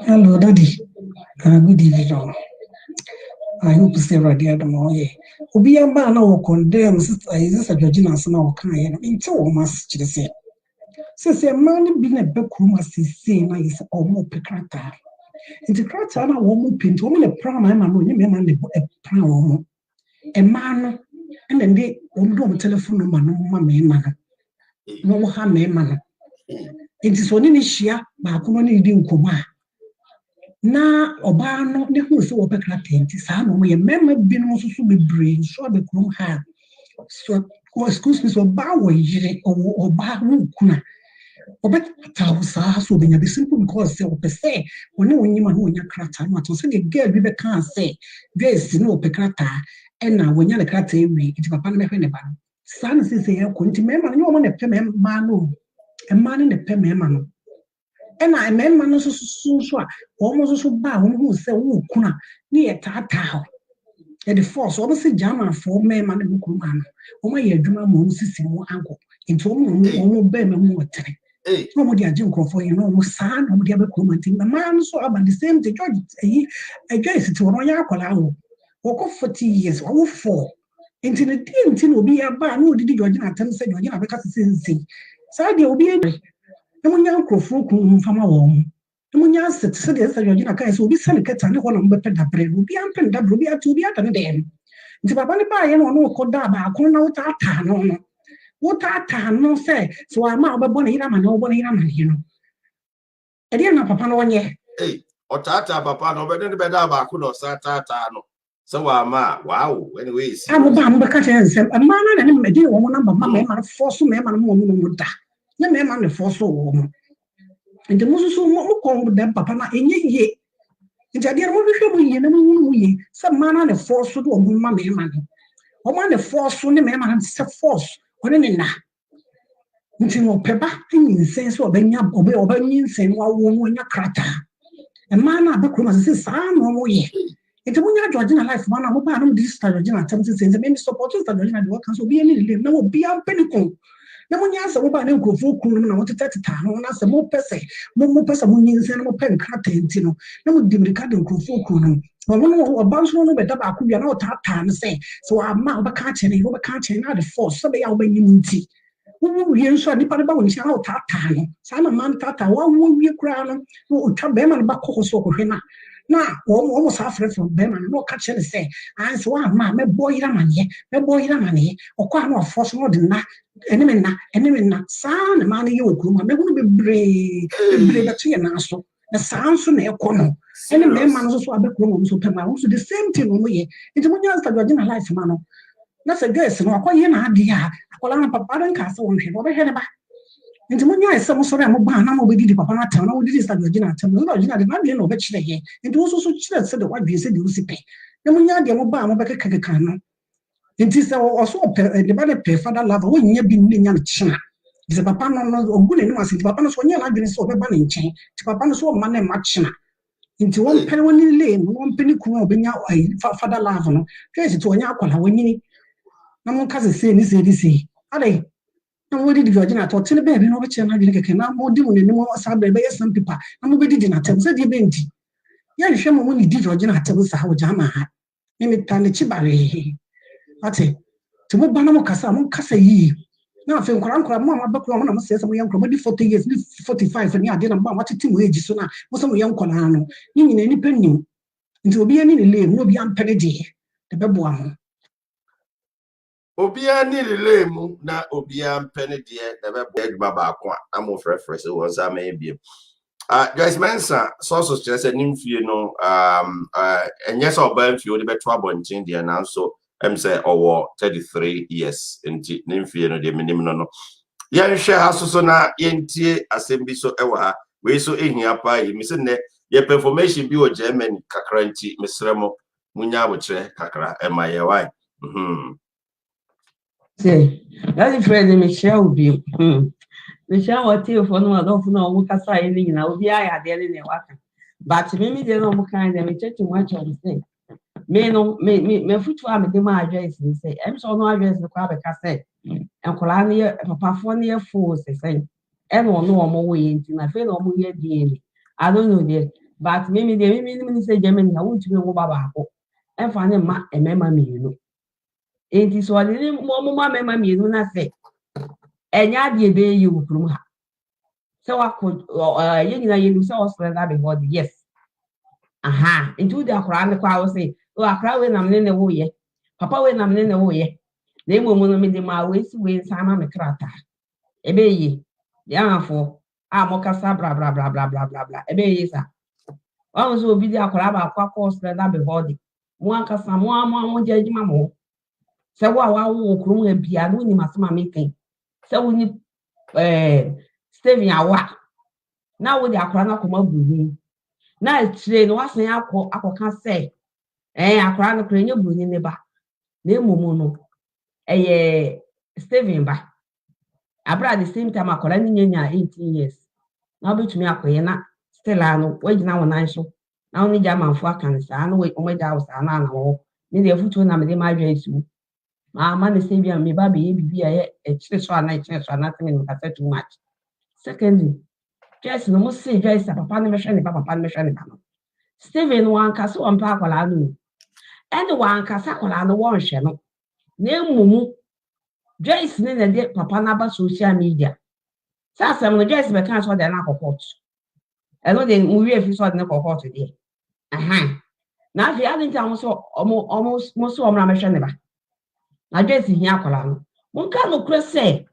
Hello, Daddy. Good evening. I hope say ready at the morning. Obi amba na wo condemn sister Georgina so na wo kan ye no nti wo mas kire se. Se man bi na be kuruma se na is omo pekrata. Nti krata na wo mo penti wo le pra ma no nye me man le pra wo mo. E man no and then wo do telephone number no ma me man. No ha me man. Nti so ni hia ba ko no ni di nkoma. Na oba no ne hu se wo pekra tenti sa no mo ye mema bi no so bebre so be krum ha so excuse me so ba wo yire oba hu kuna obet ta sa so be nya be simple because se o pese woni wonyima no wonya krata no ato se the girl bi be kan se Grace no pekrata na wonya le krata ewi iti papa no me hwe ne ba sa no se ye ko nti mema no wo ne pe mema no e ma ne pe mema no ena emema no so a omo so ba wo hu se wo kuna ni e tata ho the force almost German for men and woman. Oh my Juma Moses uncle into almost bear more time. Nobody a junk for you know, son, nobody ever commenting. The man so about the same to George. I guess it's one yakola. Walk 40 years or 4. Into the tin will be a bar. No, did Georgina tell me, Georgina, because it's in. So there will be a young uncle from a home. The Munya said, Georgina guys will be selling cats and one on the bread will be ample that will be a 2 years and then. It's about the buy and no codaba, corner out no. What time no say, so I'm out of Bonnie Raman, no Bonnie Raman, you know. I didn't know Papa one year. Hey, or Tata Papa, no better about Kuno Sata. So wow, anyways. I'm a catching a man and a dear woman, mamma, force man and woman. The man and the force woman. And the Moses who come with them, Papa, in ye. It's a dear woman, some man and a force would woman, man. Oh, man, the force from the man and set force. Onena nti no peba anyinsen so obenya obanyinsen wa wo nya krata e ma na abekro ma se sa no mo ye nti munya Georgina life ma na mo ba no this Georgina attempt se me support Georgina the work so be any live na obi ampenikon na munya se mo ba na nkofo kunu na mo teteta no na se mo pese mo nyinsen mo pen krata nti no na mo dimirika de nkofo kunu no abanso no beta ba akubia na otata no say so ama obeka chene na the force so be ya obanyim nti wo wie nso nipa de ba woni sia na otata no sa na man tata wo wie kura no otwa be ma no ba kokoso kohwe na wo sa afre from be ma no ka chene say an so ama me boy ramane okwa na force no de na eneme na sa na ma no ye okuma me hunu bebre betu ye na so na sanso na ekono ene me man so abekro mo so pema so the same thing no ye nti mo nya Georgina life ma no na se guys no akoye na ade a akola na papa don ka se won hwe no be hwe ne ba nti mo nya ese mo so re mo ba na mo be didi papa na tem na wo didi Georgina tem no Georgina de na de no be kire ye nti wo so kire se de wadwe se de wo sipe na mo nya de mo ba mo be kekeka no nti se o so de ba de pe father love wo nya bi nya na china the papa no ogu ne no ase papa no so nya na adwene se o be ba ne nchen ti papa no so o ma na ma china nti won pere woni le won peni ku obenya father love no twese to onya akola wonyini na mon ka se ni se ade na mo di Georgina to tele be no be che na adwene keke na mo di mo ne mo sa be ye some people na mo be di na tem se di be nti ya hwe mo ni di Georgina tem sa ha o jama ha ni ta ne chi bare ate to mo ba na mo kasa yi na fe nkora mo abakura mo na mo se mo yankora mo di 40 years ni 45 ni ade na mo watete mo age so na mo se mo yankora no ni nyina ni panim nti obi ani ne le mo obi ampene de bebo aho Obi ani le mu na obi ampene de bebo aduma ba kwa amo frefre se won sa me biem Joyce Mensah so stress nimfie no enye so oba mfie o de beto abonchen de na so say owo 33 years nti nimfie no de minim no ya nhwe asoso na yentie asembi so ewa ha we so ehia pa yi mi se ne ye performation bi o Germany kakra nti mesremo munya abokire kakra ema ye wai That friend me share obi me share what you for no adolfo na o kasa yi ni na obi aya de ne waka but me de no mo kan dem check too much on say me no me futu am de ma address ni say em so no address ko abeka say enkola ne papa fo ne fo say em no mo wo ye nti na fe no mo ye die I don't know there but me say Germany na won tumi wo baba ko em fa ne ma emema me you know enti so ali mo ma emema me you na say enya de be yi wukrum ha so akọ ye nyina ye lu so hospital that be body yes aha enti the akra ne kwa wo say o akra we nam ne wo ye papa we nam ne wo ye na emo mo no me de ma we si we nsa ma me krata ebe yi ya afọ a mo kasa bla bla bla bla bla bla bla ebe yi sa wa so obi de akra ba kwa hospital that be body mo akasa mo jejima mo se wa wo okrum ha bia no ni masema mekin se wo ni Steven awa na wo de akra na koma buru na tire no wasan akoka say akra no krenye buru ni ba na emomu no Steven ba abra the same time akora ni nyanya 18 years na obetumi akoye na still ano wagina wonan so na oni German fo akan sa na we omeja wo sa na wo me the foot na me de my Joyce. Man say be me baby be a so nothing in too much. Secondly, Joyce no must say Joyce papa no me papa no me Stephen wan kasa on pa akwala no. And wan kasa akwala no won hwe no. Na emumu Joyce ne na de papa na ba social media. Sa asem no Joyce be kan so de na court. E no de mu wi afi so de na court de. Aha. Na afi adin ta mo so almost mo so omra me hwe ne ba. Na Joyce hia akwala no. Mo ka no kure say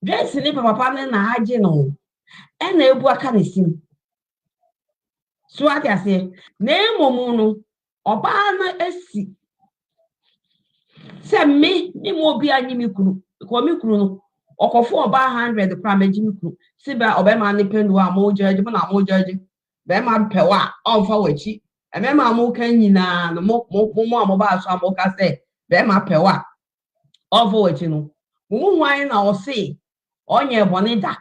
Joyce ne papa ne na haje no. E na ebu aka ne sim. So what I say, name no, oba na esi. Say me mo bi anyi mi kuru. Ko mi kuru no, okofo oba 100 kwa meji mi kuru. Si ba oba ma ne pendu a mo jeje, mo na mo jeje. Be ma pewa, onfa wachi. E me ma mo kan nyina no mo ba so mo ka say, be ma pewa. Onfa wachi no. Mo hwan na o say, onye boni da.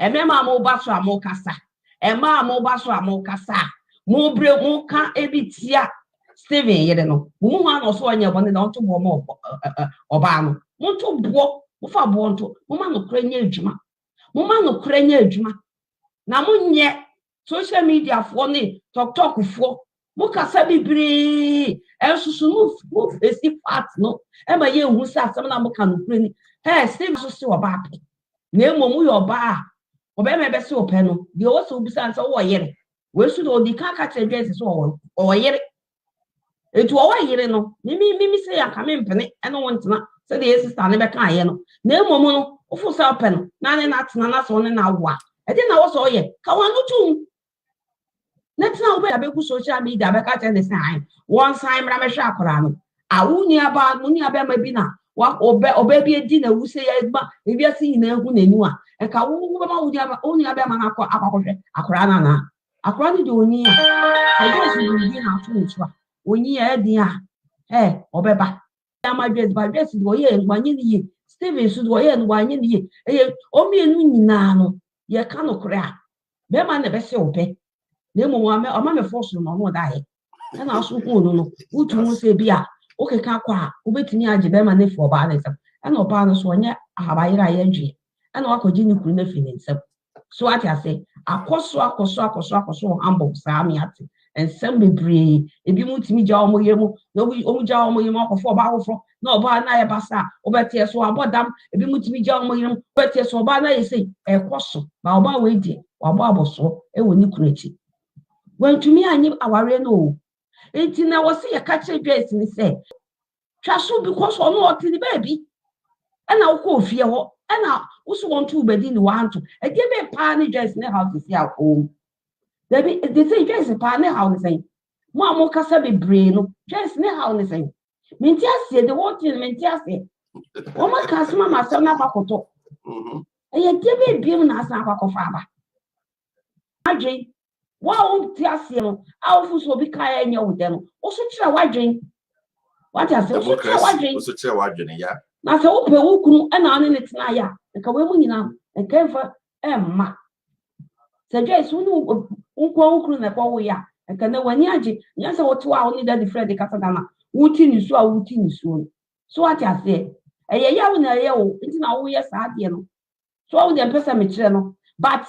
E me ma mo ba so mo kasa. Emma mo baso amokasa mo bre mo ka ebitia Steven yede no mo hu an so anya bone na onto bo mo oba no mo to bo mo fa bo onto mo ma no kra nya adwuma mo ma no kra nya adwuma na mo nye social media fo ni talk fo mo kasa bibiri ensusu mo esi fat no e ma ye hu sa asem na mo ka no kra ni Steven so se oba pe na emo yo oba obe me be se ope no de o so bisa nso wo yere we su do di ka Joyce so o yere etu o yere no mi se ya ka me mpene e no wontina se de sister ne be ka ye no na emomu no ofu se ope no na ne na tena na so ne na wa e de na wo so ye ka wa no tum na tena wo be ku social media be ka ne sai one time ra me hwa akora no a wuni aba ma bi na wa obe bi edi na wuse ya egba ebi asi na ehu na enu a e ka wo ma wuni aba ma na akwakohwe akora na akora ni de oni a Joyce bi na atu ntu a oni ya edi a obeba ya ma Joyce do ye ngwanye ni ye Steven su do ye ngwanye ni ye omi enu nyina no ye ka no kore a be ma na be se ope na emu o ma me force no no da ye na aso hu no utu mu se bi a okay ka kwa ubetini age be ma ne fo ba na sem e na oba no so onye ahabayira ye dwe e na wakoji ni kuru na fi ne nsem so ati ase akoso ambo sa mi ati ensem bebre ebi mutimi ja omo yemu na omu ja omo yemu akofo ba ahofo na oba na ye basa obete so abodam ebi mutimi ja omo yemu obete so oba na ye sei ekoso ba oba we die wabo aboso e woni kuru echi wantumi anyi aware no enti na wo se ye ka che Joyce ni se twaso because ono otini baby ana wo ko fie ho ana wo so want to bedi ni wanto e de be pa ni Joyce ne house si akọ Debbie they say Joyce pa ne house say mo amo kasa be brain no Joyce ne house say menti ase de what in menti ase o ma kasma ma se na bakoto e ye de be biem na asa akwakofa aba adwen wa o ti ase no a wo so bi ka enya wo de no o so kira wadwen what ase o so kira wadwen ya na se wo pe wo kunu e na ane ne tena ya nka we mu nyina nka fa emma se Joyce unu wo kunu na kwa wo ya nka na wani age nya se wo to a oni da different kasa da na wuti ni so so what ase e ye ya wo na ye wo nti na wo ye sa ade no so wo de pesa me kire no but